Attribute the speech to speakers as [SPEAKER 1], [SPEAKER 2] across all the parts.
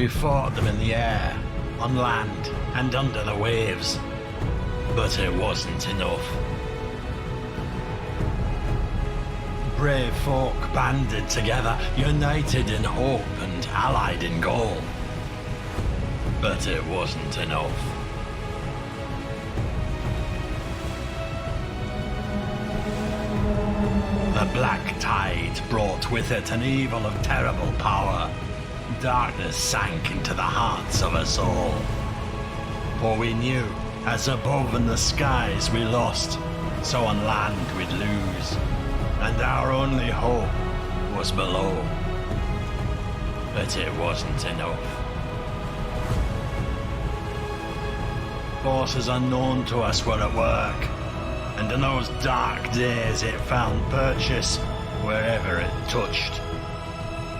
[SPEAKER 1] We fought them in the air, on land, and under the waves. But it wasn't enough. Brave folk banded together, united in hope and allied in goal. But it wasn't enough. The black tide brought with it an evil of terrible power. Darkness sank into the hearts of us all. For we knew, as above in the skies we lost, so on land we'd lose. And our only hope was below. But it wasn't enough. Forces unknown to us were at work, and in those dark days it found purchase wherever it touched.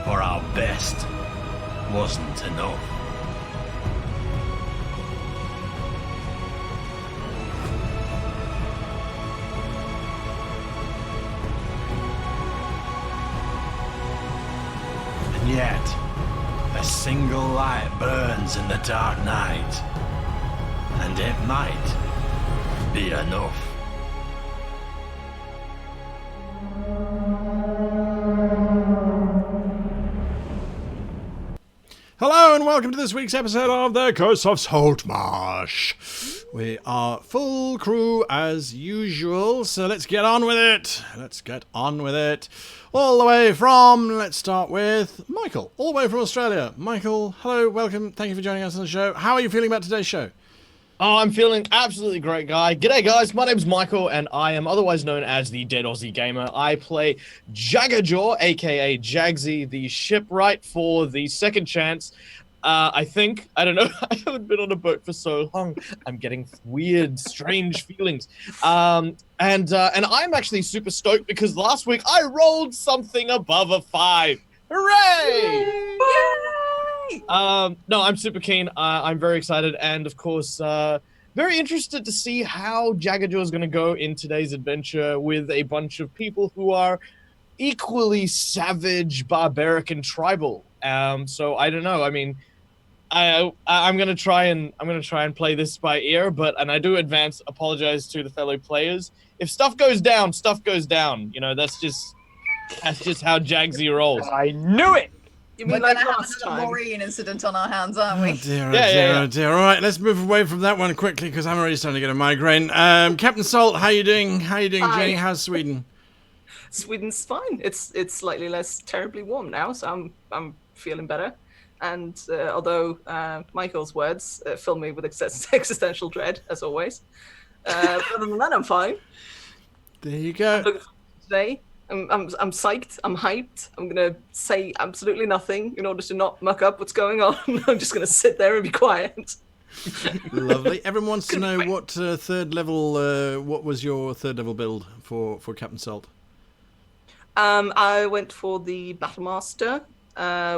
[SPEAKER 1] For our best wasn't enough. And yet, a single light burns in the dark night, and it might be enough.
[SPEAKER 2] Hello and welcome to this week's episode of The Curse of Saltmarsh. We are full crew as usual, so let's get on with it. All the way from, let's start with Michael, all the way from Australia. Michael, hello, welcome, thank you for joining us on the show. How are you feeling about today's show?
[SPEAKER 3] Oh, I'm feeling absolutely great, guy. G'day, guys. My name's Michael, and I am otherwise known as the Dead Aussie Gamer. I play Jaggsy, aka Jaggsy, the shipwright for the Second Chance. I think, I don't know, I haven't been on a boat for so long. I'm getting weird, strange feelings. And I'm actually super stoked because last week I rolled something above a 5. Hooray! Yay! No, I'm super keen. I'm very excited, and of course, very interested to see how Jaggsy is going to go in today's adventure with a bunch of people who are equally savage, barbaric, and tribal. So I don't know. I mean, I'm gonna try and play this by ear, and I do apologize to the fellow players. If stuff goes down, stuff goes down. You know, that's just how Jaggsy rolls.
[SPEAKER 4] I knew it.
[SPEAKER 5] You mean like last time? Maureen incident on our hands, aren't we?
[SPEAKER 2] Oh dear. All right, let's move away from that one quickly because I'm already starting to get a migraine. Captain Salt, how you doing? Jenny? How's Sweden?
[SPEAKER 4] Sweden's fine. It's slightly less terribly warm now, so I'm feeling better. And although Michael's words fill me with existential dread, as always, other than that, I'm fine.
[SPEAKER 2] There you go.
[SPEAKER 4] Today, I'm psyched. I'm hyped. I'm gonna say absolutely nothing in order to not muck up what's going on. I'm just gonna sit there and be quiet.
[SPEAKER 2] Lovely. Everyone wants to know what third level. What was your third level build for Captain Salt?
[SPEAKER 4] I went for the Battlemaster.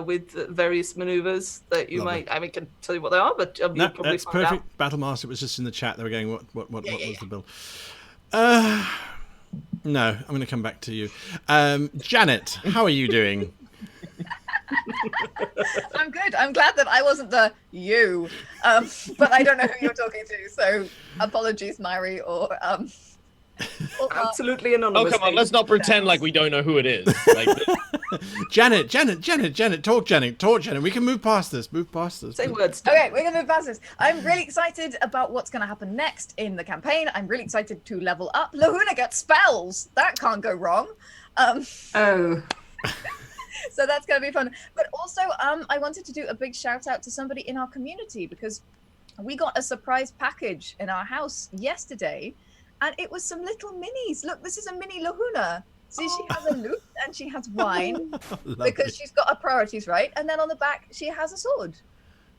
[SPEAKER 4] With various maneuvers that you can tell you what they are, but you'll probably
[SPEAKER 2] that's
[SPEAKER 4] find
[SPEAKER 2] perfect.
[SPEAKER 4] out.
[SPEAKER 2] Battlemaster was just in the chat. They were going, what was the build? No, I'm going to come back to you. Janet, how are you doing?
[SPEAKER 5] I'm good. I'm glad that I wasn't the you, but I don't know who you're talking to, so apologies, Myri, or
[SPEAKER 4] Absolutely anonymous.
[SPEAKER 3] Oh, come on, let's not pretend like we don't know who it is.
[SPEAKER 2] Janet, talk, Janet. We can move past this.
[SPEAKER 4] Say words.
[SPEAKER 5] Okay, we're going to move past this. I'm really excited about what's going to happen next in the campaign. I'm really excited to level up. Lahuna gets spells. That can't go wrong.
[SPEAKER 4] Oh.
[SPEAKER 5] So that's going to be fun. But also, I wanted to do a big shout out to somebody in our community because we got a surprise package in our house yesterday. And it was some little minis. Look, this is a mini Lahuna. See, she has a lute and she has wine because she's got her priorities right. And then on the back, she has a sword.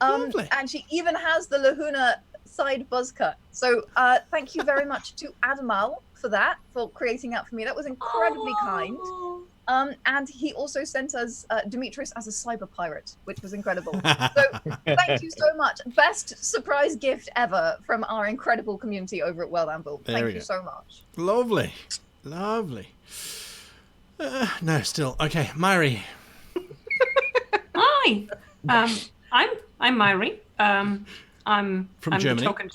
[SPEAKER 5] And she even has the Lahuna side buzz cut. So thank you very much to Adamal for that, for creating that for me. That was incredibly kind. And he also sent us Demetrius as a cyber pirate, which was incredible. So thank you so much. Best surprise gift ever from our incredible community over at World Anvil. Thank you so much.
[SPEAKER 2] Lovely. No, still. Okay, Myri.
[SPEAKER 6] Hi. I'm Myri. I'm
[SPEAKER 2] From Germany.
[SPEAKER 6] the token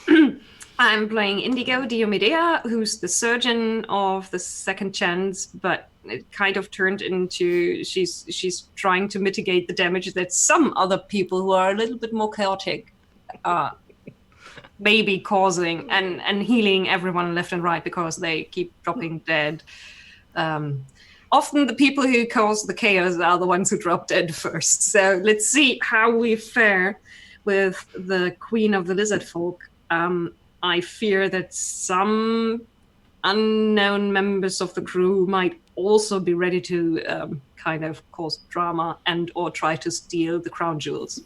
[SPEAKER 6] German. I'm playing Indigo Diomedea, who's the surgeon of the Second Chance, but it kind of turned into she's trying to mitigate the damage that some other people who are a little bit more chaotic may be causing, and healing everyone left and right because they keep dropping dead. Often the people who cause the chaos are the ones who drop dead first. So let's see how we fare with the Queen of the Lizard Folk. I fear that some unknown members of the crew might also be ready to kind of cause drama and or try to steal the crown jewels.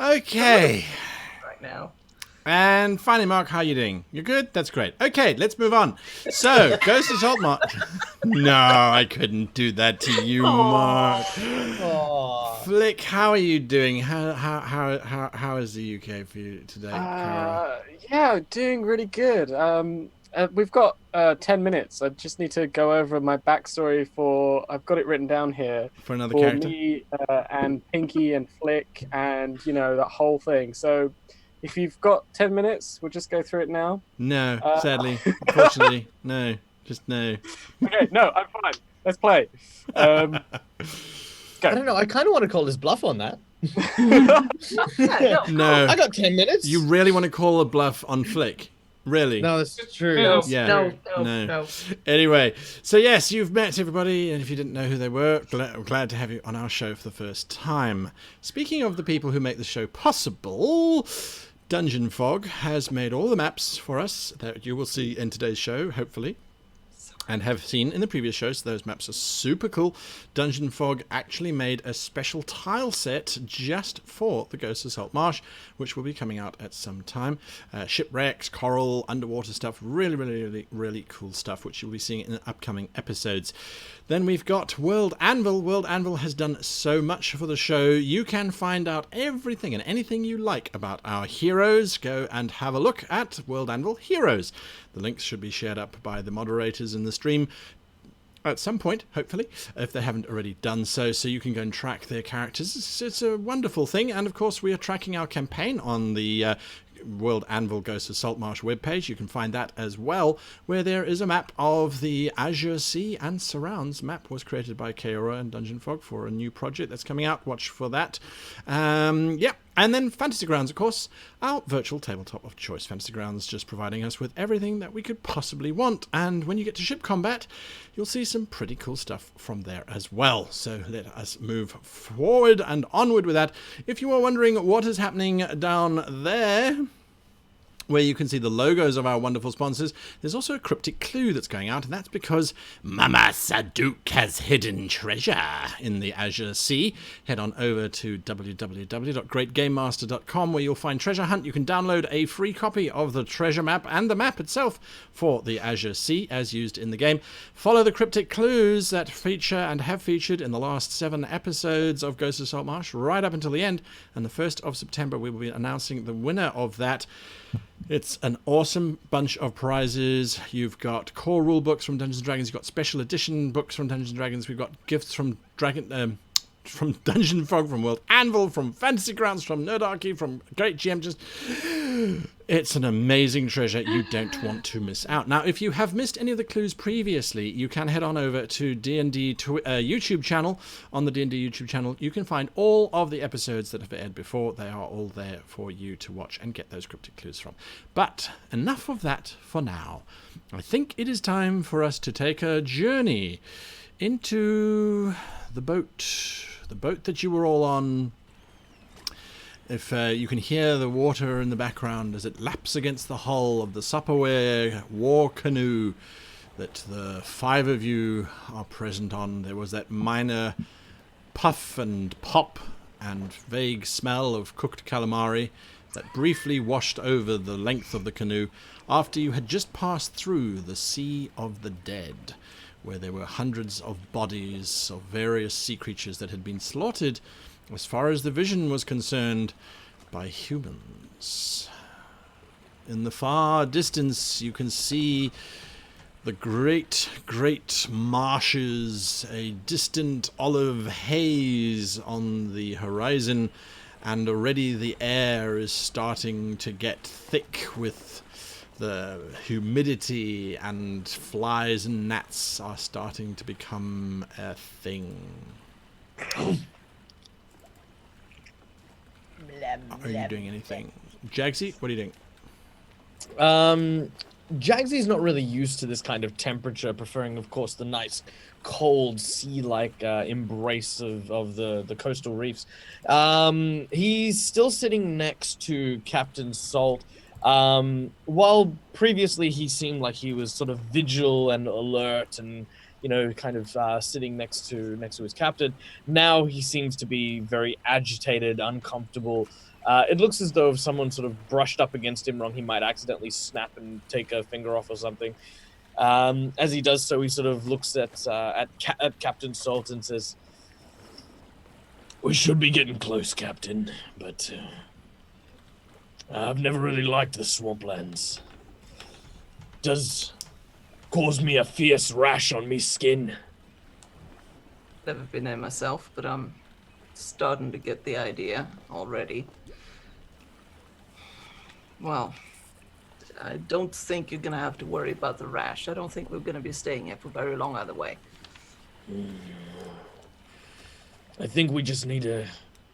[SPEAKER 2] Okay.
[SPEAKER 4] Right now.
[SPEAKER 2] And finally, Mark, how are you doing? You're good? That's great. Okay, let's move on. So, Ghost of Saltmarsh. No, I couldn't do that to you, Mark. Flick, how are you doing? How is the UK for you today?
[SPEAKER 7] Yeah, doing really good. We've got 10 minutes. I just need to go over my backstory for. I've got it written down here
[SPEAKER 2] For another character?
[SPEAKER 7] me and Pinky and Flick and that whole thing. So. If you've got 10 minutes, we'll just go through it now.
[SPEAKER 2] No, sadly. Unfortunately, no. Just no.
[SPEAKER 7] Okay, no, I'm fine. Let's play. Go.
[SPEAKER 3] I don't know. I kind of want to call his bluff on that.
[SPEAKER 2] No.
[SPEAKER 3] I got 10 minutes.
[SPEAKER 2] You really want to call a bluff on Flick? Really?
[SPEAKER 3] No, that's true.
[SPEAKER 4] No,
[SPEAKER 2] Yeah.
[SPEAKER 4] no.
[SPEAKER 2] Anyway, so yes, you've met everybody, and if you didn't know who they were, I'm glad to have you on our show for the first time. Speaking of the people who make the show possible, Dungeon Fog has made all the maps for us that you will see in today's show, hopefully, and have seen in the previous shows. Those maps are super cool. Dungeon Fog actually made a special tile set just for the Ghost of Saltmarsh, which will be coming out at some time. Shipwrecks, coral, underwater stuff, really cool stuff, which you'll be seeing in upcoming episodes. Then we've got World Anvil. World Anvil has done so much for the show. You can find out everything and anything you like about our heroes. Go and have a look at World Anvil Heroes. The links should be shared up by the moderators in the stream at some point, hopefully, if they haven't already done so, so you can go and track their characters. It's a wonderful thing, and of course we are tracking our campaign on the World Anvil Ghost of Saltmarsh webpage. You can find that as well, where there is a map of the Azure Sea and surrounds. Map was created by Kaora and Dungeon Fog for a new project that's coming out. Watch for that. And then Fantasy Grounds, of course, our virtual tabletop of choice. Fantasy Grounds just providing us with everything that we could possibly want. And when you get to ship combat, you'll see some pretty cool stuff from there as well. So let us move forward and onward with that. If you are wondering what is happening down there, where you can see the logos of our wonderful sponsors, there's also a cryptic clue that's going out, and that's because Mama Sadouk has hidden treasure in the Azure Sea. Head on over to www.greatgamemaster.com, where you'll find Treasure Hunt. You can download a free copy of the treasure map and the map itself for the Azure Sea, as used in the game. Follow the cryptic clues that feature and have featured in the last 7 episodes of Ghost of Saltmarsh, right up until the end, and the 1st of September we will be announcing the winner of that. It's an awesome bunch of prizes. You've got core rule books from Dungeons & Dragons. You've got special edition books from Dungeons & Dragons. We've got gifts from from Dungeon Fog, from World Anvil, from Fantasy Grounds, from Nerdarchy, from Great GM. Just, it's an amazing treasure you don't want to miss out. Now, if you have missed any of the clues previously, you can head on over to D&D YouTube channel. On the D&D YouTube channel, you can find all of the episodes that have aired before. They are all there for you to watch and get those cryptic clues from. But enough of that for now. I think it is time for us to take a journey into the boat that you were all on. If you can hear the water in the background as it laps against the hull of the Supperware war canoe that the 5 of you are present on, there was that minor puff and pop and vague smell of cooked calamari that briefly washed over the length of the canoe after you had just passed through the Sea of the Dead, where there were hundreds of bodies of various sea creatures that had been slaughtered, as far as the vision was concerned, by humans. In the far distance, you can see the great, great marshes, a distant olive haze on the horizon, and already the air is starting to get thick with the humidity, and flies and gnats are starting to become a thing. Are you doing anything? Jaggsy, what are you doing?
[SPEAKER 3] Jaggsy's not really used to this kind of temperature, preferring, of course, the nice, cold, sea-like embrace of the coastal reefs. He's still sitting next to Captain Salt. While previously he seemed like he was sort of vigil and alert and, you know, kind of sitting next to his captain, now he seems to be very agitated, uncomfortable. It looks as though if someone sort of brushed up against him wrong, he might accidentally snap and take a finger off or something. As he does so, he sort of looks at Captain Salt and says, "We should be getting close, Captain, but I've never really liked the swamplands. Does cause me a fierce rash on me skin."
[SPEAKER 4] Never been there myself, but I'm starting to get the idea already. Well, I don't think you're gonna have to worry about the rash. I don't think we're gonna be staying here for very long either way.
[SPEAKER 3] I think we just need to,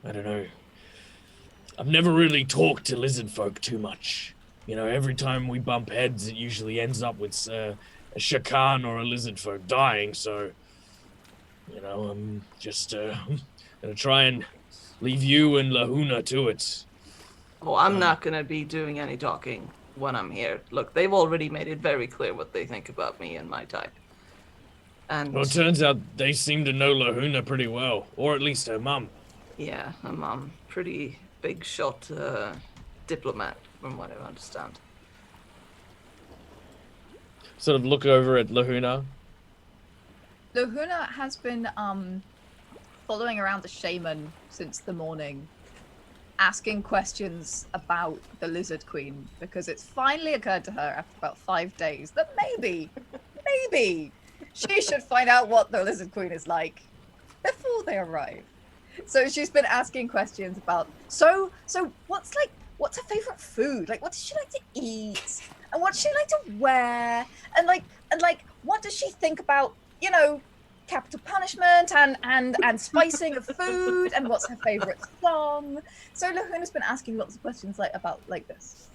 [SPEAKER 3] I don't know. I've never really talked to lizard folk too much. You know, every time we bump heads, it usually ends up with a shakan or a lizard folk dying, so, you know, I'm just gonna try and leave you and Lahuna to it.
[SPEAKER 4] Oh, I'm not gonna be doing any talking when I'm here. Look, they've already made it very clear what they think about me and my type. And
[SPEAKER 3] Well, it turns out they seem to know Lahuna pretty well, or at least her mum.
[SPEAKER 4] yeah, I'm pretty big shot diplomat, from what I understand.
[SPEAKER 3] Sort of look over at Lahuna.
[SPEAKER 5] Lahuna has been following around the shaman since the morning, asking questions about the Lizard Queen, because it's finally occurred to her after about 5 days that maybe she should find out what the Lizard Queen is like before they arrive. So she's been asking questions about, so what's her favorite food? Like, what does she like to eat? And what does she like to wear? And what does she think about, you know, capital punishment and spicing of food, and what's her favorite song? So Lahuna's been asking lots of questions about this.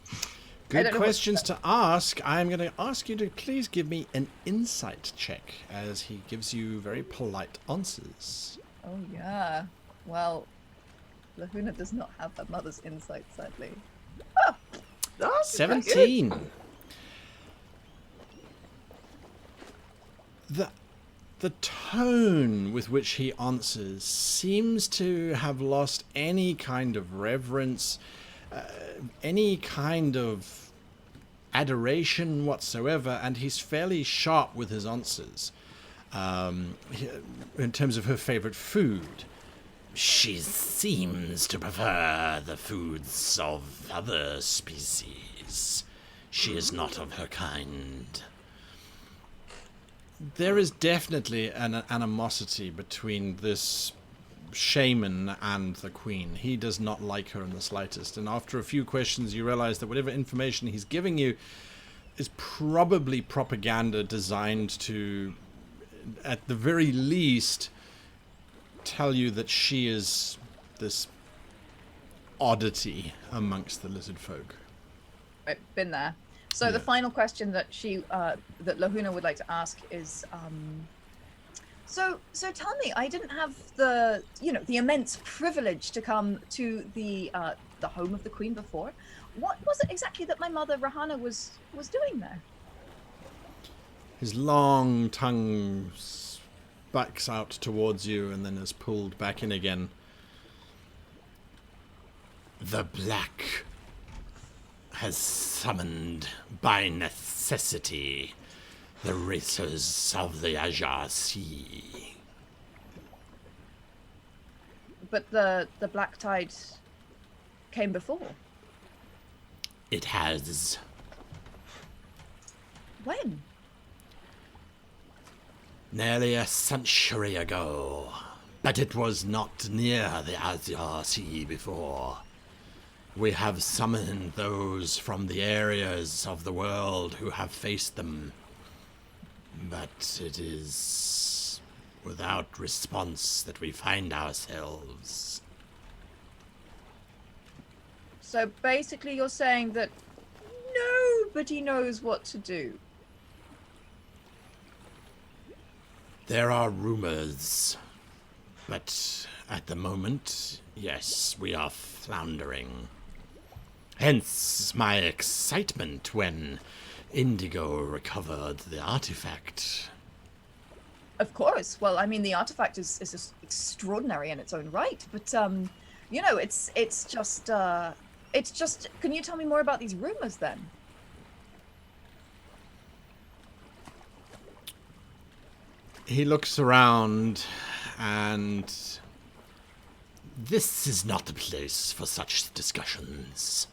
[SPEAKER 2] Good questions to ask. I'm going to ask you to please give me an insight check, as he gives you very polite answers.
[SPEAKER 5] Oh yeah. Well, Lahuna does not have her mother's insight, sadly. Oh,
[SPEAKER 4] That's
[SPEAKER 2] 17. The tone with which he answers seems to have lost any kind of reverence, any kind of adoration whatsoever, and he's fairly sharp with his answers. In terms of her favorite food, she seems to prefer the foods of other species. She is not of her kind. There is definitely an animosity between this shaman and the queen. He does not like her in the slightest, and after a few questions you realize that whatever information he's giving you is probably propaganda designed to, at the very least, tell you that she is this oddity amongst the lizard folk.
[SPEAKER 5] Right, been there. So the final question that that Lahuna would like to ask is, so tell me, I didn't have the immense privilege to come to the home of the queen before. What was it exactly that my mother Rahana was doing there?
[SPEAKER 2] His long tongue backs out towards you and then is pulled back in again. The Black has summoned by necessity the racers of the Azure Sea.
[SPEAKER 5] But the Black Tide came before.
[SPEAKER 2] It has.
[SPEAKER 5] When?
[SPEAKER 1] nearly a century ago, but it was not near the Azure Sea before. We have summoned those from the areas of the world who have faced them, but it is without response that we find ourselves.
[SPEAKER 5] So basically you're saying that nobody knows what to do.
[SPEAKER 1] There are rumors, but at the moment, yes, we are floundering. Hence my excitement when Indigo recovered the artifact.
[SPEAKER 5] Of course. Well, I mean, the artifact is just extraordinary in its own right, but you know, it's just. Can you tell me more about these rumors then?
[SPEAKER 2] He looks around, and
[SPEAKER 1] This is not the place for such discussions.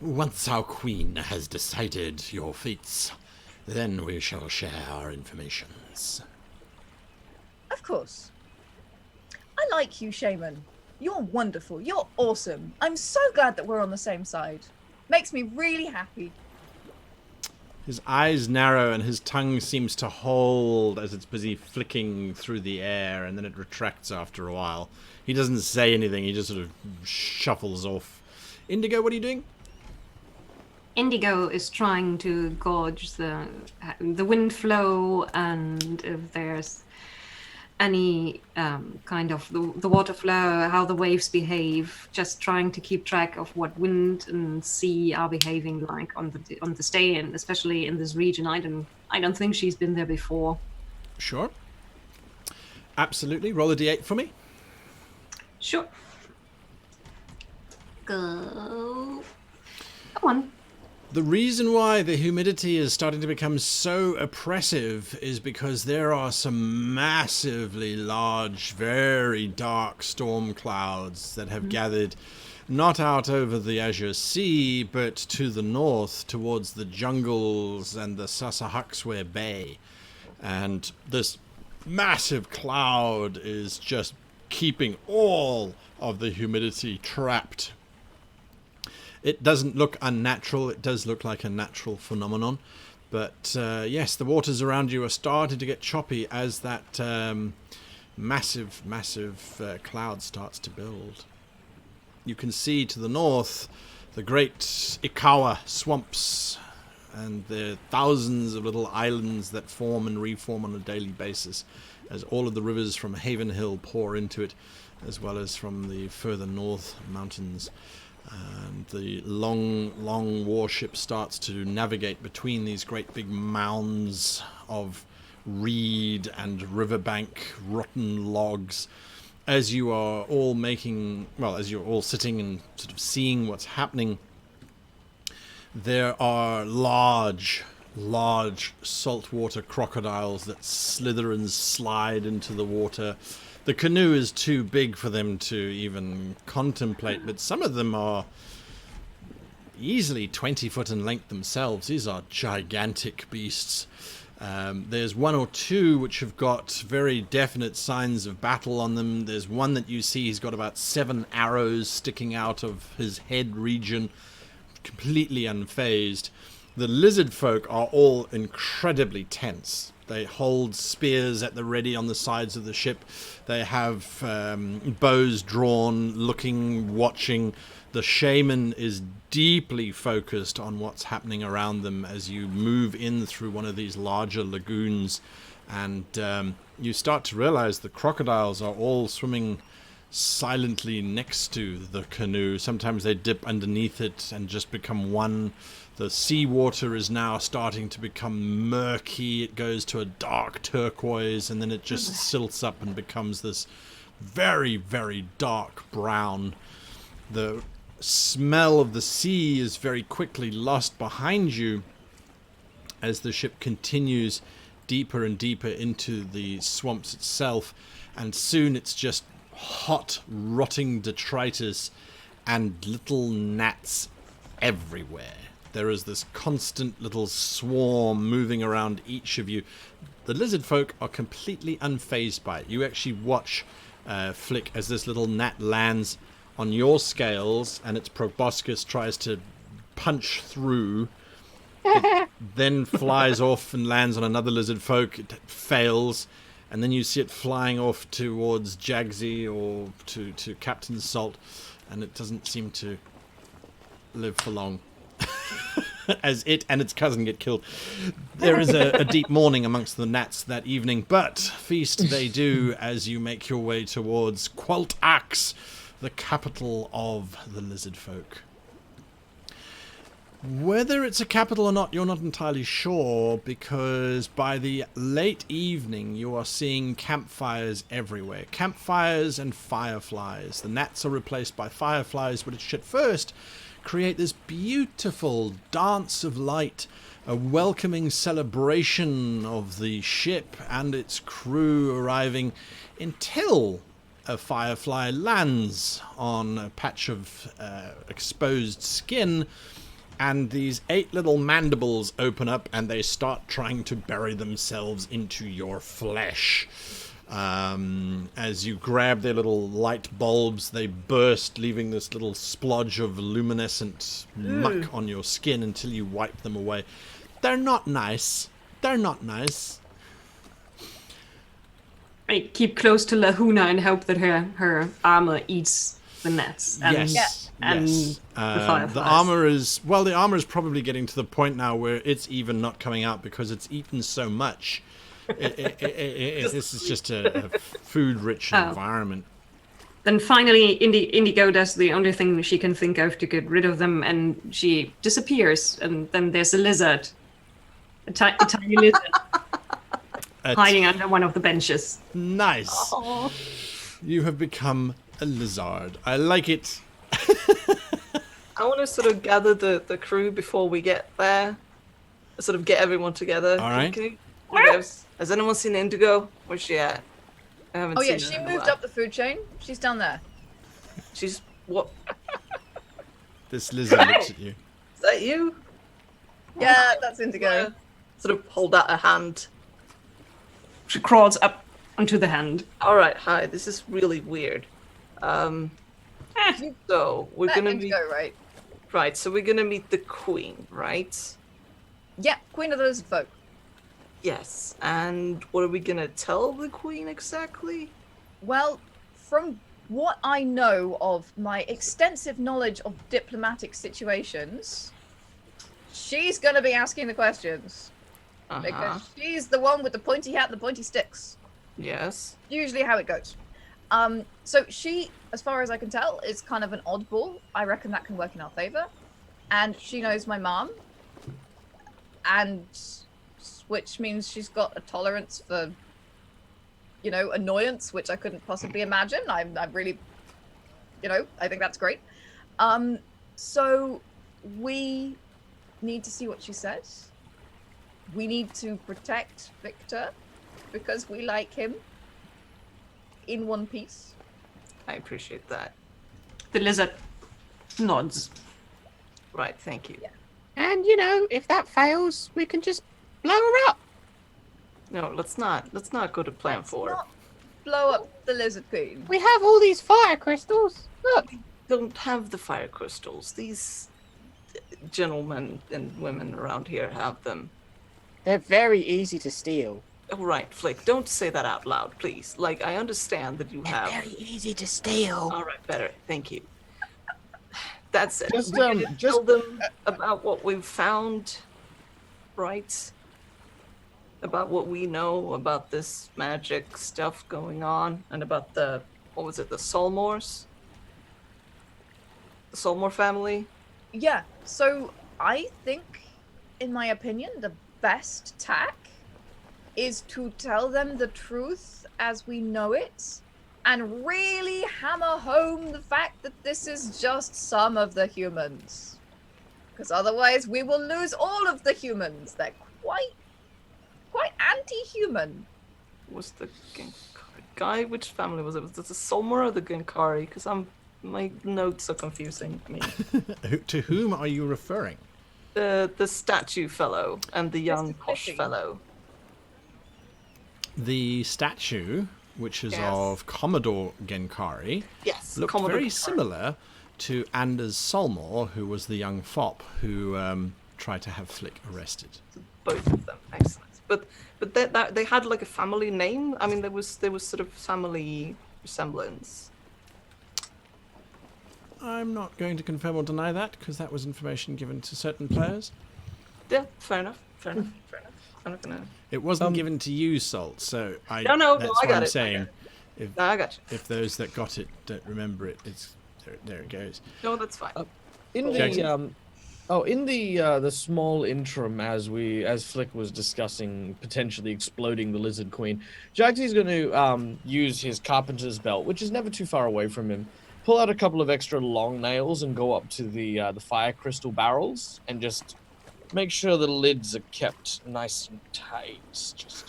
[SPEAKER 1] Once our queen has decided your fates, then we shall share our informations.
[SPEAKER 5] Of course. I like you, Shaman. You're wonderful. You're awesome. I'm so glad that we're on the same side. Makes me really happy.
[SPEAKER 2] his eyes narrow and his tongue seems to hold as it's busy flicking through the air, and then it retracts after a while. He doesn't say anything, he just sort of shuffles off. Indigo, what are you doing?
[SPEAKER 6] Indigo is trying to gauge the wind flow, and if there's any kind of the water flow, how the waves behave, just trying to keep track of what wind and sea are behaving like on the stay in, especially in this region. I don't think she's been there before.
[SPEAKER 2] Sure. Absolutely. Roll a d8 for me.
[SPEAKER 6] Sure. Go. Come on.
[SPEAKER 2] The reason why the humidity is starting to become so oppressive is because there are some massively large, very dark storm clouds that have gathered not out over the Azure Sea, but to the north towards the jungles and the Sasahakswe Bay. And this massive cloud is just keeping all of the humidity trapped. It doesn't look unnatural. It does look like a natural phenomenon. But yes, the waters around you are starting to get choppy as that massive cloud starts to build. You can see to the north the great Ikawa swamps and the thousands of little islands that form and reform on a daily basis as all of the rivers from Haven Hill pour into it, as well as from the further north mountains. And the long warship starts to navigate between these great big mounds of reed and riverbank rotten logs. As you are all as you're all sitting and sort of seeing what's happening, there are large saltwater crocodiles that slither and slide into the water. The canoe is too big for them to even contemplate, but some of them are easily 20 foot in length themselves. These are gigantic beasts. There's one or two which have got very definite signs of battle on them. There's one that you see, he's got about 7 arrows sticking out of his head region, completely unfazed. The lizard folk are all incredibly tense. They hold spears at the ready on the sides of the ship. They have bows drawn, looking, watching. The shaman is deeply focused on what's happening around them as you move in through one of these larger lagoons. And you start to realize the crocodiles are all swimming silently next to the canoe. Sometimes they dip underneath it and just become one. The seawater is now starting to become murky. It goes to a dark turquoise, and then it just silts up and becomes this very, very dark brown. The smell of the sea is very quickly lost behind you as the ship continues deeper and deeper into the swamps itself, and soon it's just hot, rotting detritus and little gnats everywhere. there is this constant little swarm moving around each of you. The lizard folk are completely unfazed by it. You actually watch Flick as this little gnat lands on your scales and its proboscis tries to punch through. It then flies off and lands on another lizard folk. It fails. And then you see it flying off towards Jaggsy or to Captain Salt. And it doesn't seem to live for long. As it and its cousin get killed. There is a deep mourning amongst the gnats that evening. But feast they do as you make your way towards Qualtax, the capital of the lizard folk. Whether it's a capital or not, you're not entirely sure, because by the late evening you are seeing campfires everywhere. Campfires and fireflies. The gnats are replaced by fireflies, which at first create this beautiful dance of light, a welcoming celebration of the ship and its crew arriving, until a firefly lands on a patch of exposed skin. And these 8 little mandibles open up and they start trying to bury themselves into your flesh. As you grab their little light bulbs, they burst, leaving this little splodge of luminescent muck on your skin until you wipe them away. They're not nice. They're not nice.
[SPEAKER 6] I keep close to Lahuna and hope that her armor eats the nets. And
[SPEAKER 2] Yes.
[SPEAKER 6] and
[SPEAKER 2] Yes.
[SPEAKER 6] the fireflies.
[SPEAKER 2] The armor is probably getting to the point now where it's even not coming out because it's eaten so much. This is just a food-rich environment.
[SPEAKER 6] Then finally, Indigo does the only thing she can think of to get rid of them, and she disappears. And then there's a lizard, a tiny lizard, hiding under one of the benches.
[SPEAKER 2] Nice.
[SPEAKER 4] Aw.
[SPEAKER 2] You have become a lizard. I like it.
[SPEAKER 4] I want to sort of gather the crew before we get there. Sort of get everyone together.
[SPEAKER 2] All right.
[SPEAKER 4] Has anyone seen Indigo? Where's she at? I haven't
[SPEAKER 5] Oh
[SPEAKER 4] seen
[SPEAKER 5] yeah,
[SPEAKER 4] her
[SPEAKER 5] she
[SPEAKER 4] in a
[SPEAKER 5] moved
[SPEAKER 4] while.
[SPEAKER 5] up the food chain. She's down there.
[SPEAKER 4] She's what?
[SPEAKER 2] This lizard looks at you.
[SPEAKER 4] Is that you?
[SPEAKER 5] Yeah, that's Indigo.
[SPEAKER 4] Sort of hold out a hand.
[SPEAKER 6] She crawls up onto the hand.
[SPEAKER 4] All right, hi. This is really weird. So we're
[SPEAKER 5] Let
[SPEAKER 4] gonna meet.
[SPEAKER 5] Indigo, right?
[SPEAKER 4] Right, so we're gonna meet the queen, right?
[SPEAKER 5] Yeah, Queen of the Lizard Folk.
[SPEAKER 4] Yes. And what are we gonna tell the queen exactly?
[SPEAKER 5] Well, from what I know of my extensive knowledge of diplomatic situations, she's going to be asking the questions. Because she's the one with the pointy hat and the pointy sticks.
[SPEAKER 4] Yes.
[SPEAKER 5] Usually how it goes. So she, as far as I can tell, is kind of an oddball. I reckon that can work in our favor. And she knows my mom. And which means she's got a tolerance for, you know, annoyance, which I couldn't possibly imagine. I'm really, you know, I think that's great. So we need to see what she says. We need to protect Victor because we like him in one piece.
[SPEAKER 4] I appreciate that.
[SPEAKER 6] The lizard nods.
[SPEAKER 4] Right, thank you.
[SPEAKER 5] Yeah.
[SPEAKER 7] And, you know, if that fails, we can just blow her up.
[SPEAKER 4] No, let's not go to plan
[SPEAKER 5] Let's
[SPEAKER 4] 4.
[SPEAKER 5] not blow up the Lizard Queen.
[SPEAKER 7] We have all these fire crystals. Look.
[SPEAKER 4] Don't have the fire crystals. These gentlemen and women around here have them.
[SPEAKER 7] They're very easy to steal.
[SPEAKER 4] Oh, right, Flick, don't say that out loud, please. Like, I understand that you have...
[SPEAKER 7] Very easy to steal.
[SPEAKER 4] All right, better. Thank you. That's it.
[SPEAKER 3] Just,
[SPEAKER 4] We're gonna
[SPEAKER 3] just-
[SPEAKER 4] tell them about what we've found, right? About what we know about this magic stuff going on, and about the, what was it, the Saltmarsh? The Saltmarsh family?
[SPEAKER 5] Yeah, so I think, in my opinion, the best tack is to tell them the truth as we know it and really hammer home the fact that this is just some of the humans. Because otherwise we will lose all of the humans. They're quite anti-human.
[SPEAKER 4] Was the Genkari guy? Which family was it? Was it the Saltmarsh or the Genkari? Because my notes are confusing me.
[SPEAKER 2] To whom are you referring?
[SPEAKER 4] The statue fellow and the young posh
[SPEAKER 5] Flippy.
[SPEAKER 4] fellow.
[SPEAKER 2] The statue, which is
[SPEAKER 4] Yes.
[SPEAKER 2] of Commodore Genkari,
[SPEAKER 4] Yes,
[SPEAKER 2] looked
[SPEAKER 4] Commodore
[SPEAKER 2] very
[SPEAKER 4] Genkari.
[SPEAKER 2] similar to Anders Solmor, who was the young fop who tried to have Flick arrested.
[SPEAKER 4] Both of them, excellent. But they had like a family name. I mean, there was sort of family resemblance.
[SPEAKER 2] I'm not going to confirm or deny that, because that was information given to certain players.
[SPEAKER 4] Yeah, fair enough. Fair enough. Fair enough. I'm not gonna.
[SPEAKER 2] It wasn't given to you, Salt, so
[SPEAKER 4] No,
[SPEAKER 2] that's
[SPEAKER 4] I
[SPEAKER 2] what
[SPEAKER 4] got
[SPEAKER 2] I'm
[SPEAKER 4] it, I
[SPEAKER 2] saying.
[SPEAKER 4] No, I got you.
[SPEAKER 2] If those that got it don't remember it, there it goes.
[SPEAKER 4] No, that's fine.
[SPEAKER 3] In
[SPEAKER 2] Jackson?
[SPEAKER 3] the small interim as Flick was discussing potentially exploding the Lizard Queen, Jaggsy's going to use his carpenter's belt, which is never too far away from him, pull out a couple of extra long nails and go up to the fire crystal barrels and just make sure the lids are kept nice and tight. Just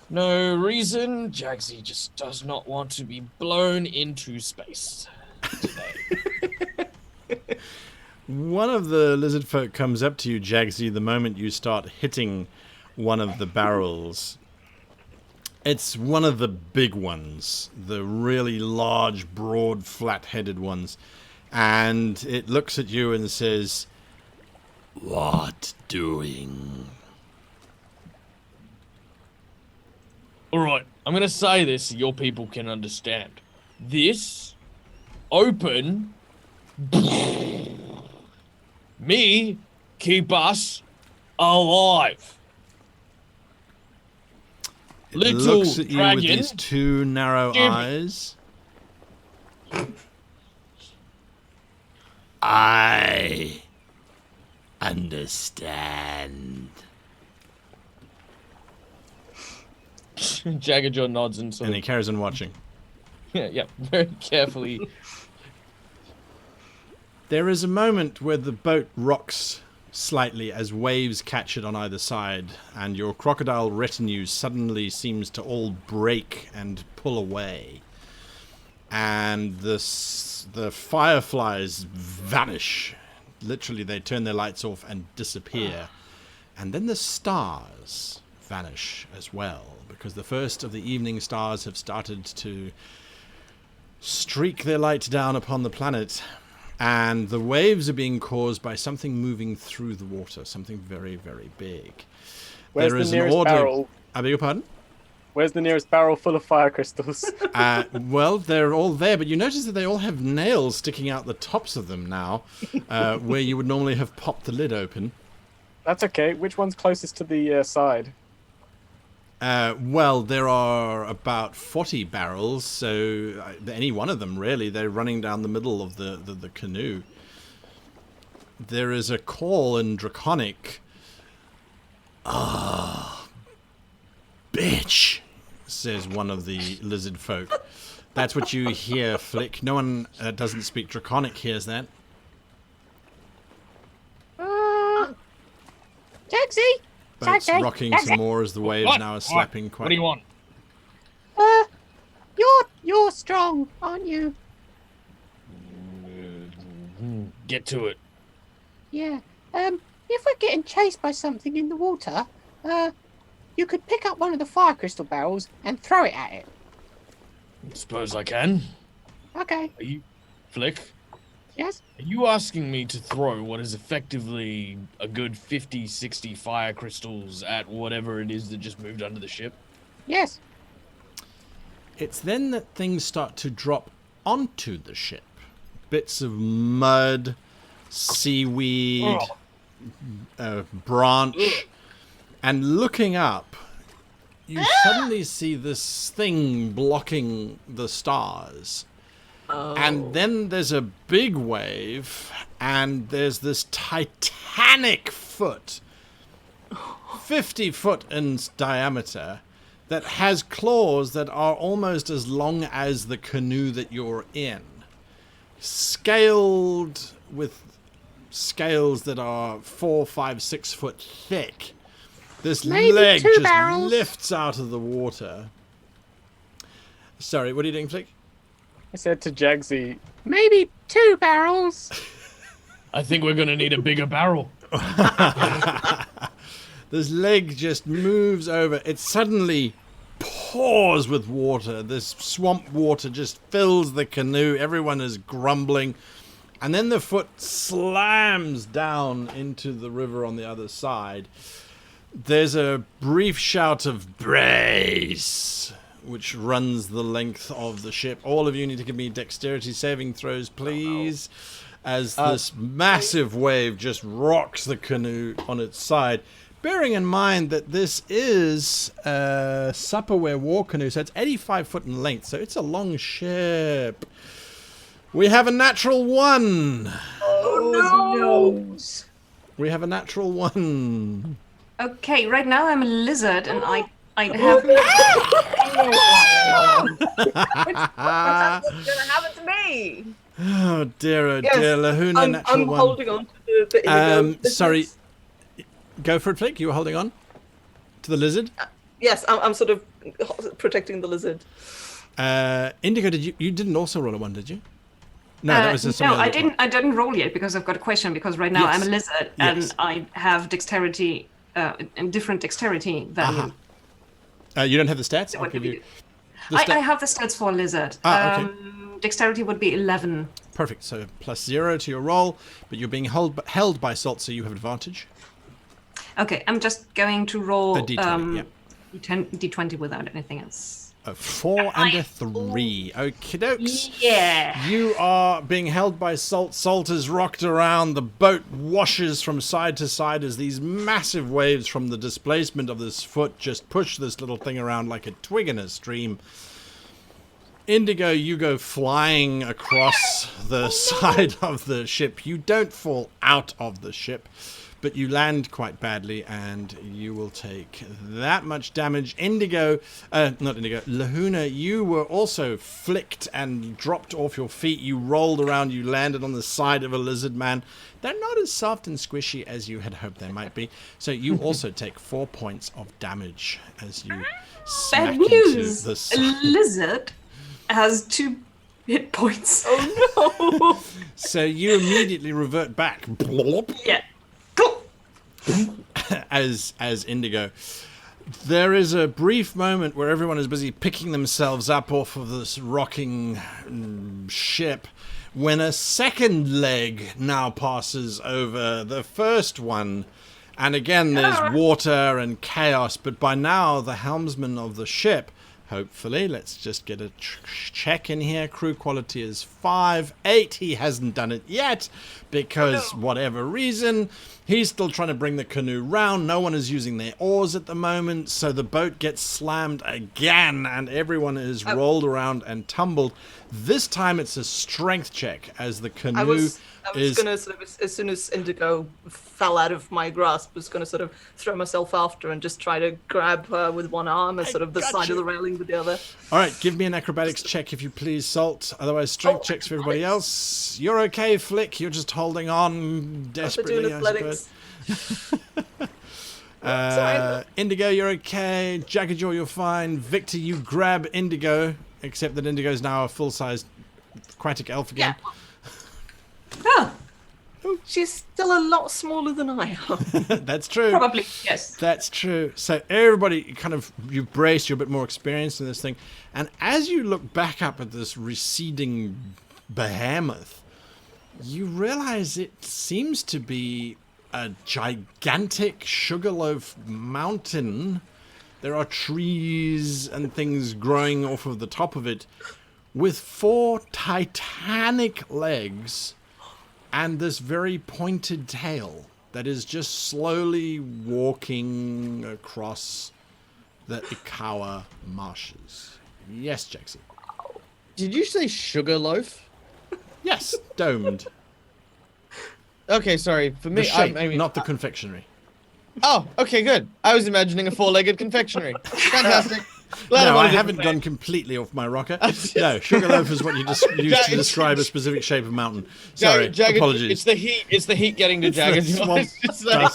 [SPEAKER 3] no reason. Jaggsy just does not want to be blown into space today.
[SPEAKER 2] One of the lizard folk comes up to you, Jaggsy, the moment you start hitting one of the barrels. It's one of the big ones, the really large, broad, flat-headed ones. And it looks at you and says, "What doing?"
[SPEAKER 3] All right, I'm going to say this so your people can understand. This open me keep us alive.
[SPEAKER 2] It
[SPEAKER 3] Little
[SPEAKER 2] looks at you
[SPEAKER 3] dragon.
[SPEAKER 2] with these two narrow
[SPEAKER 3] Give me-
[SPEAKER 2] eyes. I understand.
[SPEAKER 3] Jaggajaw nods and sort
[SPEAKER 2] And
[SPEAKER 3] of
[SPEAKER 2] he carries on watching.
[SPEAKER 3] yeah, very carefully.
[SPEAKER 2] There is a moment where the boat rocks slightly as waves catch it on either side, and your crocodile retinue suddenly seems to all break and pull away. And the fireflies vanish. Literally, they turn their lights off and disappear. And then the stars vanish as well, because the first of the evening stars have started to streak their light down upon the planet. And the waves are being caused by something moving through the water, something very, very big.
[SPEAKER 7] Where's
[SPEAKER 2] There
[SPEAKER 7] the
[SPEAKER 2] is an
[SPEAKER 7] nearest
[SPEAKER 2] order.
[SPEAKER 7] barrel?
[SPEAKER 2] I beg your pardon?
[SPEAKER 7] Where's the nearest barrel full of fire crystals?
[SPEAKER 2] Well, they're all there, but you notice that they all have nails sticking out the tops of them now, where you would normally have popped the lid open.
[SPEAKER 7] That's okay. Which one's closest to the side?
[SPEAKER 2] Well, there are about 40 barrels, so any one of them, really. They're running down the middle of the canoe. There is a call in Draconic. Ah, bitch, says one of the lizard folk. That's what you hear, Flick. No one doesn't speak Draconic hears that.
[SPEAKER 8] Jaggsy!
[SPEAKER 2] Boat's
[SPEAKER 8] Jaggsy,
[SPEAKER 2] rocking
[SPEAKER 8] Jaggsy.
[SPEAKER 2] some more as the waves
[SPEAKER 3] What?
[SPEAKER 2] now are
[SPEAKER 3] What?
[SPEAKER 2] slapping quite...
[SPEAKER 3] What do you want?
[SPEAKER 8] You're strong, aren't you?
[SPEAKER 3] Get to it.
[SPEAKER 8] Yeah. If we're getting chased by something in the water, you could pick up one of the fire crystal barrels and throw it at it.
[SPEAKER 3] Suppose I can.
[SPEAKER 8] Okay.
[SPEAKER 3] Are you, Flick?
[SPEAKER 8] Yes?
[SPEAKER 3] Are you asking me to throw what is effectively a good 50, 60 fire crystals at whatever it is that just moved under the ship?
[SPEAKER 8] Yes.
[SPEAKER 2] It's then that things start to drop onto the ship. Bits of mud, seaweed, branch. And looking up, you suddenly see this thing blocking the stars. And then there's a big wave, and there's this titanic foot, 50 foot in diameter, that has claws that are almost as long as the canoe that you're in. Scaled with scales that are 4, 5, 6 foot thick. This
[SPEAKER 8] Maybe
[SPEAKER 2] leg
[SPEAKER 8] 2
[SPEAKER 2] just
[SPEAKER 8] barrels.
[SPEAKER 2] lifts out of the water. Sorry, what are you doing, Flick?
[SPEAKER 7] I said to Jaggsy,
[SPEAKER 8] Maybe 2 barrels.
[SPEAKER 3] I think we're gonna need a bigger barrel.
[SPEAKER 2] This leg just moves over. It suddenly pours with water. This swamp water just fills the canoe. Everyone is grumbling. And then the foot slams down into the river on the other side. There's a brief shout of brace, which runs the length of the ship. All of you need to give me dexterity saving throws, please, as this massive wave just rocks the canoe on its side. Bearing in mind that this is a Supperware war canoe, so it's 85 foot in length, so it's a long ship. We have a natural 1.
[SPEAKER 6] Oh no!
[SPEAKER 2] We have a natural 1.
[SPEAKER 6] Okay, right now I'm a lizard, and I have.
[SPEAKER 5] That's what's gonna happen to me.
[SPEAKER 2] Oh dear,
[SPEAKER 4] Yes,
[SPEAKER 2] Lahuna, natural
[SPEAKER 4] I'm
[SPEAKER 2] 1.
[SPEAKER 4] holding on to the indigo.
[SPEAKER 2] Sorry. Go for it, Flick. You were holding on to the lizard.
[SPEAKER 4] Yes, I'm sort of protecting the lizard.
[SPEAKER 2] Indigo, you didn't also roll a 1, did you? No, that was just
[SPEAKER 6] no,
[SPEAKER 2] something
[SPEAKER 6] I
[SPEAKER 2] else.
[SPEAKER 6] didn't. I didn't roll yet because I've got a question. Because right now
[SPEAKER 2] Yes.
[SPEAKER 6] I'm a lizard
[SPEAKER 2] Yes.
[SPEAKER 6] and I have dexterity, and different dexterity value.
[SPEAKER 2] You don't have the stats? I'll
[SPEAKER 6] What
[SPEAKER 2] give
[SPEAKER 6] do we
[SPEAKER 2] you.
[SPEAKER 6] do?
[SPEAKER 2] The
[SPEAKER 6] I have the stats for lizard.
[SPEAKER 2] Okay.
[SPEAKER 6] Dexterity would be 11.
[SPEAKER 2] Perfect. So +0 to your roll, but you're being held by Salt, so you have advantage.
[SPEAKER 6] Okay, I'm just going to roll
[SPEAKER 2] A D20,
[SPEAKER 6] D20 without anything else.
[SPEAKER 2] A 4 and a 3. Okie dokes.
[SPEAKER 6] Yeah.
[SPEAKER 2] You are being held by Salt. Salt is rocked around. The boat washes from side to side as these massive waves from the displacement of this foot just push this little thing around like a twig in a stream. Indigo, you go flying across the side of the ship. You don't fall out of the ship, but you land quite badly, and you will take that much damage. Lahuna, you were also flicked and dropped off your feet. You rolled around, you landed on the side of a lizard man. They're not as soft and squishy as you had hoped they might be. So you also take 4 points of damage as you smack
[SPEAKER 6] Bad
[SPEAKER 2] into
[SPEAKER 6] news.
[SPEAKER 2] the
[SPEAKER 6] A
[SPEAKER 2] side.
[SPEAKER 6] lizard has 2 hit points.
[SPEAKER 4] Oh no!
[SPEAKER 2] So you immediately revert back. Blop.
[SPEAKER 6] Yeah. Cool.
[SPEAKER 2] as Indigo. There is a brief moment where everyone is busy picking themselves up off of this rocking ship when a second leg now passes over the first one. And again, there's water and chaos, but by now the helmsman of the ship, hopefully, let's just get a check in here. Crew quality is 5. 8, he hasn't done it yet because whatever reason, he's still trying to bring the canoe round. No one is using their oars at the moment, so the boat gets slammed again and everyone is rolled around and tumbled. This time it's a strength check as the canoe
[SPEAKER 4] I was
[SPEAKER 2] is...
[SPEAKER 4] gonna sort of, as soon as Indigo fell out of my grasp, was gonna sort of throw myself after and just try to grab her with one arm and sort of the
[SPEAKER 2] got
[SPEAKER 4] side
[SPEAKER 2] you.
[SPEAKER 4] of the railing with the other.
[SPEAKER 2] All right, give me an acrobatics check if you please, Salt. Otherwise, strength checks for everybody else. You're okay, Flick. You're just holding on desperately,
[SPEAKER 4] doing
[SPEAKER 2] I
[SPEAKER 4] athletics.
[SPEAKER 2] suppose. Indigo, you're okay. Jaggajaw, you're fine. Victor, you grab Indigo, except that Indigo's now a full-sized aquatic elf again.
[SPEAKER 6] Oh,
[SPEAKER 4] She's still a lot smaller than I am.
[SPEAKER 2] That's true.
[SPEAKER 6] probably, yes.
[SPEAKER 2] That's true. So everybody kind of, you've braced, you're a bit more experienced in this thing. And as you look back up at this receding behemoth, you realize it seems to be a gigantic sugarloaf mountain. There are trees and things growing off of the top of it with 4 titanic legs and this very pointed tail that is just slowly walking across the Ikawa marshes. Yes, Jackson.
[SPEAKER 3] Did you say sugarloaf?
[SPEAKER 2] Yes, domed.
[SPEAKER 3] Okay, sorry. For
[SPEAKER 2] The
[SPEAKER 3] me,
[SPEAKER 2] shape,
[SPEAKER 3] I mean,
[SPEAKER 2] not the confectionery.
[SPEAKER 3] Oh, okay, good. I was imagining a 4-legged confectionery. Fantastic. Glad
[SPEAKER 2] No, I
[SPEAKER 3] wanted to
[SPEAKER 2] haven't
[SPEAKER 3] confirm.
[SPEAKER 2] gone completely off my rocker. No, sugarloaf is what you use to describe a specific shape of mountain. Sorry, apologies.
[SPEAKER 3] It's the heat. It's the heat getting to
[SPEAKER 2] It's the
[SPEAKER 3] Jaggsy.
[SPEAKER 2] swamp
[SPEAKER 3] It's just like-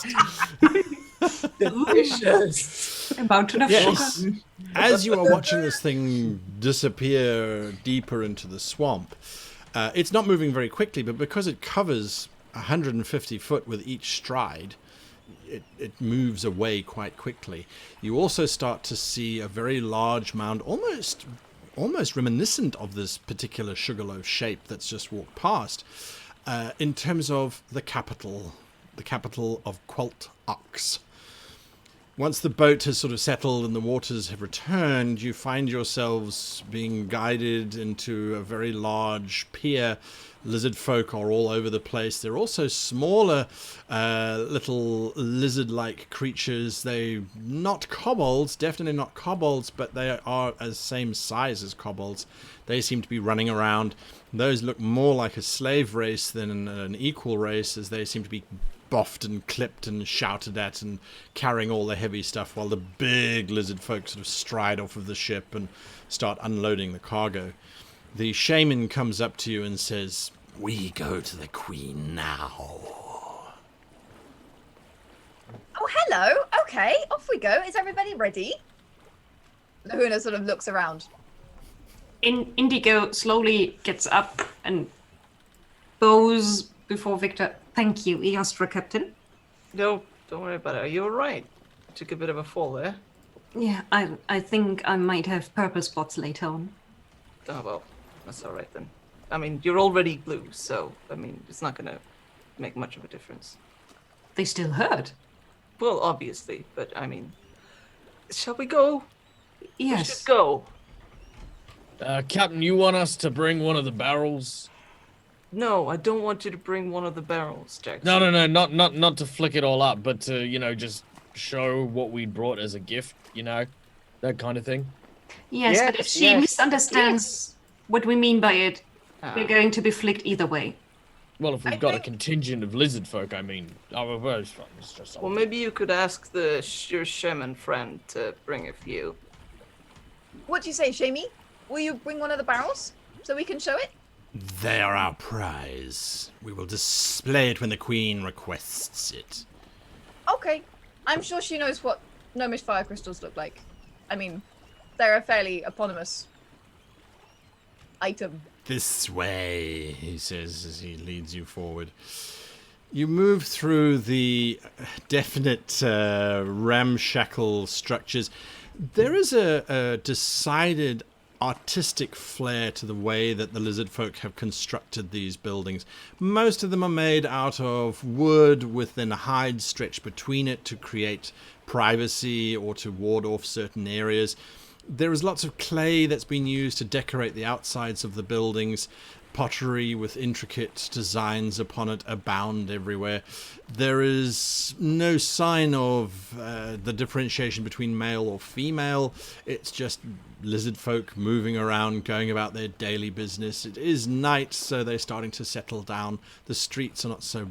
[SPEAKER 2] dust.
[SPEAKER 4] Delicious.
[SPEAKER 6] A mountain of
[SPEAKER 2] Yes.
[SPEAKER 6] sugar.
[SPEAKER 2] As you are watching this thing disappear deeper into the swamp, it's not moving very quickly, but because it covers 150 foot with each stride, it moves away quite quickly. You also start to see a very large mound, almost reminiscent of this particular sugarloaf shape that's just walked past, in terms of the capital of Qualt Ox. Once the boat has sort of settled and the waters have returned, you find yourselves being guided into a very large pier. Lizard folk are all over the place. They're also smaller little lizard-like creatures. They're not kobolds, definitely not kobolds, but they are the same size as kobolds. They seem to be running around. Those look more like a slave race than an equal race, as they seem to be boffed and clipped and shouted at and carrying all the heavy stuff, while the big lizard folk sort of stride off of the ship and start unloading the cargo. The shaman comes up to you and says, "We go to the queen now."
[SPEAKER 5] Oh, hello. Okay, off we go. Is everybody ready? Lahuna sort of looks around.
[SPEAKER 6] Indigo slowly gets up and bows before Victor. Thank you, Eostra Captain.
[SPEAKER 4] No, don't worry about it. Are you alright? Took a bit of a fall there.
[SPEAKER 6] Yeah, I think I might have purple spots later on.
[SPEAKER 4] Oh, well, that's alright then. I mean, you're already blue, so, I mean, it's not gonna make much of a difference.
[SPEAKER 6] They still hurt.
[SPEAKER 4] Well, obviously, but I mean, shall we go?
[SPEAKER 6] Yes.
[SPEAKER 4] We should go.
[SPEAKER 3] Captain, you want us to bring one of the barrels?
[SPEAKER 4] No, I don't want you to bring one of the barrels, Jackson.
[SPEAKER 3] No, not to flick it all up, but to, just show what we brought as a gift, that kind of thing.
[SPEAKER 6] Yes, but if she misunderstands what we mean by it, we're going to be flicked either way.
[SPEAKER 3] Well, if we've got a contingent of lizard folk, I mean, it's just...
[SPEAKER 4] Well, maybe you could ask your shaman friend to bring a few.
[SPEAKER 5] What do you say, Shamie? Will you bring one of the barrels so we can show it?
[SPEAKER 2] They are our prize. We will display it when the queen requests it.
[SPEAKER 5] Okay. I'm sure she knows what gnomish fire crystals look like. I mean, they're a fairly eponymous item.
[SPEAKER 2] This way, he says as he leads you forward. You move through the definite ramshackle structures. There is a decided artistic flair to the way that the lizard folk have constructed these buildings. Most of them are made out of wood with then a hide stretched between it to create privacy or to ward off certain areas. There is lots of clay that's been used to decorate the outsides of the buildings. Pottery with intricate designs upon it abound everywhere. There is no sign of the differentiation between male or female. It's just lizard folk moving around, going about their daily business. It is night, so they're starting to settle down. The streets are not so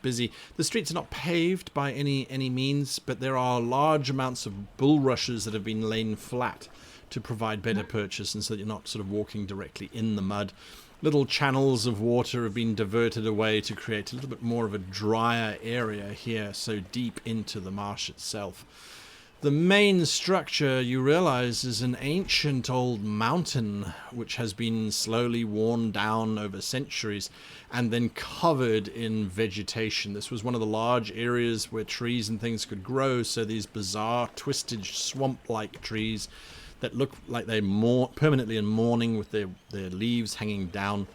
[SPEAKER 2] busy. The streets are not paved by any means, but there are large amounts of bulrushes that have been laid flat to provide better purchase, and so that you're not sort of walking directly in the mud. Little channels of water have been diverted away to create a little bit more of a drier area here, so deep into the marsh itself. The main structure, you realize, is an ancient old mountain which has been slowly worn down over centuries and then covered in vegetation. This was one of the large areas where trees and things could grow, so these bizarre, twisted, swamp-like trees that look like they're permanently in mourning with their leaves hanging down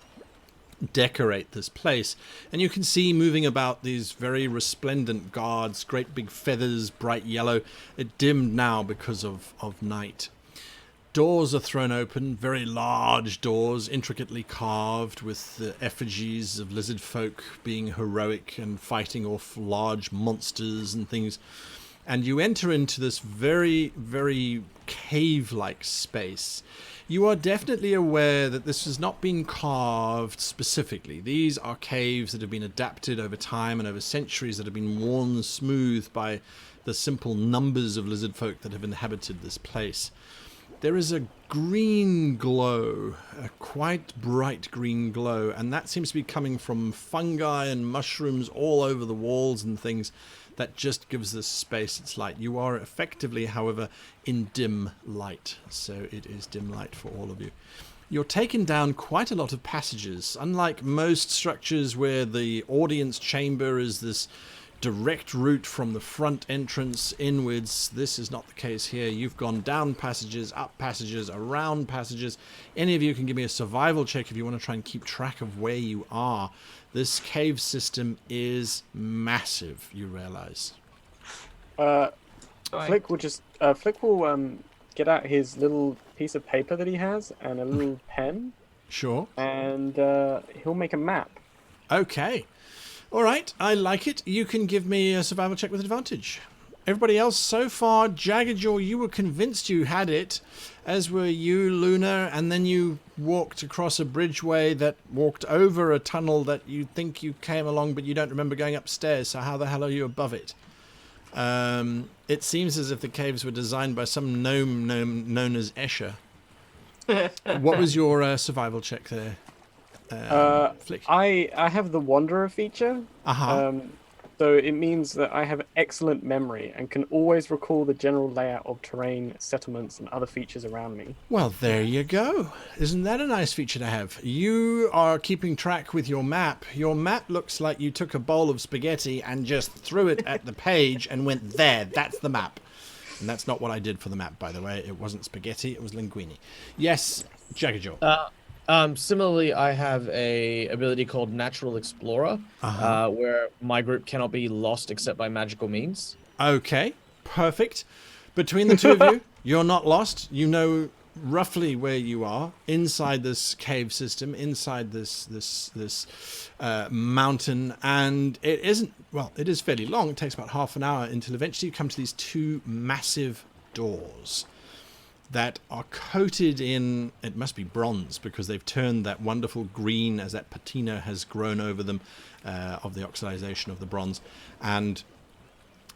[SPEAKER 2] decorate this place. And you can see moving about these very resplendent guards, great big feathers, bright yellow. It dimmed now because of night. Doors are thrown open, very large doors, intricately carved with the effigies of lizard folk being heroic and fighting off large monsters and things. And you enter into this very, very cave-like space. You are definitely aware that this has not been carved specifically. These are caves that have been adapted over time and over centuries, that have been worn smooth by the simple numbers of lizard folk that have inhabited this place. There is a green glow, a quite bright green glow, and that seems to be coming from fungi and mushrooms all over the walls and things. That just gives this space its light. You are effectively, however, in dim light. So it is dim light for all of you. You're taking down quite a lot of passages. Unlike most structures where the audience chamber is this direct route from the front entrance inwards, this is not the case here. You've gone down passages, up passages, around passages. Any of you can give me a survival check if you want to try and keep track of where you are. This cave system is massive, you realize.
[SPEAKER 7] Flick will just get out his little piece of paper that he has and a little pen.
[SPEAKER 2] Sure.
[SPEAKER 7] And he'll make a map.
[SPEAKER 2] Okay. All right, I like it. You can give me a survival check with advantage. Everybody else so far, Jaggajaw, you were convinced you had it, as were you, Luna, and then you walked across a bridgeway that walked over a tunnel that you think you came along, but you don't remember going upstairs, so how the hell are you above it? It seems as if the caves were designed by some gnome known as Escher. What was your survival check there? Flick?
[SPEAKER 7] I have the Wanderer feature.
[SPEAKER 2] Uh-huh.
[SPEAKER 7] So it means that I have excellent memory and can always recall the general layout of terrain, settlements, and other features around me.
[SPEAKER 2] Well, there you go. Isn't that a nice feature to have? You are keeping track with your map. Your map looks like you took a bowl of spaghetti and just threw it at the page and went, there, that's the map. And that's not what I did for the map, by the way. It wasn't spaghetti, it was linguine. Yes, Jaggajaw.
[SPEAKER 3] Similarly, I have a ability called Natural Explorer, where my group cannot be lost except by magical means.
[SPEAKER 2] Okay, perfect. Between the two of you, you're not lost. You know roughly where you are inside this cave system, inside this mountain, and it isn't, well, it is fairly long. It takes about half an hour until eventually you come to these two massive doors that are coated in, it must be bronze, because they've turned that wonderful green as that patina has grown over them of the oxidization of the bronze, and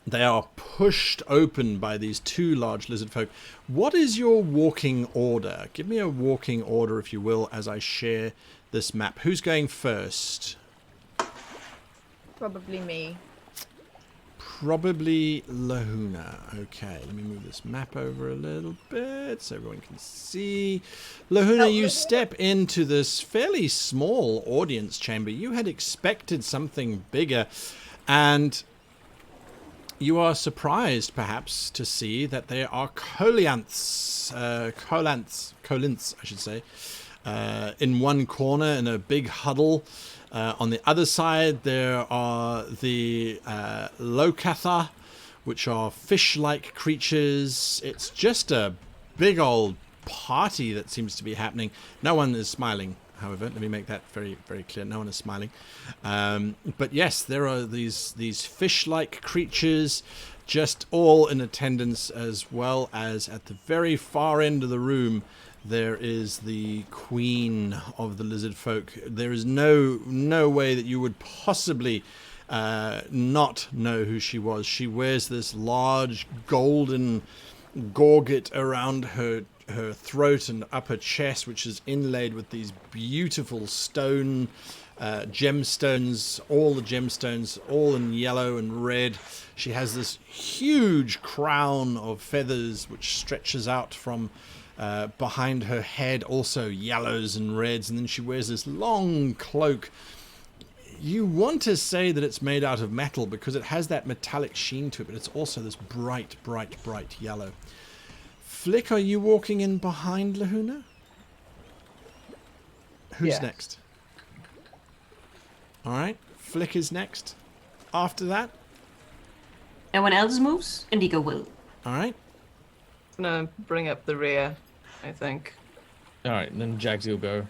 [SPEAKER 2] they are pushed open by these two large lizard folk. What is your walking order? Give me a walking order, if you will, as I share this map. Who's going first?
[SPEAKER 5] Probably me.
[SPEAKER 2] Probably Lahuna. Okay, let me move this map over a little bit so everyone can see. Lahuna, you step into this fairly small audience chamber. You had expected something bigger, and you are surprised, perhaps, to see that there are colinths, I should say, in one corner in a big huddle. On the other side, there are the Lokatha, which are fish-like creatures. It's just a big old party that seems to be happening. No one is smiling, however. Let me make that very, very clear. No one is smiling. But yes, there are these fish-like creatures just all in attendance, as well as at the very far end of the room, there is the queen of the lizard folk. There is no way that you would possibly not know who she was. She wears this large golden gorget around her throat and upper chest, which is inlaid with these beautiful stone gemstones, all the gemstones, all in yellow and red. She has this huge crown of feathers which stretches out from behind her head, also yellows and reds, and then she wears this long cloak. You want to say that it's made out of metal because it has that metallic sheen to it, but it's also this bright, bright, bright yellow. Flick, are you walking in behind Lahuna? Who's next? Alright, Flick is next. After that?
[SPEAKER 6] No one else moves? Indigo will.
[SPEAKER 2] Alright.
[SPEAKER 4] I'm gonna bring up the rear, I think.
[SPEAKER 3] Alright, and then Jaggsy will go.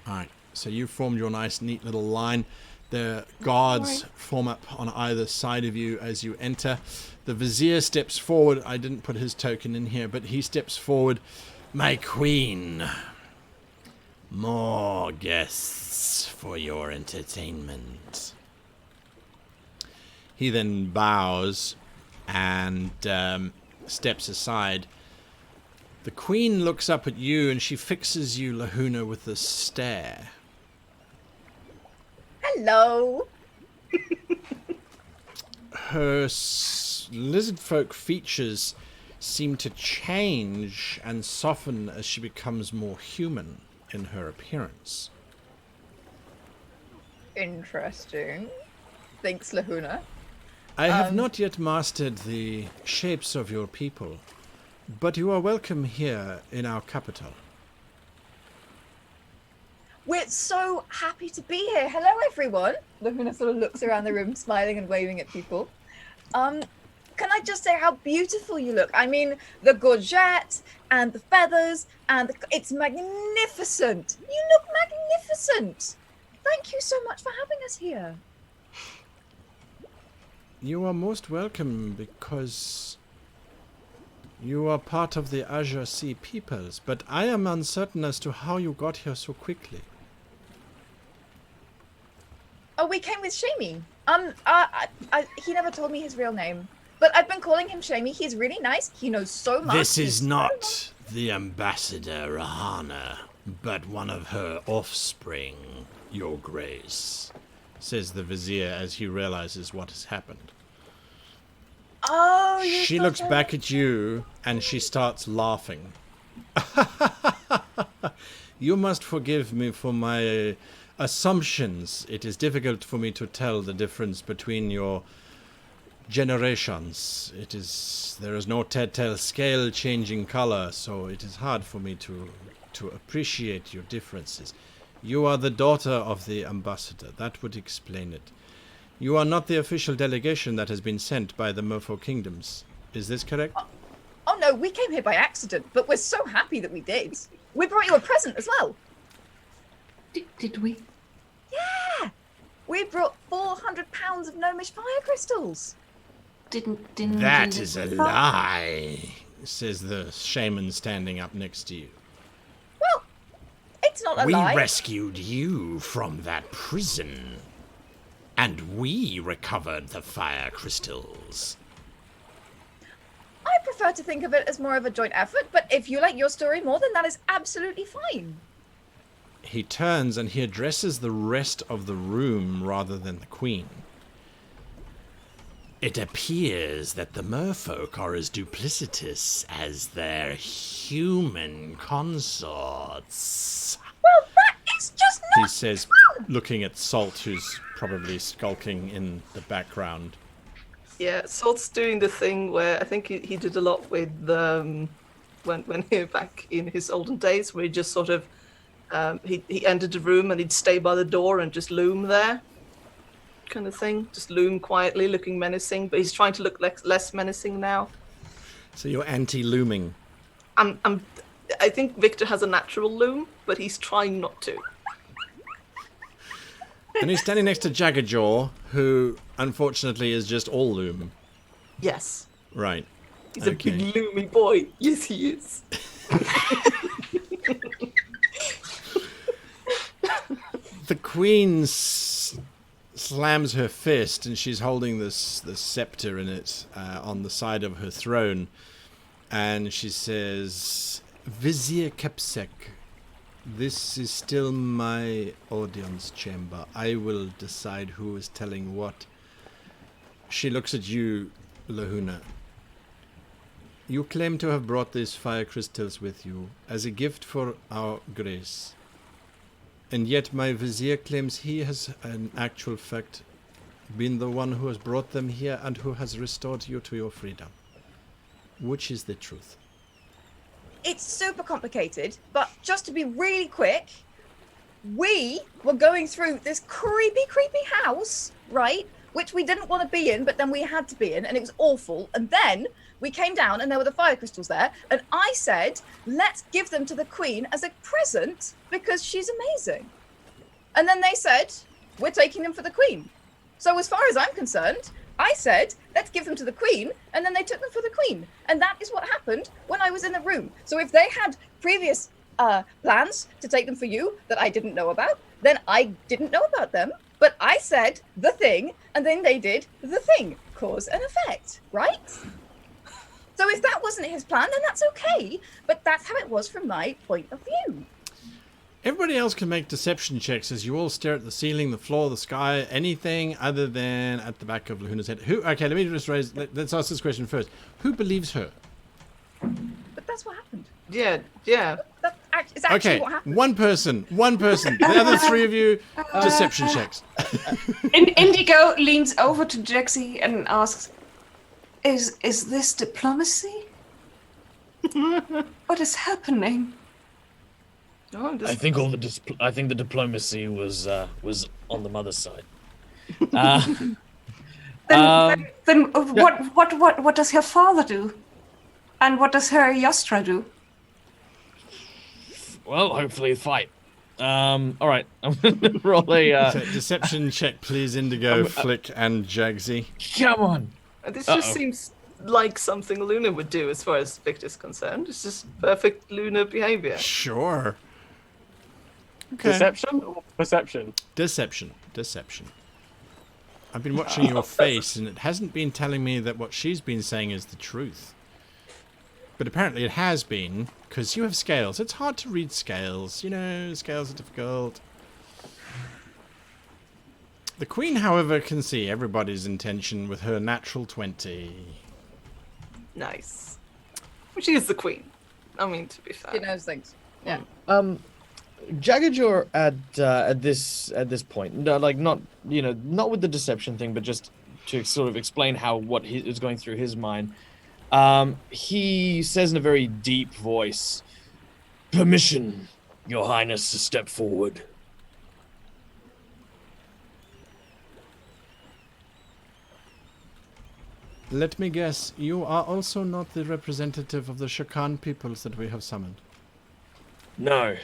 [SPEAKER 2] Alright, so you've formed your nice, neat little line. The guards form up on either side of you as you enter. The vizier steps forward. I didn't put his token in here, but he steps forward. My queen. More guests for your entertainment. He then bows and steps aside. The queen looks up at you and she fixes you, Lahuna, with a stare.
[SPEAKER 5] Hello.
[SPEAKER 2] Her lizard folk features seem to change and soften as she becomes more human in her appearance.
[SPEAKER 5] Interesting. Thanks, Lahuna.
[SPEAKER 2] I have not yet mastered the shapes of your people, but you are welcome here in our capital.
[SPEAKER 5] We're so happy to be here. Hello, everyone. Lahuna sort of looks around the room, smiling and waving at people. Can I just say how beautiful you look? I mean, the gorget and the feathers and it's magnificent. You look magnificent. Thank you so much for having us here.
[SPEAKER 2] You are most welcome because you are part of the Azure Sea peoples, but I am uncertain as to how you got here so quickly.
[SPEAKER 5] Oh, we came with Shamey. He never told me his real name, but I've been calling him Shamey. He's really nice. He knows so much.
[SPEAKER 1] This is not the Ambassador Rahana, but one of her offspring, Your Grace,
[SPEAKER 2] says the Vizier as he realizes what has happened.
[SPEAKER 5] Oh,
[SPEAKER 2] she looks back at you and she starts laughing. You must forgive me for my assumptions. It is difficult for me to tell the difference between your generations. There is no telltale scale changing color, so it is hard for me to appreciate your differences. You are the daughter of the ambassador. That would explain it. You are not the official delegation that has been sent by the Merfolk Kingdoms. Is this correct?
[SPEAKER 5] Oh no, we came here by accident, but we're so happy that we did. We brought you a present as well.
[SPEAKER 6] Did we?
[SPEAKER 5] Yeah! We brought 400 pounds of gnomish fire crystals.
[SPEAKER 6] Didn't
[SPEAKER 2] That is a lie, says the shaman standing up next to you.
[SPEAKER 5] Well, it's not a lie.
[SPEAKER 1] We rescued you from that prison, and we recovered the fire crystals.
[SPEAKER 5] I prefer to think of it as more of a joint effort, but if you like your story more, then that is absolutely fine.
[SPEAKER 2] He turns and he addresses the rest of the room rather than the queen.
[SPEAKER 1] It appears that the merfolk are as duplicitous as their human consorts.
[SPEAKER 5] Well, that is just not
[SPEAKER 2] He says, looking at Salt, who's probably skulking in the background.
[SPEAKER 4] Yeah, Salt's doing the thing where I think he did a lot with when he back in his olden days, where he just sort of he entered the room and he'd stay by the door and just loom there, kind of thing. Just loom quietly, looking menacing, but he's trying to look less menacing now.
[SPEAKER 2] So you're anti-looming.
[SPEAKER 4] I think Victor has a natural loom, but he's trying not to.
[SPEAKER 2] And he's standing next to Jaggajaw, who unfortunately is just all loom.
[SPEAKER 4] Yes.
[SPEAKER 2] Right.
[SPEAKER 4] He's a big loomy boy. Yes, he is.
[SPEAKER 2] The queen slams her fist, and she's holding the scepter in it on the side of her throne, and she says, "Vizier Kepsek, this is still my audience chamber. I will decide who is telling what." She looks at you, Lahuna. You claim to have brought these fire crystals with you as a gift for our grace. And yet my vizier claims he has, in actual fact, been the one who has brought them here and who has restored you to your freedom. Which is the truth?
[SPEAKER 5] It's super complicated, but just to be really quick, we were going through this creepy house, right? Which we didn't want to be in, but then we had to be in, and it was awful. And then we came down and there were the fire crystals there, and I said, let's give them to the queen as a present because she's amazing. And then they said, we're taking them for the queen. So as far as I'm concerned, I said, let's give them to the queen, and then they took them for the queen. And that is what happened when I was in the room. So if they had previous plans to take them for you that I didn't know about, then I didn't know about them. But I said the thing, and then they did the thing. Cause and effect, right? So if that wasn't his plan, then that's okay. But that's how it was from my point of view.
[SPEAKER 2] Everybody else can make deception checks as you all stare at the ceiling, the floor, the sky, anything other than at the back of Lahuna's head. Okay, let me just let's ask this question first. Who believes her?
[SPEAKER 4] Yeah.
[SPEAKER 5] That is actually
[SPEAKER 2] Okay,
[SPEAKER 5] what happened.
[SPEAKER 2] one person. The other three of you, deception checks.
[SPEAKER 6] Indigo leans over to Jaggsy and asks, "Is this diplomacy? What is happening?"
[SPEAKER 4] Oh,
[SPEAKER 3] I
[SPEAKER 4] just,
[SPEAKER 3] think I think the diplomacy was on the mother's side.
[SPEAKER 6] Then what does her father do? And what does her Yastra do?
[SPEAKER 3] Well, hopefully fight. All right, I'm gonna roll a.
[SPEAKER 2] So, deception check, please, Indigo, Flick, and Jaggsy.
[SPEAKER 3] Come on.
[SPEAKER 4] this just seems like something Luna would do as far as Victor's concerned. It's just perfect Luna behavior.
[SPEAKER 2] Sure. Okay.
[SPEAKER 7] Deception or perception?
[SPEAKER 2] Deception. I've been watching your face, and it hasn't been telling me that what she's been saying is the truth. But apparently it has been, because you have scales. It's hard to read scales. You know, scales are difficult. The Queen, however, can see everybody's intention with her natural 20.
[SPEAKER 4] Nice. She is the queen. I mean, to be fair.
[SPEAKER 5] She knows things. Yeah.
[SPEAKER 3] Jaggajaw at this point, no, like not with the deception thing, but just to sort of explain what is going through his mind. He says in a very deep voice, "Permission, Your Highness, to step forward."
[SPEAKER 2] Let me guess, you are also not the representative of the Shakan peoples that we have summoned.
[SPEAKER 3] No,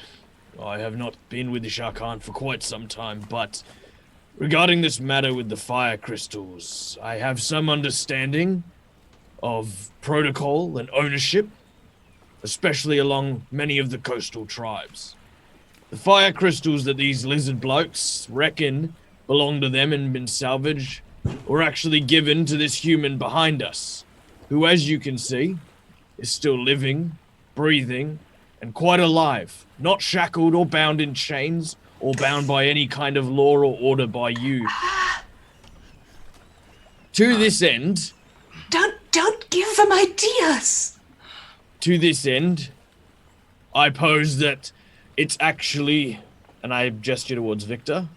[SPEAKER 3] I have not been with the Shakan for quite some time, but regarding this matter with the fire crystals, I have some understanding of protocol and ownership, especially along many of the coastal tribes. The fire crystals that these lizard blokes reckon belong to them and been salvaged were actually given to this human behind us, who, as you can see, is still living, breathing, and quite alive, not shackled or bound in chains or bound by any kind of law or order by you. To this end...
[SPEAKER 6] Don't give them ideas!
[SPEAKER 3] To this end, I pose that it's actually, and I gesture towards Victor,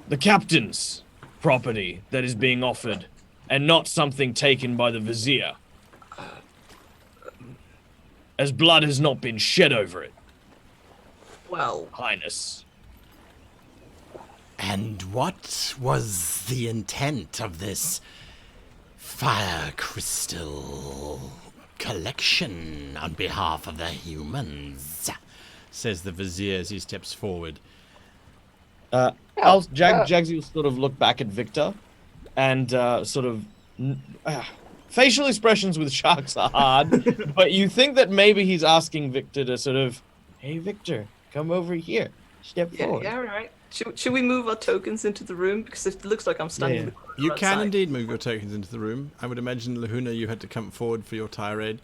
[SPEAKER 3] the captain's property that is being offered, and not something taken by the Vizier, as blood has not been shed over it.
[SPEAKER 4] Well,
[SPEAKER 3] Highness.
[SPEAKER 1] And what was the intent of this fire crystal collection on behalf of the humans?
[SPEAKER 2] Says the Vizier as he steps forward.
[SPEAKER 3] Jaggsy will sort of look back at Victor, and facial expressions with sharks are hard, but you think that maybe he's asking Victor to sort of, "Hey Victor, come over here, step forward."
[SPEAKER 4] yeah, right. Should we move our tokens into the room? Because it looks like I'm standing in the corner
[SPEAKER 2] You can
[SPEAKER 4] outside.
[SPEAKER 2] indeed move your tokens into the room. I would imagine, Lahuna, you had to come forward for your tirade.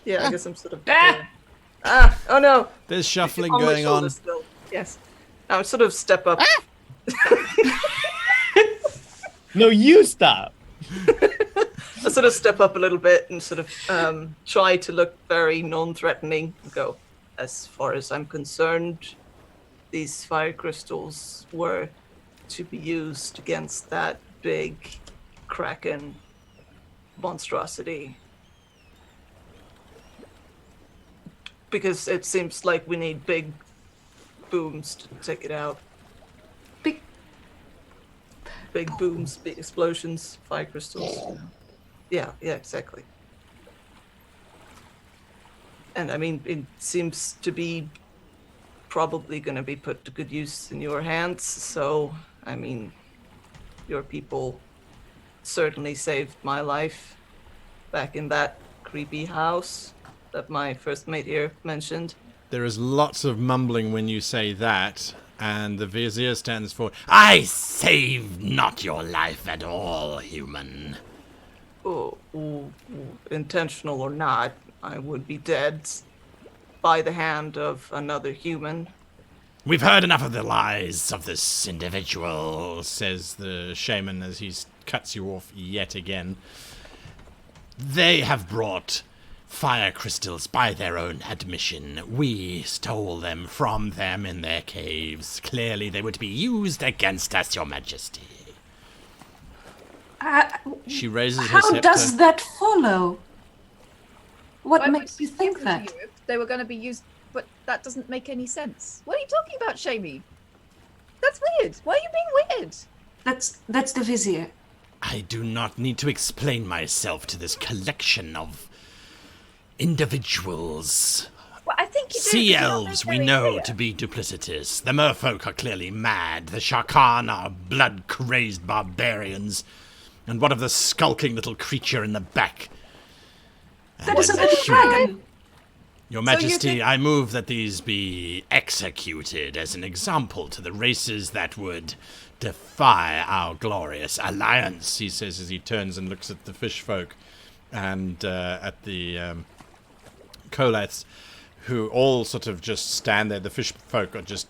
[SPEAKER 4] Yeah, I guess I'm sort of...
[SPEAKER 6] Ah!
[SPEAKER 4] Oh no!
[SPEAKER 2] There's shuffling
[SPEAKER 4] On my
[SPEAKER 2] going
[SPEAKER 4] shoulder
[SPEAKER 2] on.
[SPEAKER 4] Still. Yes. Now sort of step up.
[SPEAKER 3] No, you stop.
[SPEAKER 4] I sort of step up a little bit and sort of try to look very non-threatening and go, as far as I'm concerned, these fire crystals were to be used against that big kraken monstrosity. Because it seems like we need big booms to take it out. Big booms, big explosions, fire crystals. Yeah, exactly. And I mean, it seems to be probably going to be put to good use in your hands. So, I mean, your people certainly saved my life back in that creepy house that my first mate here mentioned.
[SPEAKER 2] There is lots of mumbling when you say that, and the Vizier stands forward.
[SPEAKER 1] I saved not your life at all, human.
[SPEAKER 4] Oh, intentional or not, I would be dead by the hand of another human.
[SPEAKER 1] We've heard enough of the lies of this individual.
[SPEAKER 2] Says the shaman as he cuts you off yet again. They have brought
[SPEAKER 1] Fire crystals, by their own admission. We stole them from them in their caves. Clearly they were to be used against us, Your Majesty.
[SPEAKER 2] She raises her
[SPEAKER 6] How
[SPEAKER 2] scepter.
[SPEAKER 6] does that follow? What
[SPEAKER 5] Why
[SPEAKER 6] makes
[SPEAKER 5] would
[SPEAKER 6] you
[SPEAKER 5] give
[SPEAKER 6] think
[SPEAKER 5] them
[SPEAKER 6] that?
[SPEAKER 5] to you if they were going to be used? But that doesn't make any sense. What are you talking about, Shamie? That's weird. Why are you being weird?
[SPEAKER 6] That's the vizier.
[SPEAKER 1] I do not need to explain myself to this collection of individuals.
[SPEAKER 5] Well, I think you do.
[SPEAKER 1] Sea
[SPEAKER 5] because you're
[SPEAKER 1] elves we
[SPEAKER 5] very
[SPEAKER 1] know
[SPEAKER 5] clear.
[SPEAKER 1] to be duplicitous. The merfolk are clearly mad. The Sharkan are blood-crazed barbarians. And what of the skulking little creature in the back?
[SPEAKER 6] That is a little dragon.
[SPEAKER 1] Your
[SPEAKER 5] So you
[SPEAKER 1] Majesty,
[SPEAKER 5] think-
[SPEAKER 1] I move that these be executed as an example to the races that would defy our glorious alliance,
[SPEAKER 2] He says as he turns and looks at the fish folk and at the Coleths, who all sort of just stand there. The fish folk are just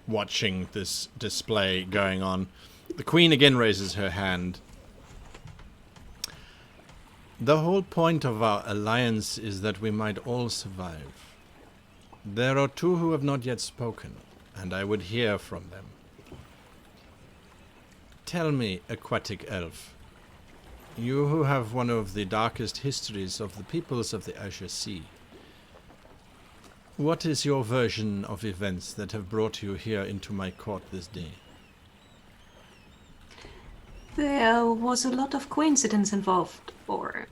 [SPEAKER 2] watching this display going on. The Queen again raises her hand. The whole point of our alliance is that we might all survive. There are two who have not yet spoken, and I would hear from them. Tell me, aquatic elf, you who have one of the darkest histories of the peoples of the Azure Sea, what is your version of events that have brought you here into my court this day?
[SPEAKER 6] There was a lot of coincidence involved, or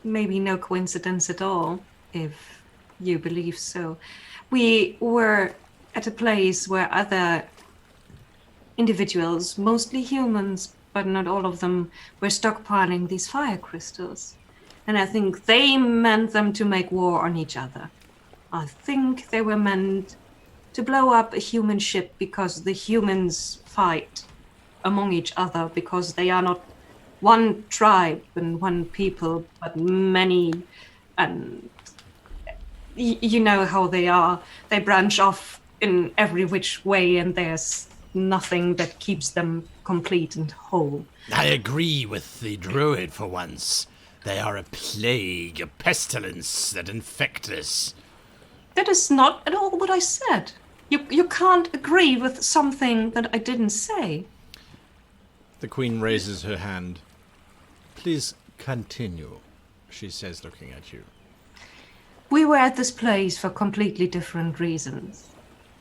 [SPEAKER 6] maybe no coincidence at all, if you believe so. We were at a place where other individuals, mostly humans, but not all of them, were stockpiling these fire crystals. And I think they meant them to make war on each other. I think they were meant to blow up a human ship because the humans fight among each other because they are not one tribe and one people, but many. And you know how they are. They branch off in every which way, and there's nothing that keeps them complete and whole.
[SPEAKER 1] I agree with the druid for once. They are a plague, a pestilence that infect us.
[SPEAKER 6] That is not at all what I said. You can't agree with something that I didn't say.
[SPEAKER 2] The Queen raises her hand. Please continue, she says, looking at you.
[SPEAKER 6] We were at this place for completely different reasons.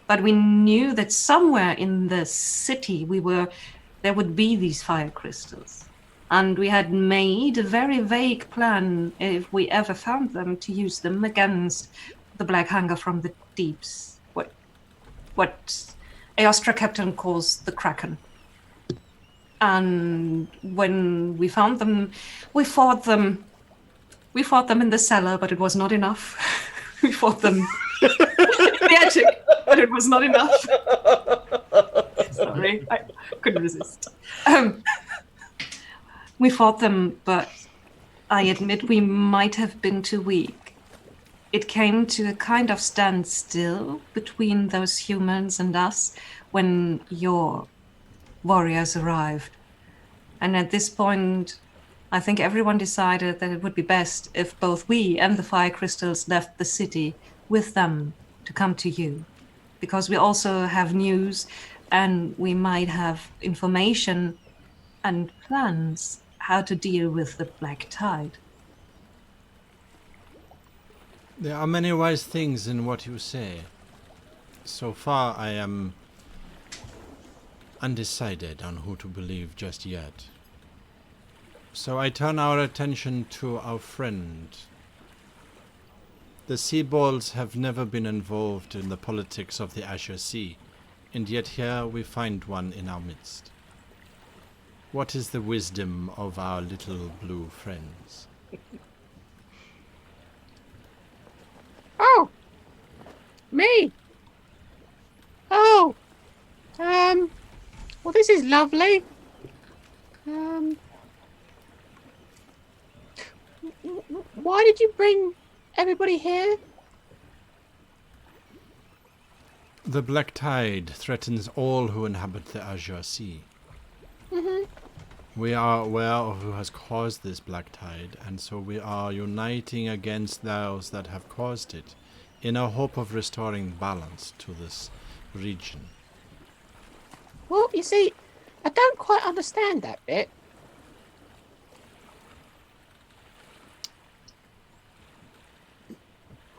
[SPEAKER 6] But we knew that somewhere in the city there would be these fire crystals. And we had made a very vague plan, if we ever found them, to use them against the Black Hunger from the deeps. What Aostra Captain calls the Kraken. And when we found them, we fought them. We fought them in the cellar, but it was not enough. We fought them in the attic, but it was not enough. Sorry, I couldn't resist. We fought them, but I admit we might have been too weak. It came to a kind of standstill between those humans and us when your warriors arrived. And at this point, I think everyone decided that it would be best if both we and the fire crystals left the city with them to come to you. Because we also have news and we might have information and plans how to deal with the black tide.
[SPEAKER 2] There are many wise things in what you say. So far, I am undecided on who to believe just yet. So I turn our attention to our friend. The Seabolds have never been involved in the politics of the Azure Sea, and yet here we find one in our midst. What is the wisdom of our little blue friends?
[SPEAKER 8] Oh, me. Oh, well, this is lovely. Why did you bring everybody here?
[SPEAKER 2] The black tide threatens all who inhabit the Azure Sea. We are aware of who has caused this black tide, and so we are uniting against those that have caused it, in a hope of restoring balance to this region.
[SPEAKER 8] Well, you see, I don't quite understand that bit.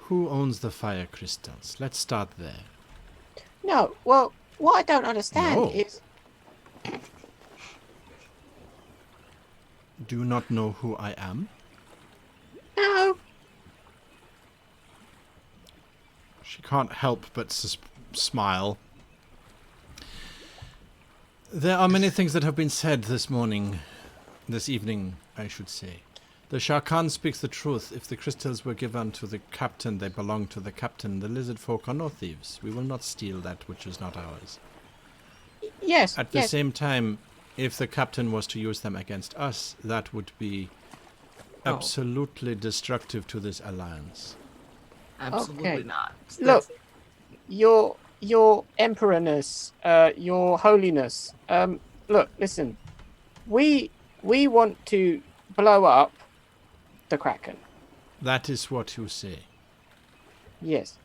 [SPEAKER 2] Who owns the fire crystals? Let's start there.
[SPEAKER 8] No, well, what I don't understand
[SPEAKER 2] No.
[SPEAKER 8] is...
[SPEAKER 2] Do you not know who I am?
[SPEAKER 8] No.
[SPEAKER 2] She can't help but smile. There are many things that have been said this evening, I should say. The Shah Khan speaks the truth. If the crystals were given to the captain, they belong to the captain. The lizard folk are no thieves. We will not steal that which is not ours.
[SPEAKER 8] Yes,
[SPEAKER 2] At the
[SPEAKER 8] yes.
[SPEAKER 2] same time, if the captain was to use them against us, that would be absolutely destructive to this alliance.
[SPEAKER 4] Absolutely
[SPEAKER 8] Okay.
[SPEAKER 4] not.
[SPEAKER 8] Look, your emperorness, your holiness. Look, listen. We want to blow up the Kraken.
[SPEAKER 2] That is what you say.
[SPEAKER 8] Yes.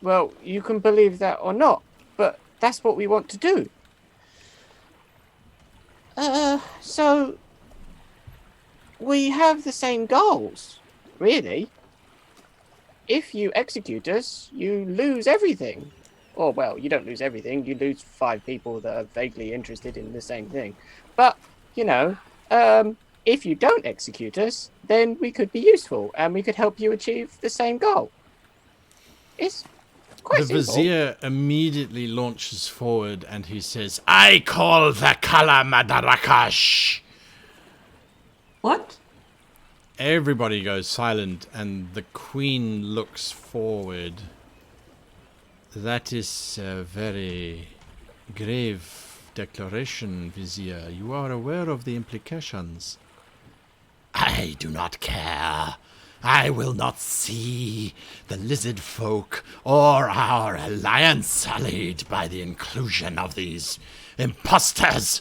[SPEAKER 8] Well, you can believe that or not, but that's what we want to do. So we have the same goals, really. If you execute us, you lose everything. Or, well, you don't lose everything. You lose 5 people that are vaguely interested in the same thing. But, you know, if you don't execute us, then we could be useful and we could help you achieve the same goal. It's quite
[SPEAKER 2] The
[SPEAKER 8] simple.
[SPEAKER 2] vizier immediately launches forward and he says, I call the Kala Madarakash.
[SPEAKER 6] What?
[SPEAKER 2] Everybody goes silent and the queen looks forward. That is a very grave declaration, vizier. You are aware of the implications. I do not care. I will not see the lizard folk or our alliance sullied by the inclusion of these imposters.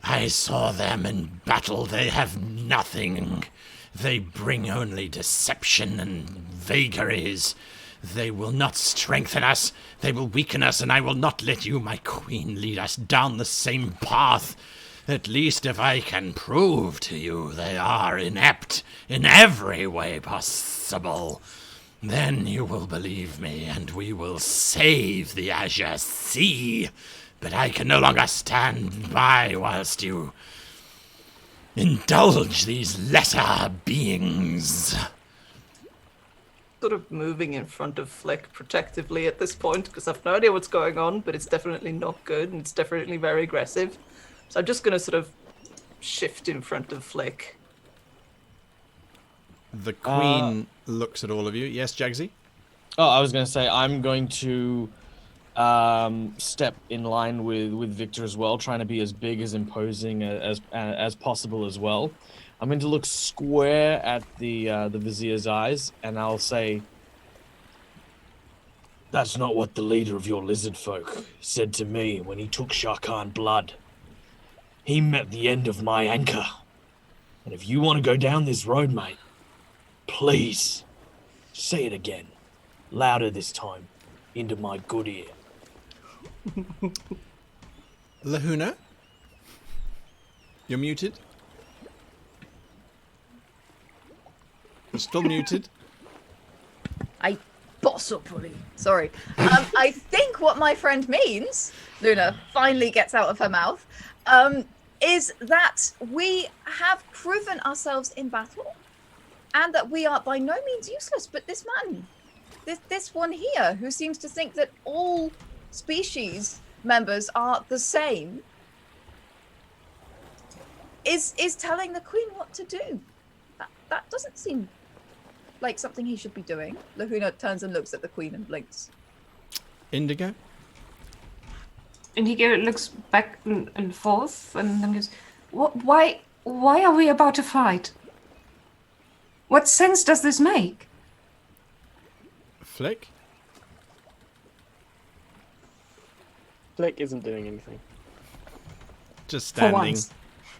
[SPEAKER 2] I saw them in battle. They have nothing. They bring only deception and vagaries. They will not strengthen us. They will weaken us, and I will not let you, my queen, lead us down the same path. At least if I can prove to you they are inept in every way possible, then you will believe me, and we will save the Azure Sea. But I can no longer stand by whilst you indulge these lesser beings.
[SPEAKER 4] Sort of moving in front of Flick protectively at this point, because I've no idea what's going on, but it's definitely not good, and it's definitely very aggressive. So I'm just going to sort of shift in front of Flick.
[SPEAKER 2] The queen looks at all of you. Yes, Jaggsy?
[SPEAKER 3] Oh, I was going to say, I'm going to step in line with Victor as well, trying to be as big, as imposing as possible as well. I'm going to look square at the vizier's eyes, and I'll say, "That's not what the leader of your lizard folk said to me when he took Shah Khan blood. He met the end of my anchor. And if you want to go down this road, mate, please say it again, louder this time, into my good ear."
[SPEAKER 2] Lahuna? You're muted? You're still muted?
[SPEAKER 5] I possibly. Sorry. I think what my friend means, Luna finally gets out of her mouth, is that we have proven ourselves in battle and that we are by no means useless. But this man, this one here, who seems to think that all species members are the same, is telling the queen what to do. That doesn't seem like something he should be doing. Lahuna turns and looks at the queen and blinks.
[SPEAKER 2] Indigo?
[SPEAKER 6] Indigo looks back and forth and then goes, why are we about to fight? What sense does this make?
[SPEAKER 2] Flick?
[SPEAKER 7] Flick isn't doing anything.
[SPEAKER 2] Just
[SPEAKER 6] For
[SPEAKER 2] standing.
[SPEAKER 6] once.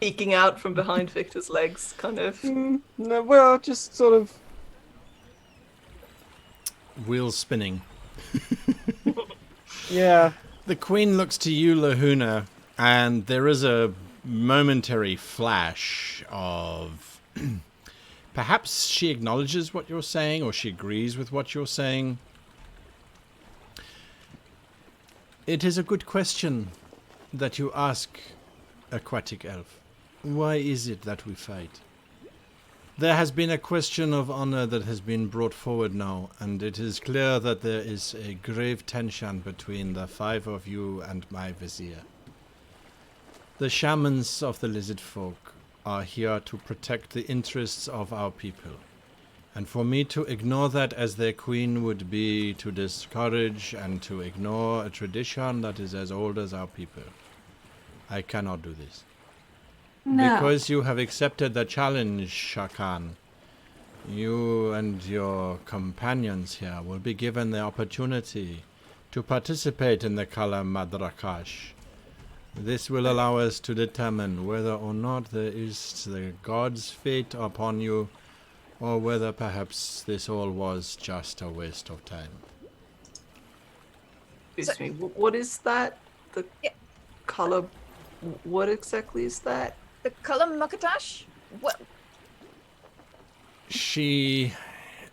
[SPEAKER 4] peeking out from behind Victor's legs, kind of.
[SPEAKER 7] No, well, just sort of.
[SPEAKER 2] Wheels spinning.
[SPEAKER 7] Yeah.
[SPEAKER 2] The Queen looks to you, Lahuna, and there is a momentary flash of... Perhaps she acknowledges what you're saying, or she agrees with what you're saying. It is a good question that you ask, Aquatic Elf. Why is it that we fight? There has been a question of honor that has been brought forward now, and it is clear that there is a grave tension between the 5 of you and my vizier. The shamans of the lizard folk are here to protect the interests of our people, and for me to ignore that as their queen would be to discourage and to ignore a tradition that is as old as our people. I cannot do this.
[SPEAKER 6] No.
[SPEAKER 2] Because you have accepted the challenge, Shakan, you and your companions here will be given the opportunity to participate in the Kala Madrakash. This will allow us to determine whether or not there is the god's fate upon you, or whether perhaps this all was just a waste of time.
[SPEAKER 4] Excuse me, what is that? The color... What exactly is that?
[SPEAKER 5] The Kala Makatash? What?
[SPEAKER 2] She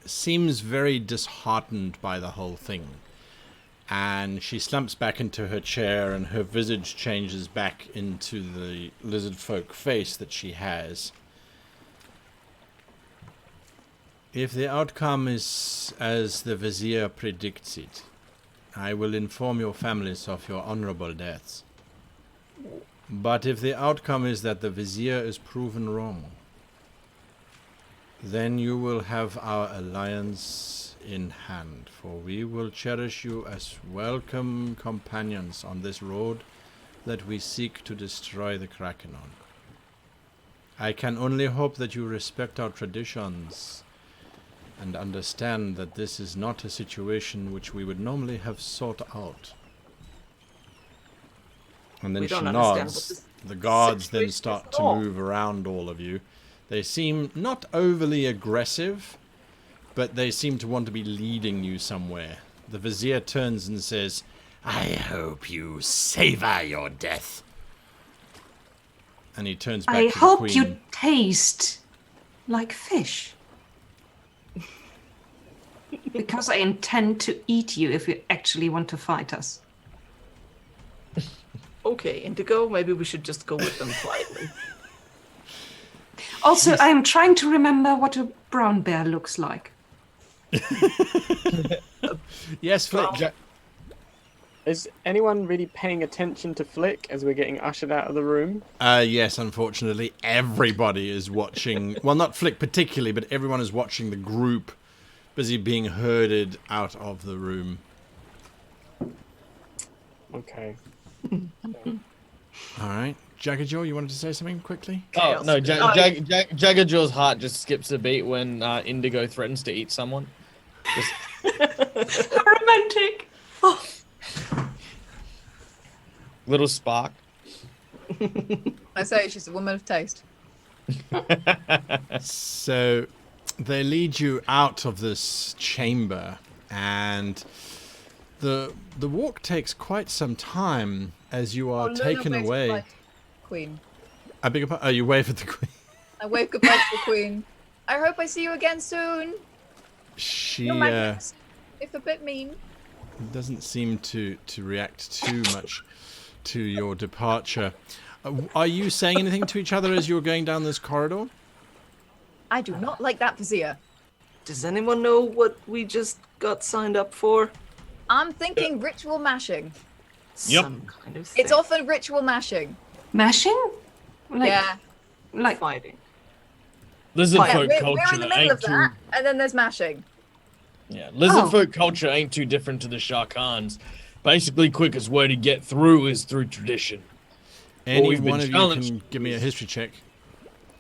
[SPEAKER 2] seems very disheartened by the whole thing. And she slumps back into her chair and her visage changes back into the lizard folk face that she has. If the outcome is as the vizier predicts it, I will inform your families of your honorable deaths. But if the outcome is that the vizier is proven wrong, then you will have our alliance in hand, for we will cherish you as welcome companions on this road that we seek to destroy the Kraken on. I can only hope that you respect our traditions and understand that this is not a situation which we would normally have sought out. And then
[SPEAKER 4] We
[SPEAKER 2] she
[SPEAKER 4] don't understand what
[SPEAKER 2] nods.
[SPEAKER 4] this
[SPEAKER 2] The guards then
[SPEAKER 4] situation
[SPEAKER 2] start
[SPEAKER 4] is
[SPEAKER 2] to
[SPEAKER 4] at all.
[SPEAKER 2] move around all of you. They seem not overly aggressive, but they seem to want to be leading you somewhere. The vizier turns and says, I hope you savor your death. And he turns back
[SPEAKER 6] I
[SPEAKER 2] to the
[SPEAKER 6] hope
[SPEAKER 2] queen.
[SPEAKER 6] you taste like fish. Because I intend to eat you if you actually want to fight us.
[SPEAKER 4] Okay, Indigo, maybe we should just go with them quietly.
[SPEAKER 6] Also, I am trying to remember what a brown bear looks like.
[SPEAKER 2] Yes, Flick.
[SPEAKER 7] Is anyone really paying attention to Flick as we're getting ushered out of the room?
[SPEAKER 2] Yes, unfortunately, everybody is watching. Well, not Flick particularly, but everyone is watching the group busy being herded out of the room.
[SPEAKER 7] Okay.
[SPEAKER 2] All right. Jaggajaw, you wanted to say something quickly?
[SPEAKER 3] Oh, no, Jaggajaw's heart just skips a beat when Indigo threatens to eat someone. Just...
[SPEAKER 6] How romantic! Oh.
[SPEAKER 3] Little spark.
[SPEAKER 5] I say she's a woman of taste.
[SPEAKER 2] So they lead you out of this chamber, and the walk takes quite some time as you are taken away.
[SPEAKER 5] Queen.
[SPEAKER 2] I beg your pardon? Oh, you wave at the queen.
[SPEAKER 5] I wave goodbye to the queen. I hope I see you again soon.
[SPEAKER 2] She
[SPEAKER 5] You're magnificent, if a bit mean.
[SPEAKER 2] doesn't seem to react too much to your departure. Are you saying anything to each other as you're going down this corridor?
[SPEAKER 5] I do not like that vizier.
[SPEAKER 4] Does anyone know what we just got signed up for?
[SPEAKER 5] I'm thinking ritual mashing.
[SPEAKER 3] Yep.
[SPEAKER 4] Some kind of thing.
[SPEAKER 5] It's often ritual mashing.
[SPEAKER 6] Mashing? Like,
[SPEAKER 5] Yeah.
[SPEAKER 6] like
[SPEAKER 4] Fighting.
[SPEAKER 3] Lizard
[SPEAKER 5] Yeah,
[SPEAKER 3] folk
[SPEAKER 5] we're
[SPEAKER 3] culture
[SPEAKER 5] in the middle
[SPEAKER 3] ain't
[SPEAKER 5] of
[SPEAKER 3] too...
[SPEAKER 5] that, and then there's mashing.
[SPEAKER 3] Yeah, lizard
[SPEAKER 6] Oh.
[SPEAKER 3] folk culture ain't too different to the Sharkans. Basically, quickest way to get through is through tradition.
[SPEAKER 2] Any
[SPEAKER 3] we've been
[SPEAKER 2] one of you
[SPEAKER 3] challenged.
[SPEAKER 2] can give me a history check.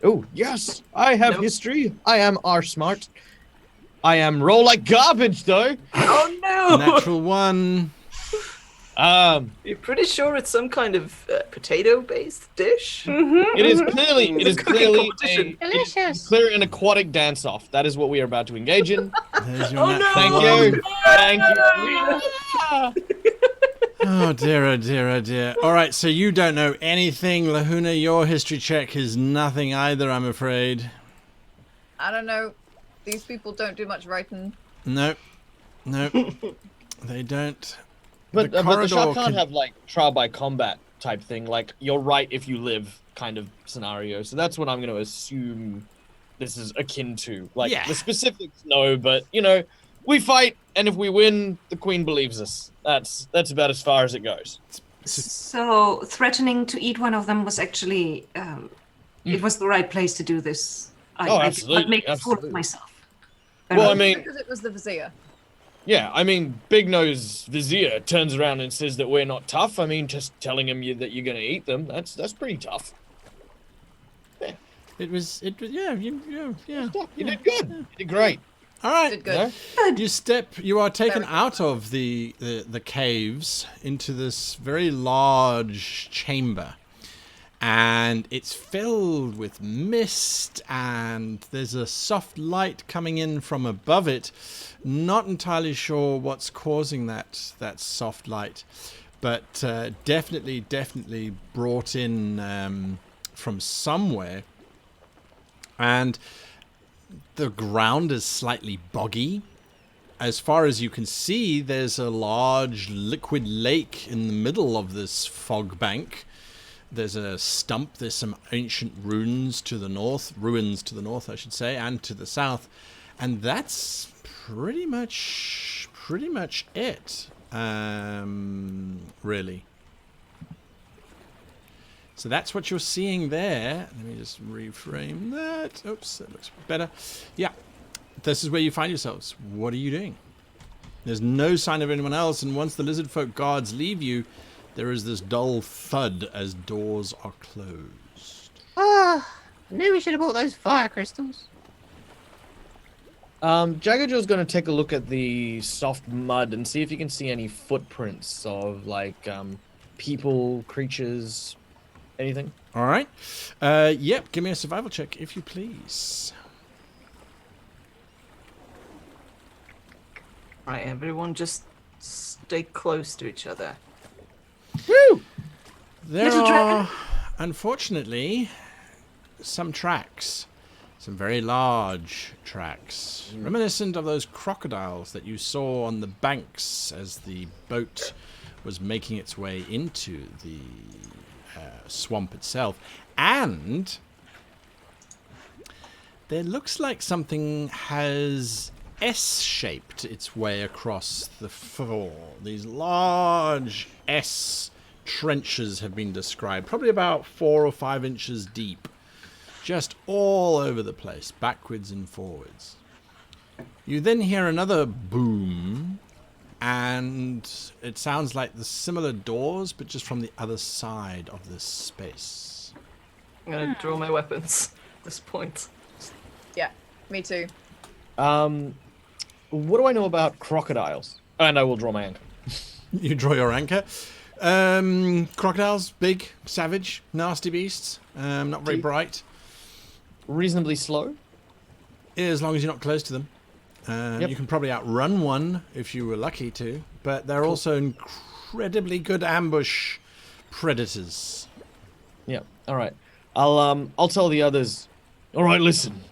[SPEAKER 3] Oh, yes, I have
[SPEAKER 4] Nope.
[SPEAKER 3] history. I am R-smart. I am roll like garbage, though.
[SPEAKER 4] Oh no!
[SPEAKER 2] Natural one.
[SPEAKER 4] You're pretty sure it's some kind of potato-based dish?
[SPEAKER 3] It is clearly,
[SPEAKER 4] competition.
[SPEAKER 8] Delicious.
[SPEAKER 3] clearly an aquatic dance-off. That is what we are about to engage in.
[SPEAKER 2] There's your
[SPEAKER 4] Oh,
[SPEAKER 2] natural
[SPEAKER 3] Thank
[SPEAKER 2] one.
[SPEAKER 3] you. Thank you.
[SPEAKER 2] Oh dear, oh dear, oh dear. All right, so you don't know anything, Lahuna. Your history check is nothing either, I'm afraid.
[SPEAKER 5] I don't know. These people don't do much writing.
[SPEAKER 2] No, no, they don't.
[SPEAKER 3] But the
[SPEAKER 2] corridor
[SPEAKER 3] shop can't
[SPEAKER 2] can-
[SPEAKER 3] have like trial by combat type thing, like you're right if you live kind of scenario. So that's what I'm going to assume this is akin to. Like
[SPEAKER 2] Yeah.
[SPEAKER 3] the specifics, no, but you know, we fight, and if we win, the queen believes us. That's about as far as it goes.
[SPEAKER 6] So threatening to eat one of them was actually it was the right place to do this. I did
[SPEAKER 3] absolutely,
[SPEAKER 6] not make a fool of
[SPEAKER 3] absolutely.
[SPEAKER 6] myself.
[SPEAKER 3] Well, I mean,
[SPEAKER 5] Because it was the vizier.
[SPEAKER 3] yeah, I mean, Big Nose Vizier turns around and says that we're not tough. I mean, just telling him that you're going to eat them, that's pretty tough.
[SPEAKER 2] It was, yeah, yeah.
[SPEAKER 3] You did good. You did great.
[SPEAKER 2] All right.
[SPEAKER 5] Did good.
[SPEAKER 3] You know?
[SPEAKER 2] You are taken
[SPEAKER 5] Very
[SPEAKER 2] out of the caves into this very large chamber, and it's filled with mist, and there's a soft light coming in from above it. Not entirely sure what's causing that soft light, but definitely brought in from somewhere. And the ground is slightly boggy. As far as you can see, there's a large liquid lake in the middle of this fog bank. There's a stump. There's some ancient ruins to the north, I should say, and to the south. And that's pretty much it, really. So that's what you're seeing there. Let me just reframe that. Oops, that looks better. Yeah, this is where you find yourselves. What are you doing? There's no sign of anyone else, and once the lizard folk guards leave you, there is this dull thud as doors are closed.
[SPEAKER 8] Knew we should have bought those fire crystals.
[SPEAKER 3] Jaggajo's going to take a look at the soft mud and see if you can see any footprints of like people, creatures, anything.
[SPEAKER 2] All right. Yep, give me a survival check, if you please.
[SPEAKER 4] Right, everyone just stay close to each other.
[SPEAKER 3] Woo!
[SPEAKER 2] There
[SPEAKER 6] Little
[SPEAKER 2] are,
[SPEAKER 6] dragon?
[SPEAKER 2] unfortunately, some tracks. Some very large tracks. Reminiscent of those crocodiles that you saw on the banks as the boat was making its way into the swamp itself. And there looks like something has S-shaped its way across the floor. These large S trenches have been described, probably about 4 or 5 inches deep, just all over the place, backwards and forwards. You then hear another boom, and it sounds like the similar doors, but just from the other side of this space.
[SPEAKER 4] I'm gonna draw my weapons at this point.
[SPEAKER 5] Yeah, me too.
[SPEAKER 3] What do I know about crocodiles? And I will draw my anchor.
[SPEAKER 2] You draw your anchor. Crocodiles, big, savage, nasty beasts, not very bright.
[SPEAKER 3] Reasonably slow.
[SPEAKER 2] As long as you're not close to them.
[SPEAKER 3] Yep.
[SPEAKER 2] You can probably outrun one if you were lucky to, but they're also incredibly good ambush predators.
[SPEAKER 3] Yeah. All right. I'll tell the others. All right. Listen.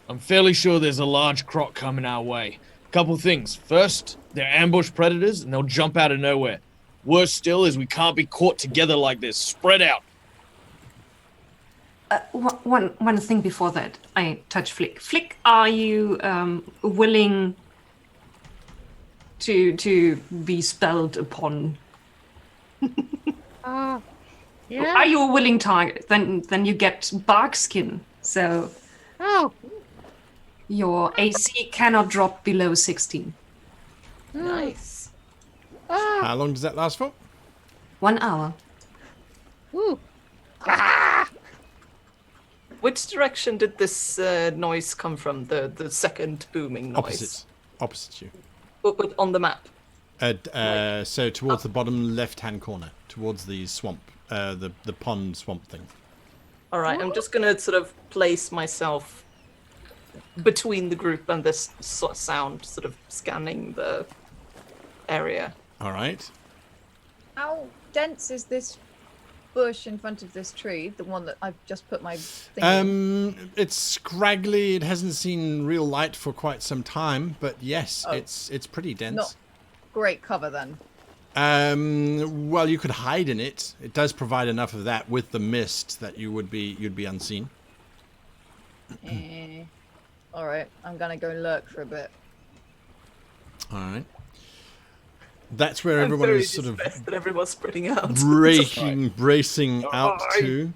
[SPEAKER 3] I'm fairly sure there's a large croc coming our way. Couple things. First, they're ambush predators and they'll jump out of nowhere. Worse still is we can't be caught together like this. Spread out.
[SPEAKER 6] One thing before that, I touch Flick. Flick, are you willing to be spelled upon?
[SPEAKER 8] Yeah.
[SPEAKER 6] Are you a willing target? Then you get bark skin. So
[SPEAKER 8] Oh.
[SPEAKER 6] your AC cannot drop below 16.
[SPEAKER 4] Nice.
[SPEAKER 2] How long does that last for?
[SPEAKER 6] 1 hour.
[SPEAKER 8] Ooh.
[SPEAKER 4] Which direction did this noise come from? The second booming noise.
[SPEAKER 2] Opposite you.
[SPEAKER 4] But on the map.
[SPEAKER 2] So towards the bottom left-hand corner, towards the swamp, the pond swamp thing.
[SPEAKER 4] All right, I'm just gonna sort of place myself between the group and this sound, sort of scanning the area.
[SPEAKER 2] All right.
[SPEAKER 5] How dense is this bush in front of this tree? The one that I've just put my thing in?
[SPEAKER 2] It's scraggly. It hasn't seen real light for quite some time, but yes, it's pretty dense.
[SPEAKER 5] Not great cover then.
[SPEAKER 2] Well, you could hide in it. It does provide enough of that with the mist that you'd be unseen.
[SPEAKER 5] All right, I'm gonna go lurk for a bit.
[SPEAKER 2] All right. That's where
[SPEAKER 4] I'm
[SPEAKER 2] everyone
[SPEAKER 4] very
[SPEAKER 2] is sort of
[SPEAKER 4] distressed that everyone's spreading out.
[SPEAKER 2] bracing out to.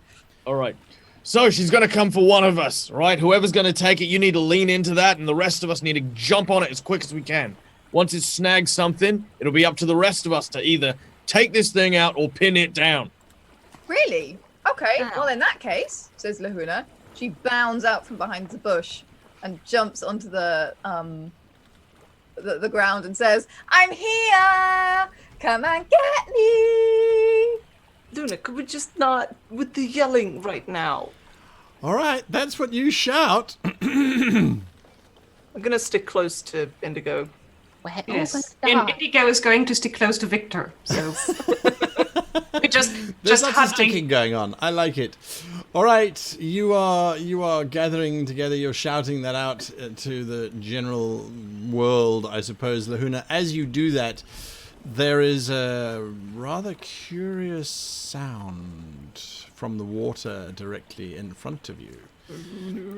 [SPEAKER 3] All right. So she's gonna come for one of us, right? Whoever's gonna take it, you need to lean into that, and the rest of us need to jump on it as quick as we can. Once it snags something, it'll be up to the rest of us to either take this thing out or pin it down.
[SPEAKER 5] Really? Okay.
[SPEAKER 4] Yeah.
[SPEAKER 5] Well, in that case, says Lahuna, she bounds out from behind the bush and jumps onto the ground and says, "I'm here! Come and get me!"
[SPEAKER 4] Luna, could we just not with the yelling right now?
[SPEAKER 2] All right, that's what you shout.
[SPEAKER 4] I'm gonna stick close to Indigo.
[SPEAKER 6] Yes. Indigo is going to stick close to Victor. So we
[SPEAKER 2] There's
[SPEAKER 6] just
[SPEAKER 2] lots of
[SPEAKER 6] huddling.
[SPEAKER 2] sticking going on. I like it. All right, you are gathering together. You're shouting that out to the general world, I suppose, Lahuna. As you do that, there is a rather curious sound from the water directly in front of you.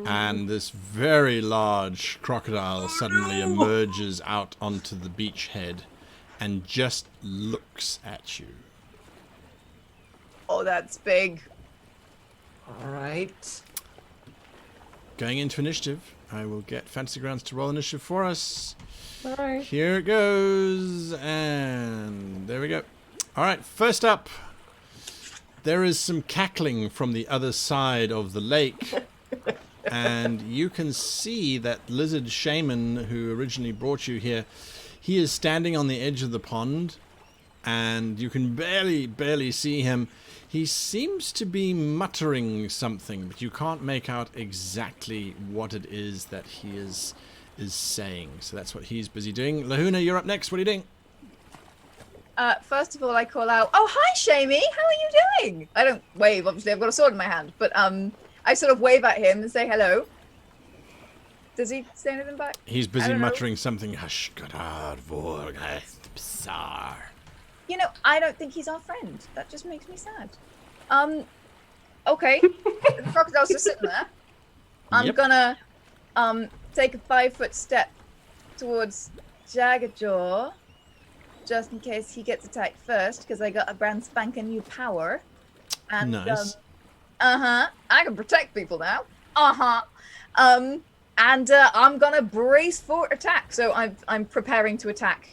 [SPEAKER 2] And this very large crocodile suddenly emerges out onto the beachhead and just looks at you.
[SPEAKER 5] Oh, that's big.
[SPEAKER 4] All right.
[SPEAKER 2] Going into initiative, I will get Fantasy Grounds to roll initiative for us.
[SPEAKER 4] All right.
[SPEAKER 2] Here it goes, and there we go. All right, first up, there is some cackling from the other side of the lake. And you can see that lizard shaman who originally brought you here, he is standing on the edge of the pond, and you can barely see him. He seems to be muttering something, but you can't make out exactly what it is that he is saying. So that's what he's busy doing. Lahuna, you're up next. What are you doing?
[SPEAKER 5] First of all, I call out, "Oh, hi, Shamie. How are you doing?" I don't wave, obviously. I've got a sword in my hand, but I sort of wave at him and say hello. Does he say anything back?
[SPEAKER 2] He's
[SPEAKER 5] I
[SPEAKER 2] busy
[SPEAKER 5] don't know.
[SPEAKER 2] muttering something. Hush, Godard, bizarre.
[SPEAKER 5] You know, I don't think he's our friend. That just makes me sad. Okay. The crocodile's just sitting there. I'm
[SPEAKER 2] Yep.
[SPEAKER 5] gonna take a 5-foot step towards Jaggajaw, just in case he gets attacked first, because I got a brand spanking new power. And
[SPEAKER 2] Nice.
[SPEAKER 5] I can protect people now. And I'm gonna brace for attack. So I'm preparing to attack.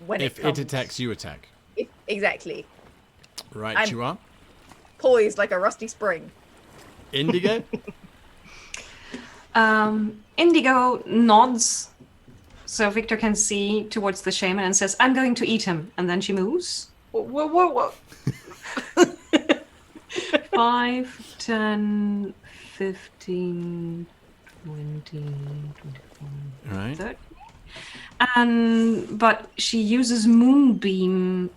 [SPEAKER 5] When
[SPEAKER 2] If
[SPEAKER 5] it comes.
[SPEAKER 2] it attacks, you attack.
[SPEAKER 5] Exactly.
[SPEAKER 2] Right,
[SPEAKER 5] I'm-
[SPEAKER 2] you are.
[SPEAKER 5] Poised like a rusty spring.
[SPEAKER 2] Indigo?
[SPEAKER 6] Indigo nods so Victor can see towards the shaman and says, "I'm going to eat him." And then she moves.
[SPEAKER 4] What?
[SPEAKER 6] 5, 10, 15, 20, 24,
[SPEAKER 2] All right.
[SPEAKER 6] 30. But she uses Moonbeam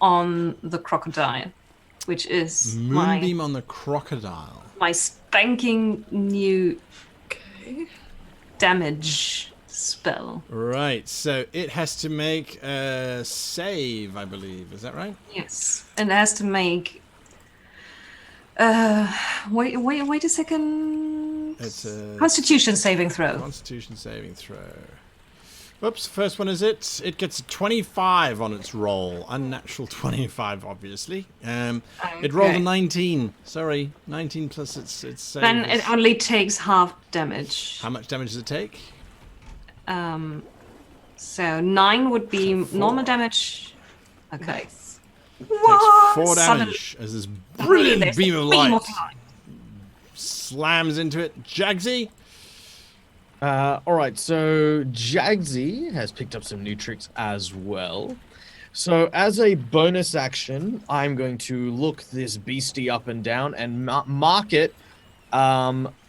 [SPEAKER 6] on the crocodile, which is
[SPEAKER 2] Moonbeam on the crocodile.
[SPEAKER 6] my spanking new damage spell.
[SPEAKER 2] Right, so it has to make a save, I believe. Is that right?
[SPEAKER 6] Yes, and it has to make. Wait a second.
[SPEAKER 2] It's a
[SPEAKER 6] Constitution saving throw.
[SPEAKER 2] Constitution saving throw. Whoops, first one is it. It gets a 25 on its roll. Unnatural 25, obviously. It rolled a 19. Sorry, 19 plus its save.
[SPEAKER 6] Then
[SPEAKER 2] is-
[SPEAKER 6] it only takes half damage.
[SPEAKER 2] How much damage does it take?
[SPEAKER 6] So 9 would be
[SPEAKER 2] So 4.
[SPEAKER 6] normal damage. Okay.
[SPEAKER 4] Nice.
[SPEAKER 2] Takes 4
[SPEAKER 6] Suddenly-
[SPEAKER 2] damage as this brilliant
[SPEAKER 6] There's
[SPEAKER 2] beam of
[SPEAKER 6] beam
[SPEAKER 2] light
[SPEAKER 6] of light.
[SPEAKER 2] slams into it. Jaggsy?
[SPEAKER 3] All right, so Jaggsy has picked up some new tricks as well. So as a bonus action, I'm going to look this beastie up and down and mark it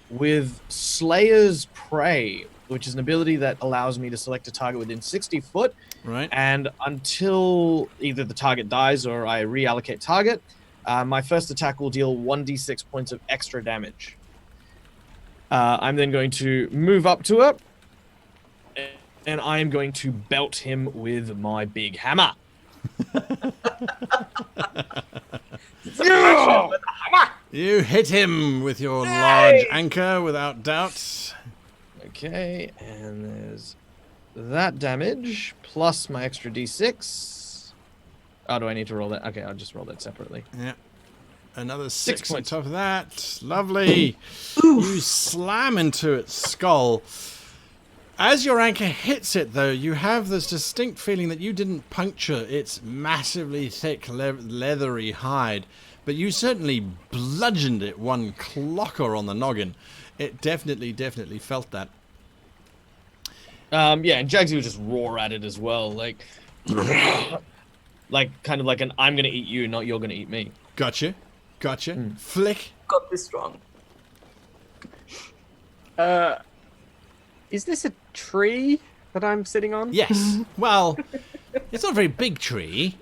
[SPEAKER 3] with Slayer's Prey, which is an ability that allows me to select a target within 60 foot.
[SPEAKER 2] Right.
[SPEAKER 3] And until either the target dies or I reallocate target, my first attack will deal 1d6 points of extra damage. I'm then going to move up to it, and I am going to belt him with my big hammer.
[SPEAKER 2] You hit him with your large anchor, without doubt.
[SPEAKER 3] Okay, and there's that damage, plus my extra d6. Oh, do I need to roll that? Okay, I'll just roll that separately.
[SPEAKER 2] Yeah. Another 6 on
[SPEAKER 3] points.
[SPEAKER 2] top of that. Lovely. You slam into its skull. As your anchor hits it, though, you have this distinct feeling that you didn't puncture its massively thick, leathery hide, but you certainly bludgeoned it one clocker on the noggin. It definitely felt that.
[SPEAKER 3] Yeah, and Jaggsy would just roar at it as well, like kind of like an "I'm gonna eat you, not you're gonna eat me."
[SPEAKER 2] Gotcha. Flick.
[SPEAKER 4] Got this wrong.
[SPEAKER 7] Is this a tree that I'm sitting on?
[SPEAKER 2] Yes. Well, it's not a very big tree.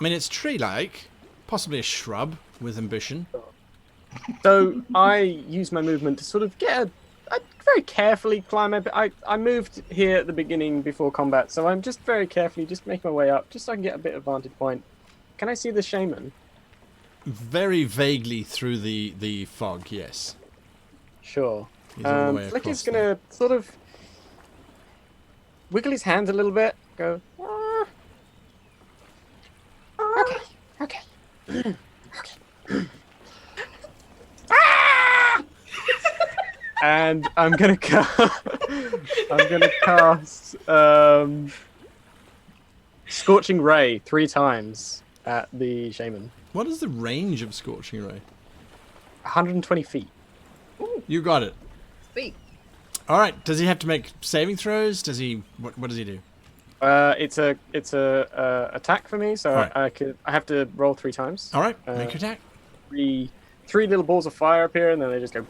[SPEAKER 2] I mean, it's tree-like, possibly a shrub with ambition.
[SPEAKER 7] So I use my movement to sort of I very carefully climb a bit. I moved here at the beginning before combat, so I'm just very carefully just making my way up, just so I can get a bit of vantage point. Can I see the shaman?
[SPEAKER 2] Very vaguely through the fog, yes.
[SPEAKER 7] Sure.
[SPEAKER 2] He's all the way
[SPEAKER 7] Flick
[SPEAKER 2] across
[SPEAKER 7] is going to sort of wiggle his hands a little bit, go, okay. And I'm gonna cast Scorching Ray 3 times at the shaman.
[SPEAKER 2] What is the range of Scorching Ray?
[SPEAKER 7] 120 feet.
[SPEAKER 2] You got it.
[SPEAKER 5] Speak.
[SPEAKER 2] All right. Does he have to make saving throws? Does he? What does he do?
[SPEAKER 7] It's a attack for me, so
[SPEAKER 2] Right.
[SPEAKER 7] I have to roll 3 times.
[SPEAKER 2] All right. Make your attack.
[SPEAKER 7] Three little balls of fire appear, and then they just go.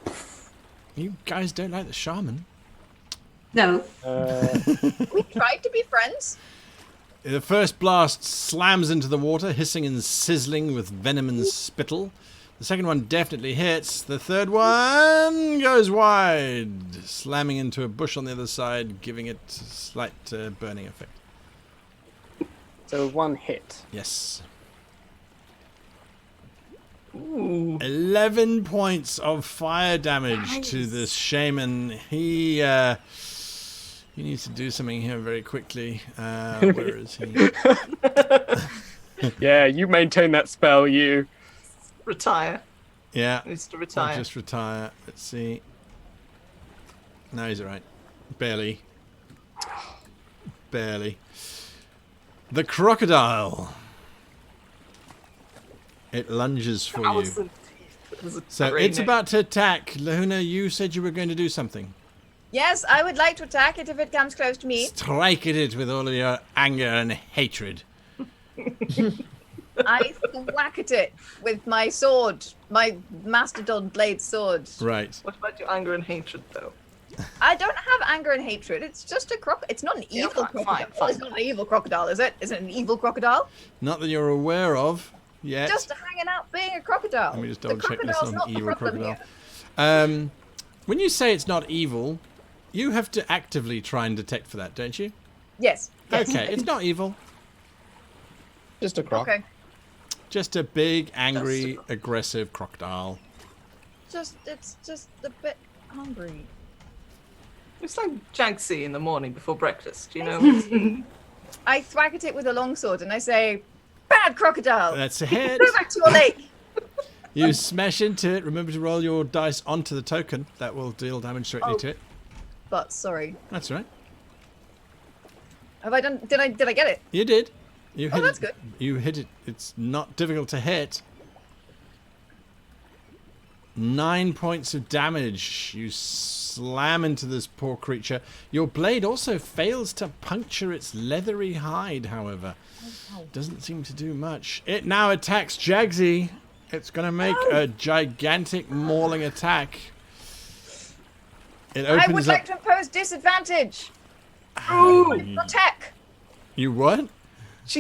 [SPEAKER 2] You guys don't like the shaman.
[SPEAKER 6] No.
[SPEAKER 5] We tried to be friends.
[SPEAKER 2] The first blast slams into the water, hissing and sizzling with venom and spittle. The second one definitely hits. The third one goes wide, slamming into a bush on the other side, giving it a slight burning effect.
[SPEAKER 7] So 1 hit.
[SPEAKER 2] Yes.
[SPEAKER 4] Ooh.
[SPEAKER 2] 11 points of fire damage to this shaman. He needs to do something here very quickly. Where is he?
[SPEAKER 7] Yeah, you maintain that spell, you.
[SPEAKER 4] Retire.
[SPEAKER 2] Yeah.
[SPEAKER 4] Needs to
[SPEAKER 2] I'll
[SPEAKER 4] retire.
[SPEAKER 2] just retire. Let's see. No, he's alright. Barely. Barely. The crocodile. It lunges for you.
[SPEAKER 4] 1,000 teeth. There's a
[SPEAKER 2] So
[SPEAKER 4] brain
[SPEAKER 2] it's
[SPEAKER 4] in it.
[SPEAKER 2] about to attack. Lahuna, you said you were going to do something.
[SPEAKER 5] Yes, I would like to attack it if it comes close to me.
[SPEAKER 2] Strike at it with all of your anger and hatred.
[SPEAKER 5] I whack at it with my sword, my mastodon blade sword.
[SPEAKER 2] Right.
[SPEAKER 4] What about your anger and hatred, though?
[SPEAKER 5] I don't have anger and hatred. It's just a It's not an
[SPEAKER 4] Yeah,
[SPEAKER 5] evil
[SPEAKER 4] fine,
[SPEAKER 5] crocodile.
[SPEAKER 4] fine.
[SPEAKER 5] It's not an evil crocodile, is it? Is it an evil crocodile?
[SPEAKER 2] Not that you're aware of yet.
[SPEAKER 5] Just hanging out being a crocodile.
[SPEAKER 2] Let me just
[SPEAKER 5] The
[SPEAKER 2] double check this
[SPEAKER 5] crocodile's
[SPEAKER 2] on
[SPEAKER 5] not the
[SPEAKER 2] evil
[SPEAKER 5] problem
[SPEAKER 2] crocodile.
[SPEAKER 5] here.
[SPEAKER 2] When you say it's not evil, you have to actively try and detect for that, don't you?
[SPEAKER 5] Yes. Yes.
[SPEAKER 2] Okay, it's not evil.
[SPEAKER 3] Just a croc.
[SPEAKER 5] Okay.
[SPEAKER 2] Just a big, angry, aggressive crocodile.
[SPEAKER 5] It's just a bit hungry.
[SPEAKER 4] It's like Jaggsy in the morning before breakfast, you know?
[SPEAKER 5] I thwack at it with a longsword and I say, "Bad crocodile!
[SPEAKER 2] That's a hit.
[SPEAKER 5] Go back to your lake!"
[SPEAKER 2] You smash into it. Remember to roll your dice onto the token. That will deal damage directly to it.
[SPEAKER 5] But sorry,
[SPEAKER 2] That's right.
[SPEAKER 5] have I done? Did I get it?
[SPEAKER 2] You did. You hit
[SPEAKER 5] that's
[SPEAKER 2] it.
[SPEAKER 5] good.
[SPEAKER 2] You hit it. It's not difficult to hit. 9 points of damage. You slam into this poor creature. Your blade also fails to puncture its leathery hide, however. Doesn't seem to do much. It now attacks Jaggsy. It's going to make a gigantic mauling attack. It opens
[SPEAKER 5] I would like to impose disadvantage. Protect.
[SPEAKER 2] You what?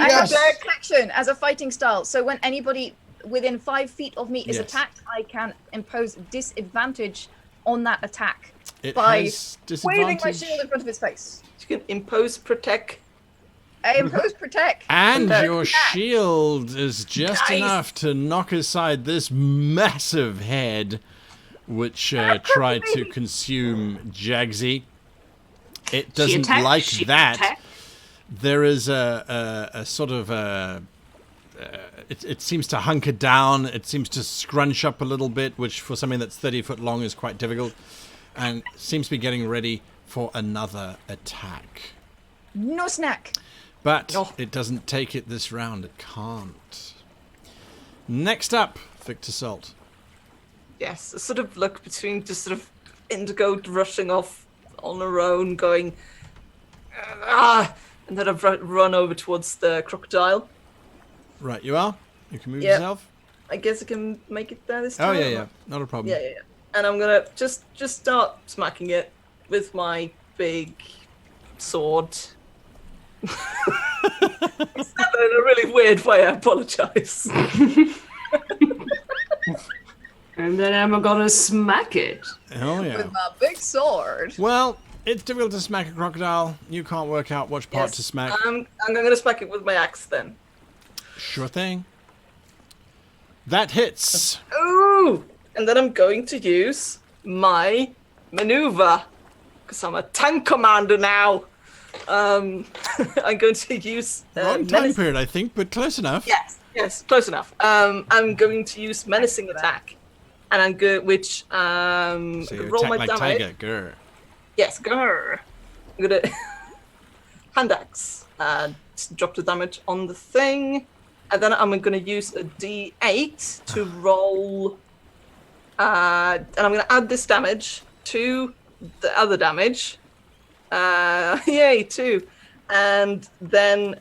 [SPEAKER 5] I have direct protection as a fighting style. So when anybody within 5 feet of me is attacked, I can impose disadvantage on that attack by waving my shield in front of his face.
[SPEAKER 4] You can impose protect.
[SPEAKER 5] I impose protect.
[SPEAKER 2] And your shield is just enough to knock aside this massive head, which tried to consume Jaggsy. It doesn't like that. There is a sort of it seems to hunker down. It seems to scrunch up a little bit, which for something that's 30 foot long is quite difficult, and seems to be getting ready for another attack.
[SPEAKER 5] No snack.
[SPEAKER 2] But it doesn't take it this round. It can't. Next up, Victor Salt.
[SPEAKER 4] Yes, a sort of look between just sort of Indigo rushing off on her own, going, and then I've run over towards the crocodile.
[SPEAKER 2] Right, you are? You can move yourself?
[SPEAKER 4] I guess I can make it there this time.
[SPEAKER 2] Oh, yeah. Not a problem.
[SPEAKER 4] Yeah. And I'm going to just start smacking it with my big sword. It's not in a really weird way, I apologize.
[SPEAKER 6] And then I'm gonna smack it.
[SPEAKER 2] Oh, yeah.
[SPEAKER 5] With my big sword.
[SPEAKER 2] Well, it's difficult to smack a crocodile. You can't work out which part to smack.
[SPEAKER 4] I'm going to smack it with my axe then.
[SPEAKER 2] Sure thing. That hits.
[SPEAKER 4] Ooh! And then I'm going to use my maneuver, because I'm a tank commander now. I'm going to use...
[SPEAKER 2] Wrong time period, I think, but close enough.
[SPEAKER 4] Yes, close enough. I'm going to use menacing attack, and I'm good, which
[SPEAKER 2] So you
[SPEAKER 4] roll
[SPEAKER 2] attack
[SPEAKER 4] my
[SPEAKER 2] like
[SPEAKER 4] damage.
[SPEAKER 2] tiger, grr.
[SPEAKER 4] Yes, grr. I'm gonna hand axe, drop the damage on the thing, and then I'm gonna use a D8 to roll, and I'm gonna add this damage to the other damage. Yay, 2. And then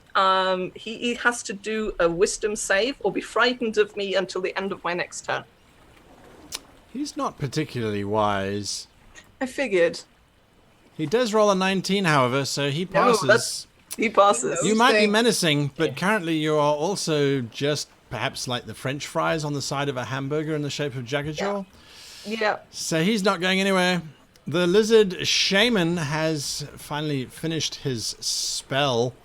[SPEAKER 4] he has to do a wisdom save or be frightened of me until the end of my next turn.
[SPEAKER 2] He's not particularly wise.
[SPEAKER 4] I figured.
[SPEAKER 2] He does roll a 19, however, so he passes.
[SPEAKER 4] He passes.
[SPEAKER 2] You might be menacing, but currently you are also just perhaps like the French fries on the side of a hamburger in the shape of Jaggajaw.
[SPEAKER 4] Yeah.
[SPEAKER 2] So he's not going anywhere. The lizard shaman has finally finished his spell,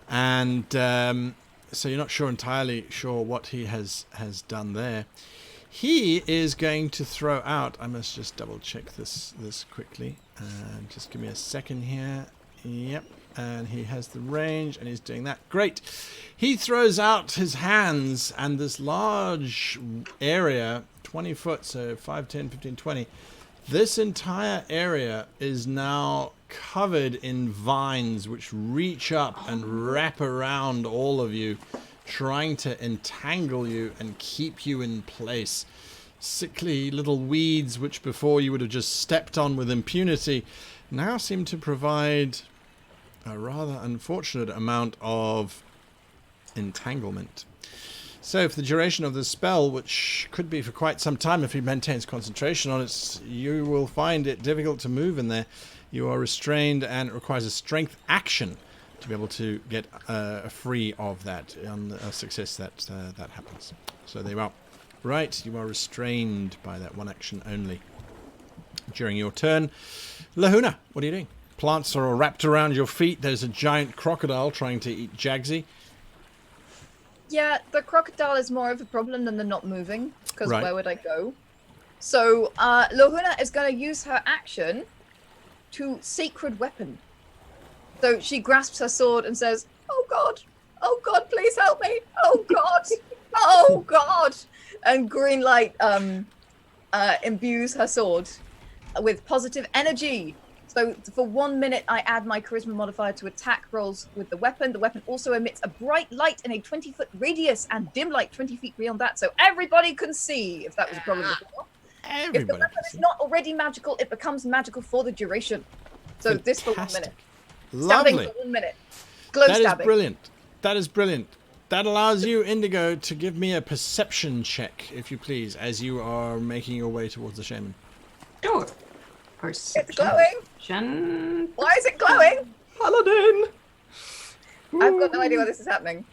[SPEAKER 2] and so you're not entirely sure what he has done there. He is going to throw out. I must just double check this quickly. Just give me a second here. Yep, and he has the range, and he's doing that. Great. He throws out his hands, and this large area, 20 foot, so 5, 10, 15, 20. This entire area is now covered in vines which reach up and wrap around all of you, trying to entangle you and keep you in place. Sickly little weeds which before you would have just stepped on with impunity now seem to provide a rather unfortunate amount of entanglement. So for the duration of the spell, which could be for quite some time if he maintains concentration on it, you will find it difficult to move in there. You are restrained, and it requires a strength action to be able to get free of that. On a success, that happens. So there you are. Right, you are restrained by that one action only. During your turn, Lahuna, what are you doing? Plants are all wrapped around your feet. There's a giant crocodile trying to eat Jaggsy.
[SPEAKER 5] Yeah, the crocodile is more of a problem than the not moving, because
[SPEAKER 2] Right.
[SPEAKER 5] where would I go? So, Lahuna is going to use her action to Sacred Weapon. So she grasps her sword and says, oh God, please help me, oh God, oh God. And green light imbues her sword with positive energy. So for 1 minute, I add my charisma modifier to attack rolls with the weapon. The weapon also emits a bright light in a 20-foot radius and dim light 20 feet beyond that, so everybody can see, if that was a problem before. If the
[SPEAKER 2] Everybody
[SPEAKER 5] weapon
[SPEAKER 2] can
[SPEAKER 5] is
[SPEAKER 2] see.
[SPEAKER 5] not already magical, it becomes magical for the duration. So this for 1 minute.
[SPEAKER 2] Fantastic.
[SPEAKER 5] Stabbing
[SPEAKER 2] Lovely.
[SPEAKER 5] for 1 minute. Glow
[SPEAKER 2] That is
[SPEAKER 5] stabbing.
[SPEAKER 2] brilliant. That is brilliant. That allows you, Indigo, to give me a perception check, if you please, as you are making your way towards the shaman.
[SPEAKER 6] Sure.
[SPEAKER 5] It's glowing.
[SPEAKER 6] Perception.
[SPEAKER 5] Why is it glowing?
[SPEAKER 4] Paladin!
[SPEAKER 5] I've got no idea why this is happening.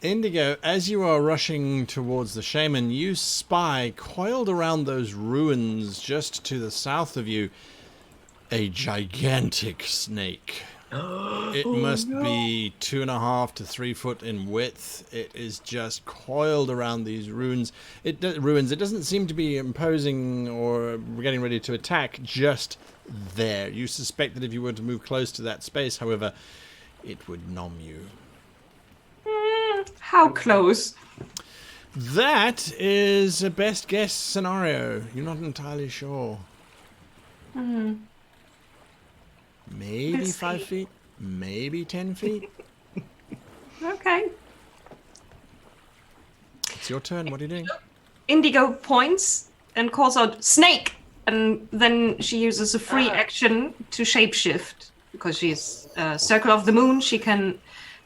[SPEAKER 2] Indigo, as you are rushing towards the shaman, you spy, coiled around those ruins just to the south of you, a gigantic snake. It must be 2.5 to 3 foot in width. It is just coiled around these ruins. It doesn't seem to be imposing or getting ready to attack, just there. You suspect that if you were to move close to that space, however, it would nom you.
[SPEAKER 6] How close?
[SPEAKER 2] That is a best guess scenario. You're not entirely sure. Maybe
[SPEAKER 6] Let's
[SPEAKER 2] 5
[SPEAKER 6] see.
[SPEAKER 2] feet, maybe 10 feet.
[SPEAKER 6] Okay.
[SPEAKER 2] It's your turn. What are you doing?
[SPEAKER 6] Indigo points and calls out snake, and then she uses a free action to shapeshift because she's Circle of the Moon. She can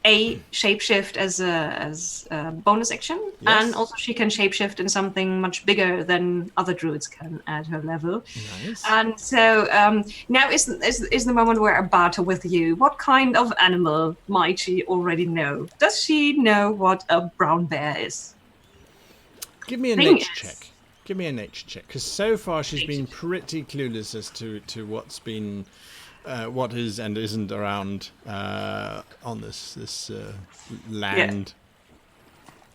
[SPEAKER 6] shapeshift as a bonus action,
[SPEAKER 2] Yes.
[SPEAKER 6] and also she can shapeshift in something much bigger than other druids can at her level.
[SPEAKER 2] Nice.
[SPEAKER 6] And so now is the moment where I barter with you. What kind of animal might she already know? Does she know what a brown bear is?
[SPEAKER 2] Give me a
[SPEAKER 6] Thing
[SPEAKER 2] nature
[SPEAKER 6] is-
[SPEAKER 2] check. Give me a nature check, because so far she's been pretty clueless as to what's been, what is and isn't around on this land.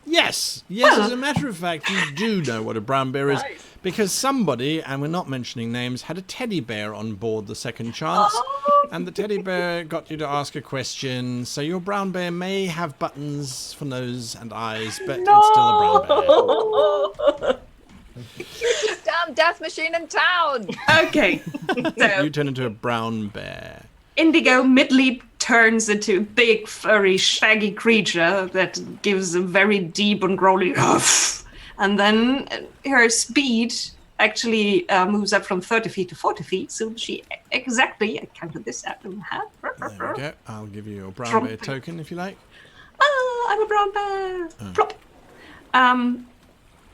[SPEAKER 2] Yes,
[SPEAKER 6] Well-
[SPEAKER 2] as a matter of fact, you do know what a brown bear is, because somebody, and we're not mentioning names, had a teddy bear on board the Second Chance, and the teddy bear got you to ask a question, so your brown bear may have buttons for nose and eyes, but it's still a brown bear.
[SPEAKER 5] Cutest damn death machine in town.
[SPEAKER 6] Okay. So
[SPEAKER 2] You turn into a brown bear.
[SPEAKER 6] Indigo mid-leap turns into a big, furry, shaggy creature that gives a very deep and growly huff. And then her speed actually moves up from 30 feet to 40 feet. So she exactly, I counted this out in my head.
[SPEAKER 2] There we go. I'll give you your brown
[SPEAKER 6] Trump.
[SPEAKER 2] bear token if you like.
[SPEAKER 6] Ah, I'm a brown bear. Plop.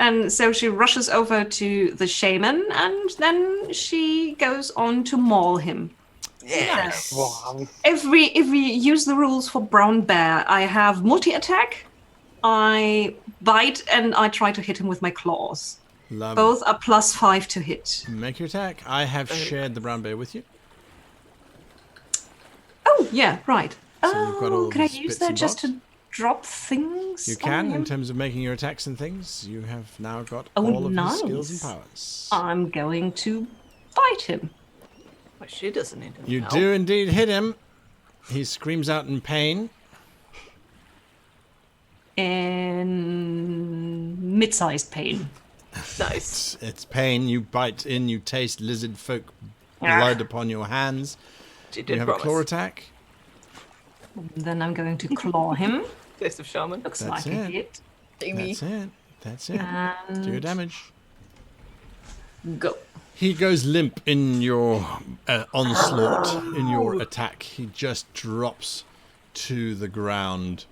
[SPEAKER 6] And so she rushes over to the shaman, and then she goes on to maul him.
[SPEAKER 2] Yes.
[SPEAKER 7] Wow.
[SPEAKER 6] If we use the rules for brown bear, I have multi-attack, I bite, and I try to hit him with my claws.
[SPEAKER 2] Love
[SPEAKER 6] Both are +5 to hit.
[SPEAKER 2] it. Make your attack. I have shared the brown bear with you.
[SPEAKER 6] Oh, yeah, right.
[SPEAKER 2] So you've got all
[SPEAKER 6] Can I
[SPEAKER 2] these
[SPEAKER 6] use
[SPEAKER 2] bits
[SPEAKER 6] that
[SPEAKER 2] and
[SPEAKER 6] just
[SPEAKER 2] bobs?
[SPEAKER 6] to drop things?
[SPEAKER 2] You
[SPEAKER 6] on
[SPEAKER 2] can, in
[SPEAKER 6] him?
[SPEAKER 2] terms of making your attacks and things. You have now got
[SPEAKER 6] Oh,
[SPEAKER 2] all of his skills and
[SPEAKER 6] nice.
[SPEAKER 2] powers.
[SPEAKER 6] I'm going to bite him.
[SPEAKER 4] Well, she doesn't need any
[SPEAKER 2] You
[SPEAKER 4] help.
[SPEAKER 2] do indeed hit him. He screams out in pain.
[SPEAKER 6] In mid-sized pain.
[SPEAKER 4] Nice.
[SPEAKER 2] It's pain. You bite in. You taste lizard folk blood upon your hands.
[SPEAKER 4] She
[SPEAKER 2] You
[SPEAKER 4] did
[SPEAKER 2] have a
[SPEAKER 4] promise.
[SPEAKER 2] claw attack.
[SPEAKER 6] Then I'm going to claw him.
[SPEAKER 4] Taste of shaman.
[SPEAKER 6] Looks
[SPEAKER 2] That's
[SPEAKER 6] like a
[SPEAKER 2] it.
[SPEAKER 6] hit.
[SPEAKER 5] Jamie.
[SPEAKER 2] That's it. That's it.
[SPEAKER 6] And
[SPEAKER 2] Do your damage.
[SPEAKER 6] go.
[SPEAKER 2] He goes limp in your onslaught, in your attack. He just drops to the ground.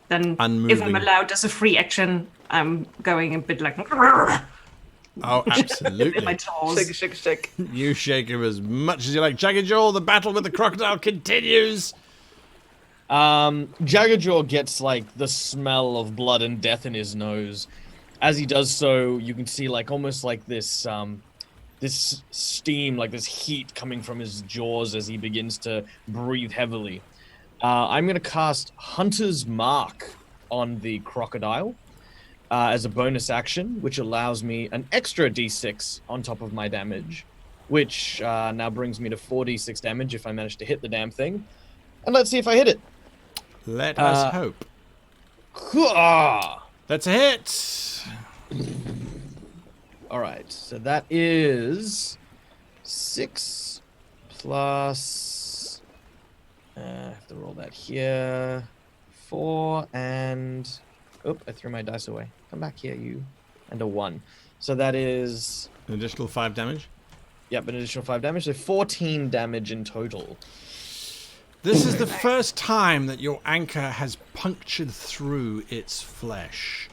[SPEAKER 6] Then, if
[SPEAKER 2] Unmoving.
[SPEAKER 6] I'm allowed as a free action, I'm going a bit like
[SPEAKER 2] Oh,
[SPEAKER 6] with my
[SPEAKER 2] absolutely.
[SPEAKER 6] claws.
[SPEAKER 4] Shake, shake, shake.
[SPEAKER 2] You shake him as much as you like. Jaggajaw, the battle with the crocodile continues.
[SPEAKER 3] Jaggerjaw gets like the smell of blood and death in his nose. As he does so, you can see like almost like this this steam, like this heat coming from his jaws as he begins to breathe heavily. I'm gonna cast Hunter's Mark on the crocodile as a bonus action, which allows me an extra d6 on top of my damage, which now brings me to 4d6 damage if I manage to hit the damn thing. And let's see if I hit it.
[SPEAKER 2] Let us hope.
[SPEAKER 3] Ah!
[SPEAKER 2] That's a hit.
[SPEAKER 3] All right, so that is 6 plus. I have to roll that here. 4 and. Oh, I threw my dice away. Come back here, you. and a 1. So that is,
[SPEAKER 2] An additional 5 damage.
[SPEAKER 3] yep, an additional 5 damage. So 14 damage in total.
[SPEAKER 2] This is the first time that your anchor has punctured through its flesh.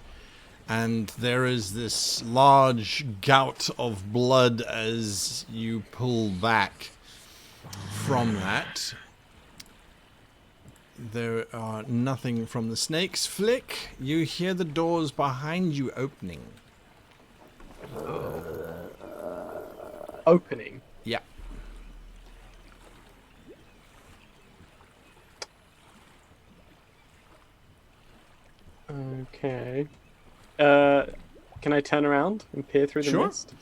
[SPEAKER 2] And there is this large gout of blood as you pull back from that. There are nothing from the snakes. Flick, you hear the doors behind you opening.
[SPEAKER 7] Opening.
[SPEAKER 2] Yeah.
[SPEAKER 7] Okay. Can I turn around and peer through the
[SPEAKER 2] Sure.
[SPEAKER 7] mist?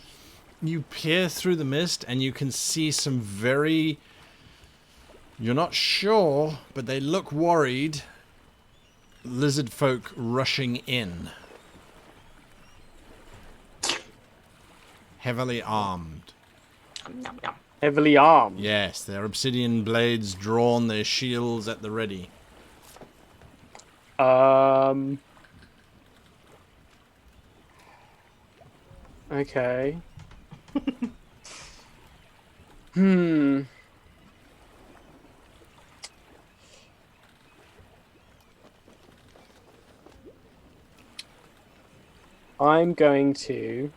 [SPEAKER 2] You peer through the mist and you can see some very... You're not sure, but they look worried. Lizard folk rushing in. Heavily armed.
[SPEAKER 4] Nom, nom.
[SPEAKER 7] Heavily armed.
[SPEAKER 2] Yes, their obsidian blades drawn, their shields at the ready.
[SPEAKER 7] Okay. Hmm. I'm going to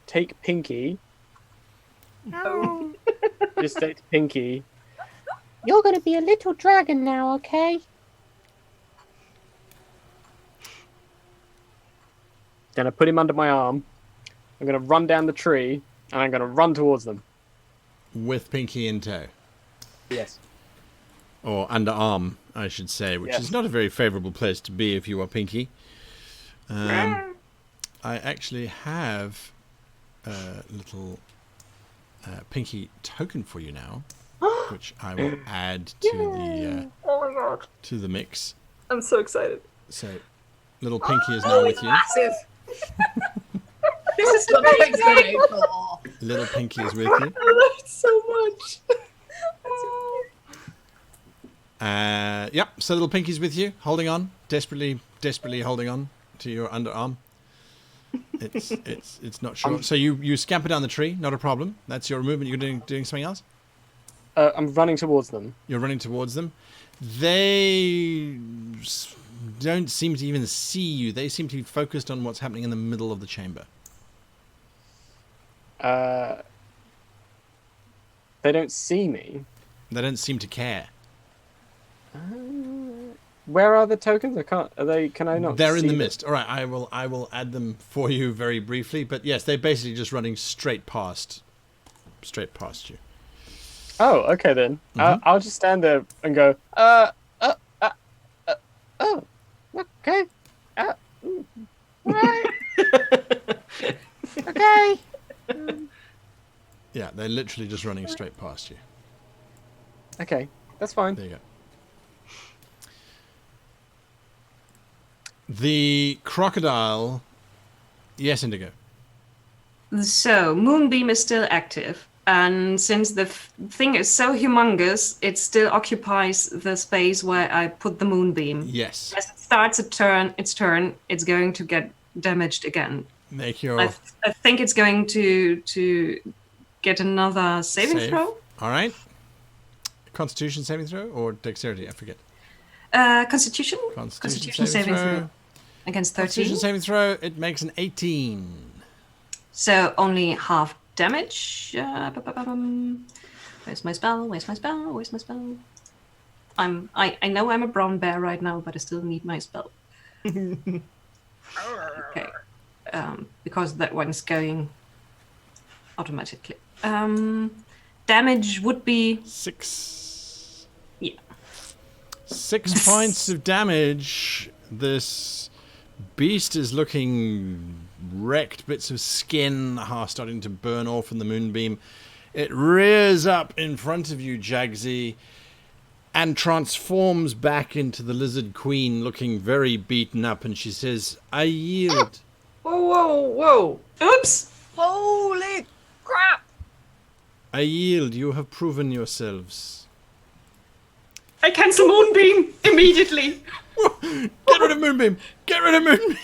[SPEAKER 7] take Pinky. Just say to Pinky,
[SPEAKER 8] You're gonna be a little dragon now, okay?
[SPEAKER 7] then I put him under my arm. I'm going to run down the tree, and I'm going to run towards them.
[SPEAKER 2] With Pinky in tow.
[SPEAKER 7] Yes.
[SPEAKER 2] Or underarm, I should say, which
[SPEAKER 7] Yes.
[SPEAKER 2] is not a very favourable place to be if you are Pinky. I actually have a little Pinky token for you now, which I will add to the
[SPEAKER 4] Oh my god.
[SPEAKER 2] to the mix.
[SPEAKER 4] I'm so excited.
[SPEAKER 2] So, little Pinky is now with you.
[SPEAKER 5] Massive.
[SPEAKER 6] This is
[SPEAKER 5] The big
[SPEAKER 6] amazing.
[SPEAKER 5] vehicle.
[SPEAKER 2] Little Pinky is with you.
[SPEAKER 4] I love it so much.
[SPEAKER 2] Yep. So little Pinky's with you, holding on, desperately holding on to your underarm. It's not sure. So you scamper down the tree, not a problem. That's your movement. You're doing something else.
[SPEAKER 7] I'm running towards them.
[SPEAKER 2] You're running towards them. They don't seem to even see you. They seem to be focused on what's happening in the middle of the chamber.
[SPEAKER 7] They don't see me.
[SPEAKER 2] They don't seem to care.
[SPEAKER 7] Where are the tokens? I can't. Are they? Can I not?
[SPEAKER 2] They're in
[SPEAKER 7] see
[SPEAKER 2] the
[SPEAKER 7] them?
[SPEAKER 2] mist. All right, I will add them for you very briefly. But yes, they're basically just running straight past you.
[SPEAKER 7] Oh, okay then.
[SPEAKER 2] Mhm.
[SPEAKER 7] I'll just stand there and go. Oh, okay. Right. Okay.
[SPEAKER 2] Yeah, they're literally just running straight past you.
[SPEAKER 7] Okay, that's fine.
[SPEAKER 2] There you go. The crocodile. Yes, Indigo.
[SPEAKER 6] So, Moonbeam is still active. And since the thing is so humongous, it still occupies the space where I put the Moonbeam.
[SPEAKER 2] Yes.
[SPEAKER 6] As it starts its turn, it's going to get damaged again.
[SPEAKER 2] Make your
[SPEAKER 6] I think it's going to get another saving
[SPEAKER 2] save.
[SPEAKER 6] throw.
[SPEAKER 2] All right. Constitution saving throw or dexterity? I forget.
[SPEAKER 6] Constitution?
[SPEAKER 2] Constitution
[SPEAKER 6] saving throw. Against 13.
[SPEAKER 2] Constitution saving throw. It makes an 18.
[SPEAKER 6] So only half damage. Where's my spell? I know I'm a brown bear right now, but I still need my spell. Okay. Because that one's going automatically. Damage would be
[SPEAKER 2] 6.
[SPEAKER 6] Yeah.
[SPEAKER 2] 6 points of damage. This beast is looking wrecked. Bits of skin are starting to burn off in the moonbeam. It rears up in front of you, Jaggsy, and transforms back into the lizard queen, looking very beaten up. And she says, "I yield."
[SPEAKER 4] Whoa.
[SPEAKER 6] Oops!
[SPEAKER 5] Holy crap!
[SPEAKER 2] I yield. You have proven yourselves.
[SPEAKER 6] I cancel Moonbeam immediately.
[SPEAKER 2] Get rid of moonbeam. Get rid of moonbeam.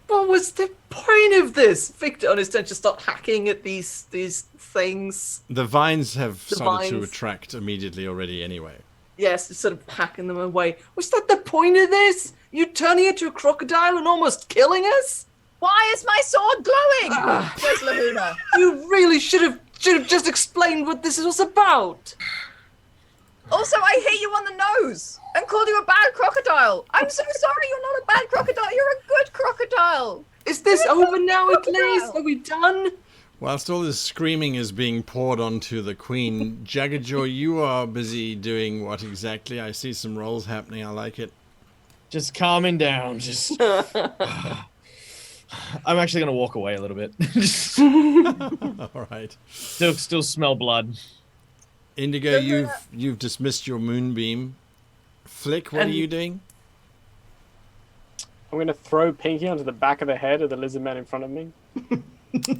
[SPEAKER 4] What was the point of this? Victor on his turn just start hacking at these things.
[SPEAKER 2] The vines have started to
[SPEAKER 4] vines.
[SPEAKER 2] attract immediately already anyway.
[SPEAKER 4] Yes, sort of hacking them away. Was that the point of this? You turning into a crocodile and almost killing us?
[SPEAKER 5] Why is my sword glowing?
[SPEAKER 4] Ah.
[SPEAKER 5] Where's Lahuna?
[SPEAKER 4] You really should have just explained what this was about.
[SPEAKER 5] Also, I hit you on the nose and called you a bad crocodile. I'm so sorry, you're not a bad crocodile. You're a good crocodile.
[SPEAKER 4] Is this
[SPEAKER 5] You're a
[SPEAKER 4] over now, at
[SPEAKER 5] crocodile.
[SPEAKER 4] least? Are we done?
[SPEAKER 2] Whilst all this screaming is being poured onto the queen, Jaggajaw, you are busy doing what exactly? I see some rolls happening. I like it.
[SPEAKER 3] Just calming down. Just. I'm actually gonna walk away a little bit.
[SPEAKER 2] All right.
[SPEAKER 3] Still smell blood.
[SPEAKER 2] Indigo, you've dismissed your moonbeam. Flick, what are you doing?
[SPEAKER 7] I'm going to throw Pinky onto the back of the head of the lizard man in front of me.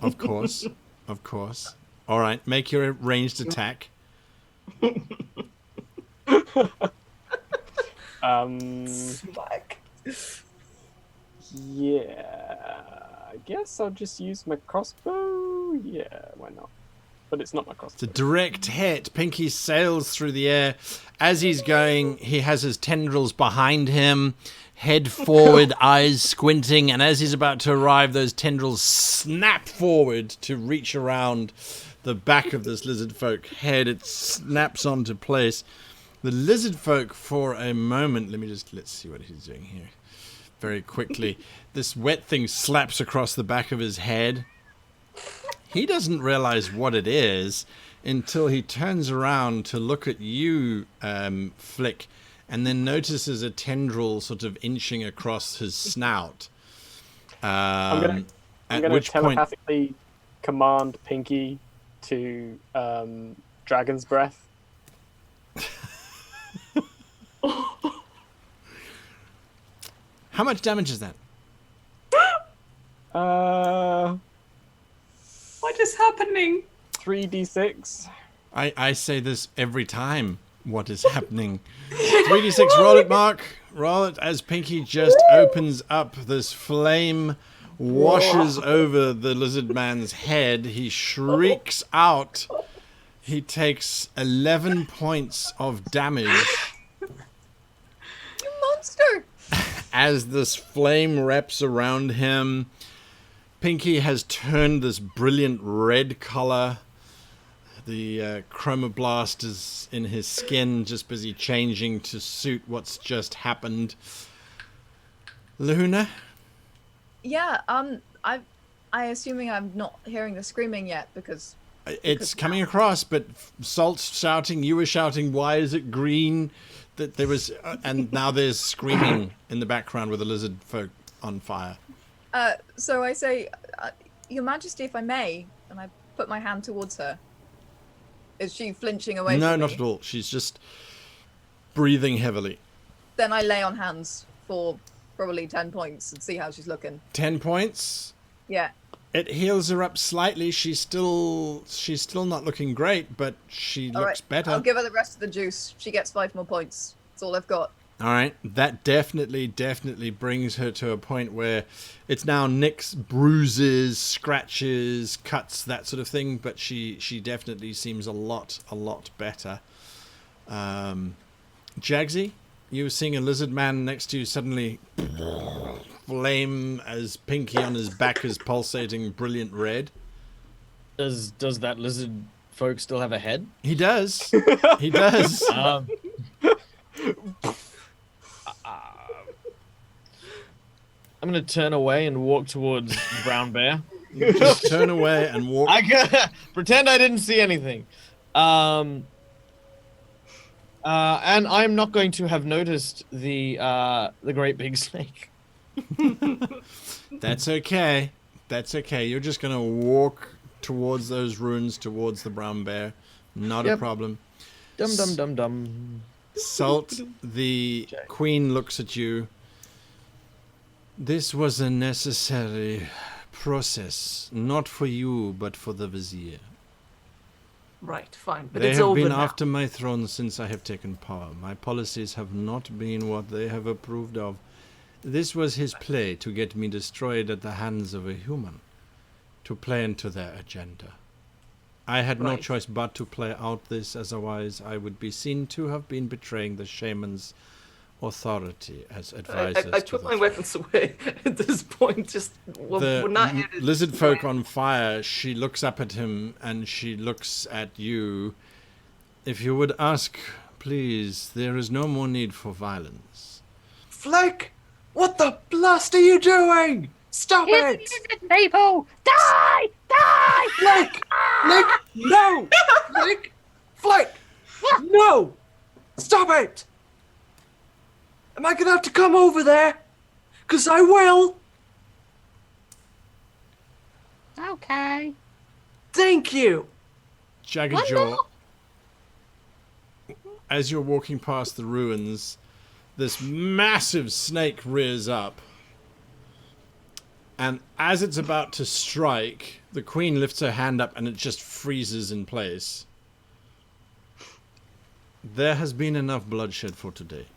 [SPEAKER 2] Of course. Of course. All right, make your ranged attack.
[SPEAKER 4] Smack.
[SPEAKER 7] Yeah, I guess I'll just use my crossbow. Yeah, why not? But it's not my crossbow.
[SPEAKER 2] It's a direct hit. Pinky sails through the air. As he's going, he has his tendrils behind him, head forward, eyes squinting, and as he's about to arrive, those tendrils snap forward to reach around the back of this lizard folk head. It snaps onto place. The lizard folk, for a moment, let's see what he's doing here. Very quickly, this wet thing slaps across the back of his head. He doesn't realize what it is until he turns around to look at you, Flick, and then notices a tendril sort of inching across his snout.
[SPEAKER 7] I'm gonna telepathically command Pinky to Dragon's Breath.
[SPEAKER 2] How much damage is that?
[SPEAKER 6] What is happening?
[SPEAKER 7] 3d6.
[SPEAKER 2] I say this every time. What is happening? 3d6, roll it, Mark. Roll it as Pinky just opens up. This flame washes over the lizard man's head. He shrieks out. He takes 11 points of damage.
[SPEAKER 5] You monster!
[SPEAKER 2] As this flame wraps around him. Pinky has turned this brilliant red color. The chromoblast is in his skin, just busy changing to suit what's just happened. Luna?
[SPEAKER 5] Yeah, I assuming I'm not hearing the screaming yet because
[SPEAKER 2] It's coming across, but Salt's shouting, you were shouting, why is it green? That there was, and now there's screaming in the background with the lizard folk on fire.
[SPEAKER 5] So I say, Your Majesty, if I may, and I put my hand towards her. Is she flinching away
[SPEAKER 2] No,
[SPEAKER 5] from
[SPEAKER 2] not
[SPEAKER 5] me?
[SPEAKER 2] at all. She's just breathing heavily.
[SPEAKER 5] Then I lay on hands for probably 10 points and see how she's looking.
[SPEAKER 2] 10 points.
[SPEAKER 5] Yeah.
[SPEAKER 2] It heals her up slightly. She's still not looking great, but she
[SPEAKER 5] All
[SPEAKER 2] looks
[SPEAKER 5] right.
[SPEAKER 2] better.
[SPEAKER 5] I'll give her the rest of the juice. She gets 5 more points. That's all I've got.
[SPEAKER 2] All right, that definitely brings her to a point where it's now nicks, bruises, scratches, cuts, that sort of thing. But she definitely seems a lot better. Jaggsy, you were seeing a lizard man next to you suddenly flame as Pinky on his back is pulsating brilliant red.
[SPEAKER 3] Does that lizard folk still have a head?
[SPEAKER 2] He does. He does.
[SPEAKER 3] I'm gonna turn away and walk towards Brown Bear.
[SPEAKER 2] Just turn away and walk.
[SPEAKER 3] Pretend I didn't see anything. And I'm not going to have noticed the great big snake.
[SPEAKER 2] That's okay. That's okay. You're just gonna walk towards those ruins, towards the brown bear. Not a problem.
[SPEAKER 3] Dum.
[SPEAKER 2] Salt, the queen looks at you. This was a necessary process, not for you, but for the vizier.
[SPEAKER 4] Right, fine, but
[SPEAKER 2] They
[SPEAKER 4] it's
[SPEAKER 2] have
[SPEAKER 4] over
[SPEAKER 2] been
[SPEAKER 4] now.
[SPEAKER 2] after my throne since I have taken power. My policies have not been what they have approved of. This was his play to get me destroyed at the hands of a human, to play into their agenda. I had no
[SPEAKER 4] Right.
[SPEAKER 2] choice but to play out this, otherwise I would be seen to have been betraying the shaman's authority as advisors.
[SPEAKER 4] I
[SPEAKER 2] to
[SPEAKER 4] put
[SPEAKER 2] the
[SPEAKER 4] my weapons away at this point. Just we're not here to
[SPEAKER 2] lizard folk on fire, she looks up at him and she looks at you. If you would ask, please, there is no more need for violence.
[SPEAKER 3] Flick! What the blast are you doing? Stop it!
[SPEAKER 8] People, die! Die!
[SPEAKER 3] Flick! Flick! No! Flick! Flick! No! Stop it! Am I gonna have to come over there? 'Cause I will!
[SPEAKER 8] Okay.
[SPEAKER 3] Thank you!
[SPEAKER 2] Jaggerjaw, as you're walking past the ruins, this massive snake rears up. And as it's about to strike, the queen lifts her hand up and it just freezes in place. There has been enough bloodshed for today.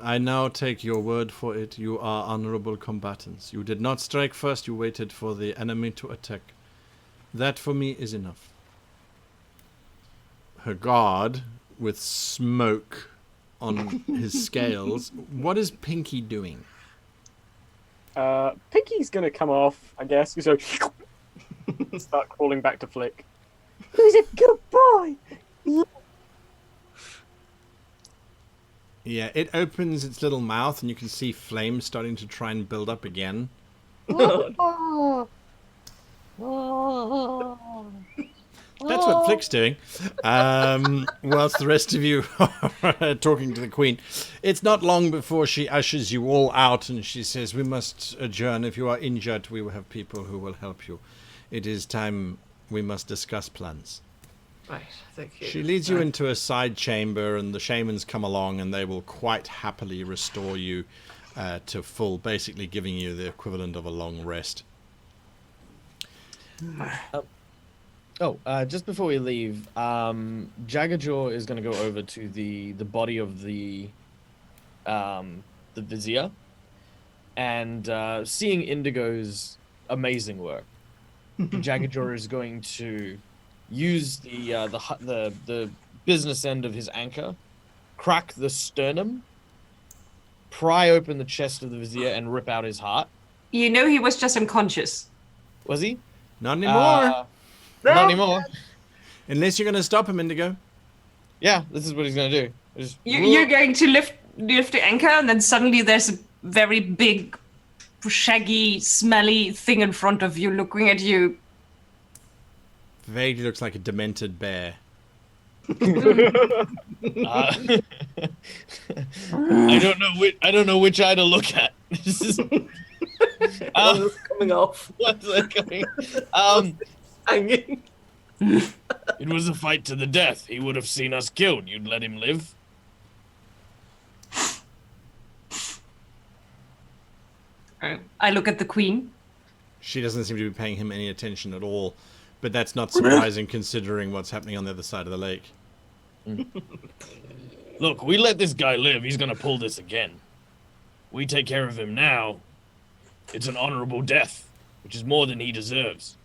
[SPEAKER 2] I now take your word for it. You are honorable combatants. You did not strike first, you waited for the enemy to attack. That for me is enough. Her guard, with smoke on his scales. What is Pinky doing?
[SPEAKER 7] Pinky's gonna come off, I guess. So start crawling back to Flick.
[SPEAKER 8] Who's a good boy?
[SPEAKER 2] Yeah, it opens its little mouth and you can see flames starting to try and build up again.
[SPEAKER 8] Oh. Oh.
[SPEAKER 2] That's what Flick's doing. Whilst the rest of you are talking to the queen. It's not long before she ushers you all out and she says, we must adjourn. If you are injured, we will have people who will help you. It is time we must discuss plans.
[SPEAKER 4] Right, thank you.
[SPEAKER 2] She leads you into a side chamber and the shamans come along and they will quite happily restore you to full, basically giving you the equivalent of a long rest.
[SPEAKER 3] Just before we leave, Jaggerjaw is going to go over to the body of the vizier, and seeing Indigo's amazing work, Jaggerjaw is going to use the business end of his anchor, crack the sternum, pry open the chest of the vizier, and rip out his heart.
[SPEAKER 6] You know he was just unconscious.
[SPEAKER 3] Was he?
[SPEAKER 2] Not anymore.
[SPEAKER 3] Not anymore.
[SPEAKER 2] Unless you're going to stop him, Indigo.
[SPEAKER 3] Yeah, this is what he's going to do. Just
[SPEAKER 6] You're going to lift the anchor, and then suddenly there's a very big, shaggy, smelly thing in front of you looking at you.
[SPEAKER 2] Vaguely looks like a demented bear.
[SPEAKER 3] I don't know which eye to look at. This is
[SPEAKER 4] One's coming off.
[SPEAKER 3] what's that going?
[SPEAKER 4] Hanging.
[SPEAKER 3] It was a fight to the death. He would have seen us killed. You'd let him live?
[SPEAKER 6] I look at the queen.
[SPEAKER 2] She doesn't seem to be paying him any attention at all. But that's not surprising considering what's happening on the other side of the lake.
[SPEAKER 3] Look, we let this guy live. He's gonna pull this again. We take care of him now. It's an honorable death, which is more than he deserves.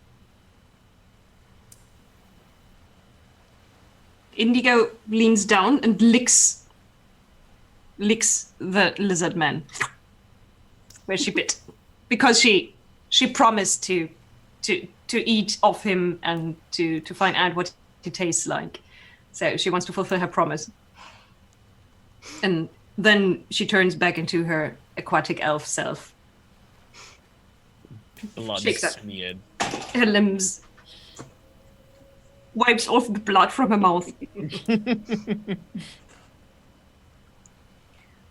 [SPEAKER 6] Indigo leans down and licks the lizard man where she bit, because she promised to eat off him and to find out what he tastes like. So she wants to fulfill her promise. And then she turns back into her aquatic elf self.
[SPEAKER 3] Blood
[SPEAKER 6] Shakes up.
[SPEAKER 3] smeared.
[SPEAKER 6] Her limbs, wipes off the blood from her mouth.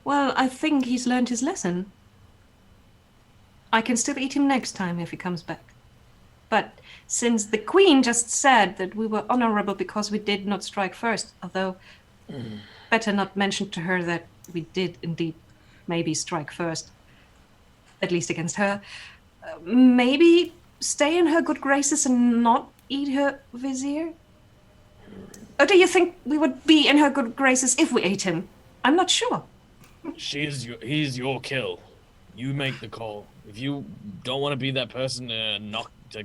[SPEAKER 6] Well, I think he's learned his lesson. I can still eat him next time if he comes back. But since the queen just said that we were honorable because we did not strike first, although better not mention to her that we did indeed maybe strike first, at least against her, maybe stay in her good graces and not eat her vizier? Or do you think we would be in her good graces if we ate him? I'm not sure.
[SPEAKER 3] He's your kill. You make the call. If you don't want to be that person to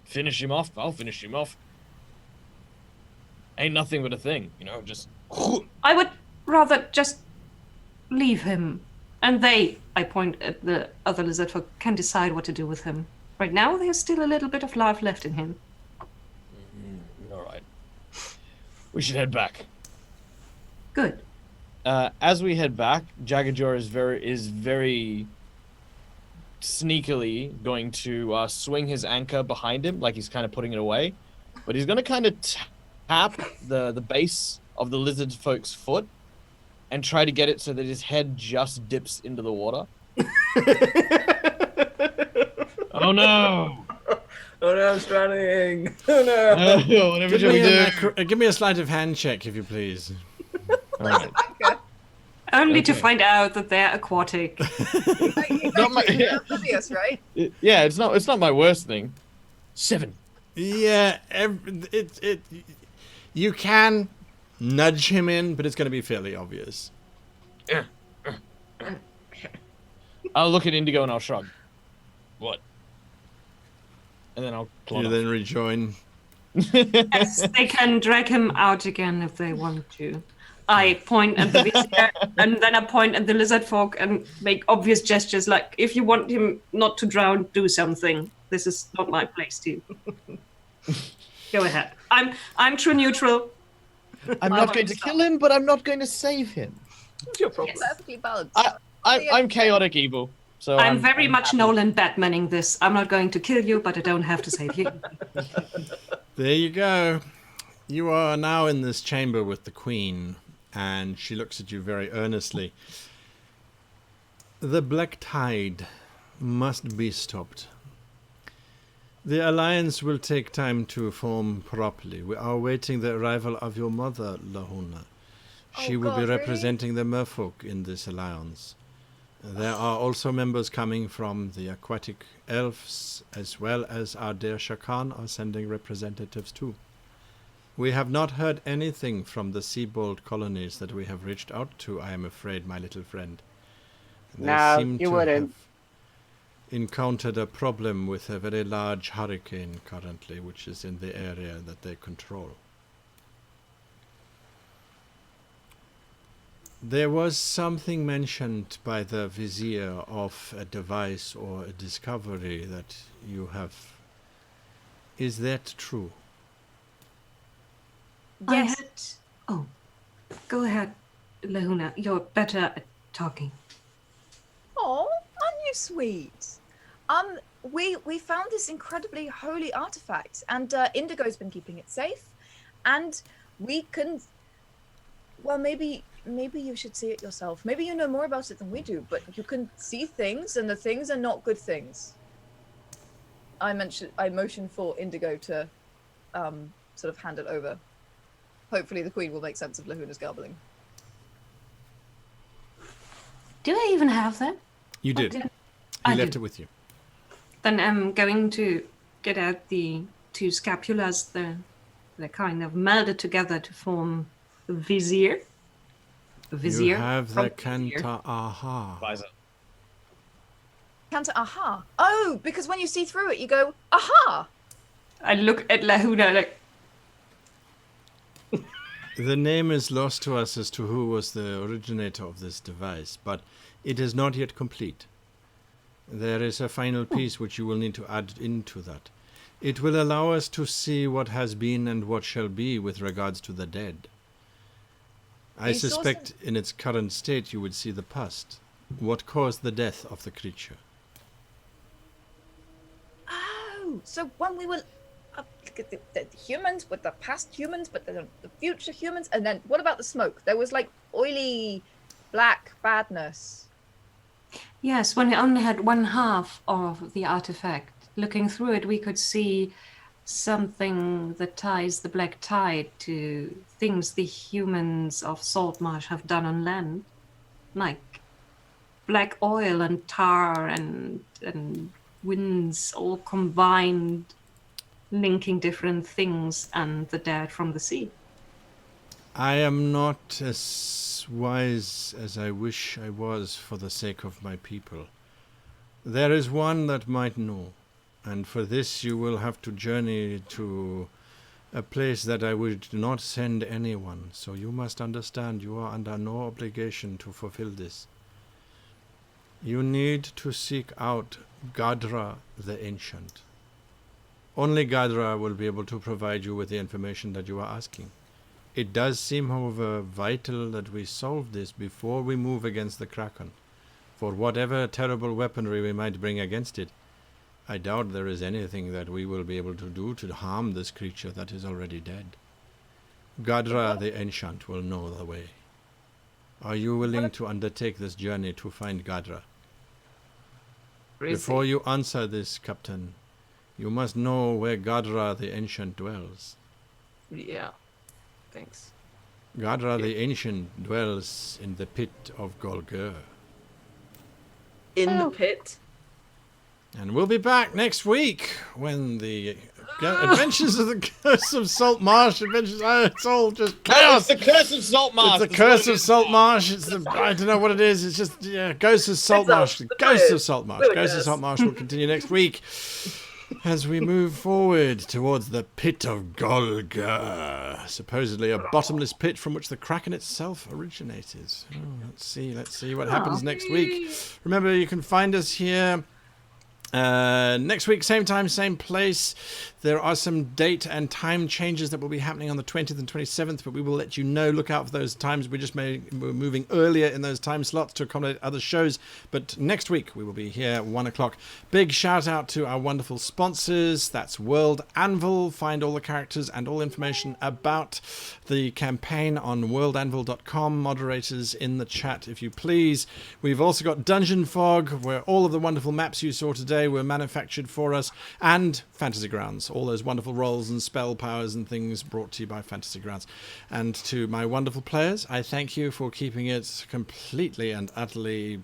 [SPEAKER 3] finish him off, I'll finish him off. Ain't nothing but a thing, just...
[SPEAKER 6] I would rather just leave him. And they, I point at the other lizard folk, can decide what to do with him. Right now, there's still a little bit of life left in him.
[SPEAKER 3] All right. We should head back.
[SPEAKER 6] Good.
[SPEAKER 3] As we head back, Jaggajaw is very sneakily going to swing his anchor behind him, like he's kind of putting it away. But he's going to kind of tap the base of the lizard folk's foot and try to get it so that his head just dips into the water. Oh no!
[SPEAKER 4] Oh no, I'm drowning! Oh no!
[SPEAKER 3] Whatever shall we do?
[SPEAKER 2] Give me a sleight of hand check, if you please.
[SPEAKER 3] All right.
[SPEAKER 6] Only to find out that they're aquatic.
[SPEAKER 5] Obvious, right?
[SPEAKER 3] Yeah, it's not my worst thing. 7.
[SPEAKER 2] Yeah, you can nudge him in, but it's going to be fairly obvious.
[SPEAKER 3] I'll look at Indigo and I'll shrug. What? And then I'll plod
[SPEAKER 2] You
[SPEAKER 3] off.
[SPEAKER 2] then rejoin.
[SPEAKER 6] Yes, they can drag him out again if they want to. I point at the vizier, and then I point at the lizard folk and make obvious gestures like, if you want him not to drown, do something. This is not my place to. Go ahead. I'm true neutral.
[SPEAKER 3] I'm not going to kill him, but I'm not going to save him.
[SPEAKER 4] What's your problem?
[SPEAKER 5] Perfectly balanced.
[SPEAKER 3] I'm chaotic evil. So
[SPEAKER 6] I'm very much
[SPEAKER 3] happy.
[SPEAKER 6] Nolan Batmaning this. I'm not going to kill you, but I don't have to save you.
[SPEAKER 2] There you go. You are now in this chamber with the Queen, and she looks at you very earnestly. The black tide must be stopped. The alliance will take time to form properly. We are awaiting the arrival of your mother, Lahuna. She will be representing the merfolk in this alliance. There are also members coming from the aquatic elves, as well as our dear Shakan are sending representatives too. We have not heard anything from the seabold colonies that we have reached out to, I am afraid, my little friend. They
[SPEAKER 8] No,
[SPEAKER 2] seem
[SPEAKER 8] you
[SPEAKER 2] to
[SPEAKER 8] wouldn't.
[SPEAKER 2] have encountered a problem with a very large hurricane currently, which is in the area that they control. There was something mentioned by the vizier of a device or a discovery that you have. Is that true?
[SPEAKER 6] Yes. Oh, go ahead, Lahuna. You're better at talking.
[SPEAKER 5] Oh, aren't you sweet? We found this incredibly holy artifact, and Indigo's been keeping it safe, and we can. Well, maybe you should see it yourself. Maybe you know more about it than we do, but you can see things, and the things are not good things. I motion for Indigo to sort of hand it over. Hopefully the Queen will make sense of Lahuna's garbling.
[SPEAKER 6] Do I even have that?
[SPEAKER 2] You did.
[SPEAKER 6] I
[SPEAKER 2] He left
[SPEAKER 6] do.
[SPEAKER 2] it with you.
[SPEAKER 6] Then I'm going to get out the two scapulas. They're kind of melded together to form a vizier. A vizier.
[SPEAKER 2] You have
[SPEAKER 6] from
[SPEAKER 2] the
[SPEAKER 6] vizier.
[SPEAKER 2] Kanta Aha.
[SPEAKER 3] Visor.
[SPEAKER 5] Kanta, aha. Oh, because when you see through it, you go, aha!
[SPEAKER 6] I look at Lahuna like,
[SPEAKER 2] The name is lost to us as to who was the originator of this device, but it is not yet complete. There is a final piece which you will need to add into that. It will allow us to see what has been and what shall be with regards to the dead. I
[SPEAKER 5] You saw
[SPEAKER 2] suspect in its current state you would see the past. What caused the death of the creature?
[SPEAKER 5] Oh, so when we were the humans with the past humans, but the future humans, and then what about the smoke? There was like oily, black badness.
[SPEAKER 6] yes, when we only had one half of the artifact. Looking through it, we could see something that ties the black tide to things the humans of Saltmarsh have done on land, like black oil and tar and winds all combined, linking different things and the dead from the sea.
[SPEAKER 2] I am not as as wise as I wish I was for the sake of my people. There is one that might know, and for this you will have to journey to a place that I would not send anyone, so you must understand you are under no obligation to fulfill this. You need to seek out Gadra the Ancient. Only Gadra will be able to provide you with the information that you are asking. It does seem, however, vital that we solve this before we move against the Kraken. For whatever terrible weaponry we might bring against it, I doubt there is anything that we will be able to do to harm this creature that is already dead. Gadra the Ancient will know the way. Are you willing to undertake this journey to find Gadra? Before you answer this, Captain, you must know where Gadra the Ancient dwells.
[SPEAKER 4] Yeah. Thanks.
[SPEAKER 2] Gadra the Ancient dwells in the pit of Golgur.
[SPEAKER 4] In the pit?
[SPEAKER 2] And we'll be back next week when the adventures of the Curse of Saltmarsh adventures. Oh, it's all just chaos.
[SPEAKER 3] It's the Curse of Saltmarsh.
[SPEAKER 2] It's the Curse of Saltmarsh. It's the, I don't know what it is. It's just, yeah, Ghost of Saltmarsh. Ghost of Saltmarsh. Ghost of Saltmarsh will continue next week as we move forward towards the pit of Golgur. Supposedly a bottomless pit from which the Kraken itself originated. Oh, let's see what happens next week. Remember, you can find us here next week, same time, same place. There are some date and time changes that will be happening on the 20th and 27th, but we will let you know. Look out for those times. We're moving earlier in those time slots to accommodate other shows. But next week, we will be here at 1 o'clock. Big shout out to our wonderful sponsors. That's World Anvil. Find all the characters and all information about the campaign on worldanvil.com. Moderators in the chat, if you please. We've also got Dungeon Fog, where all of the wonderful maps you saw today were manufactured for us, and Fantasy Grounds. All those wonderful rolls and spell powers and things brought to you by Fantasy Grounds. And to my wonderful players, I thank you for keeping it completely and utterly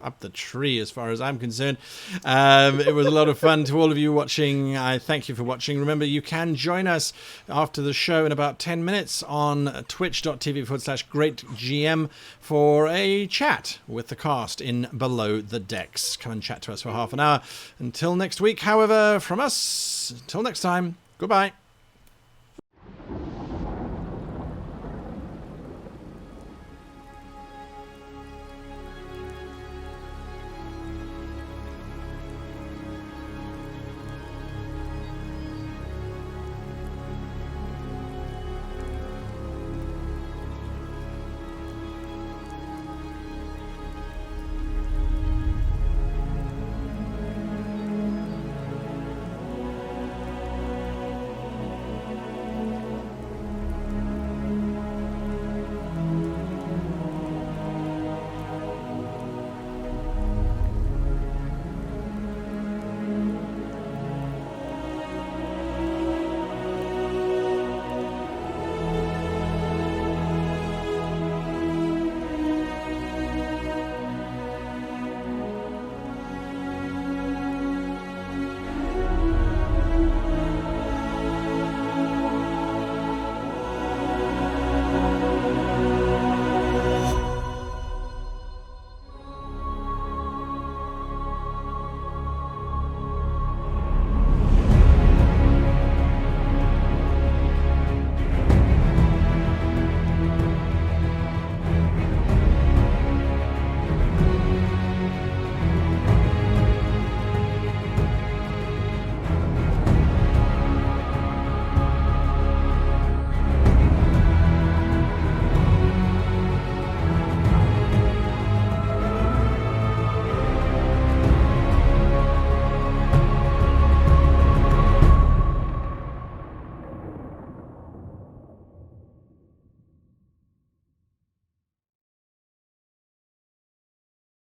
[SPEAKER 2] up the tree as far as I'm concerned. It was a lot of fun. To all of you watching, I thank you for watching. Remember, you can join us after the show in about 10 minutes on twitch.tv/greatgm for a chat with the cast in Below the Decks. Come and chat to us for half an hour. Until next week, however, from us, until next time, goodbye.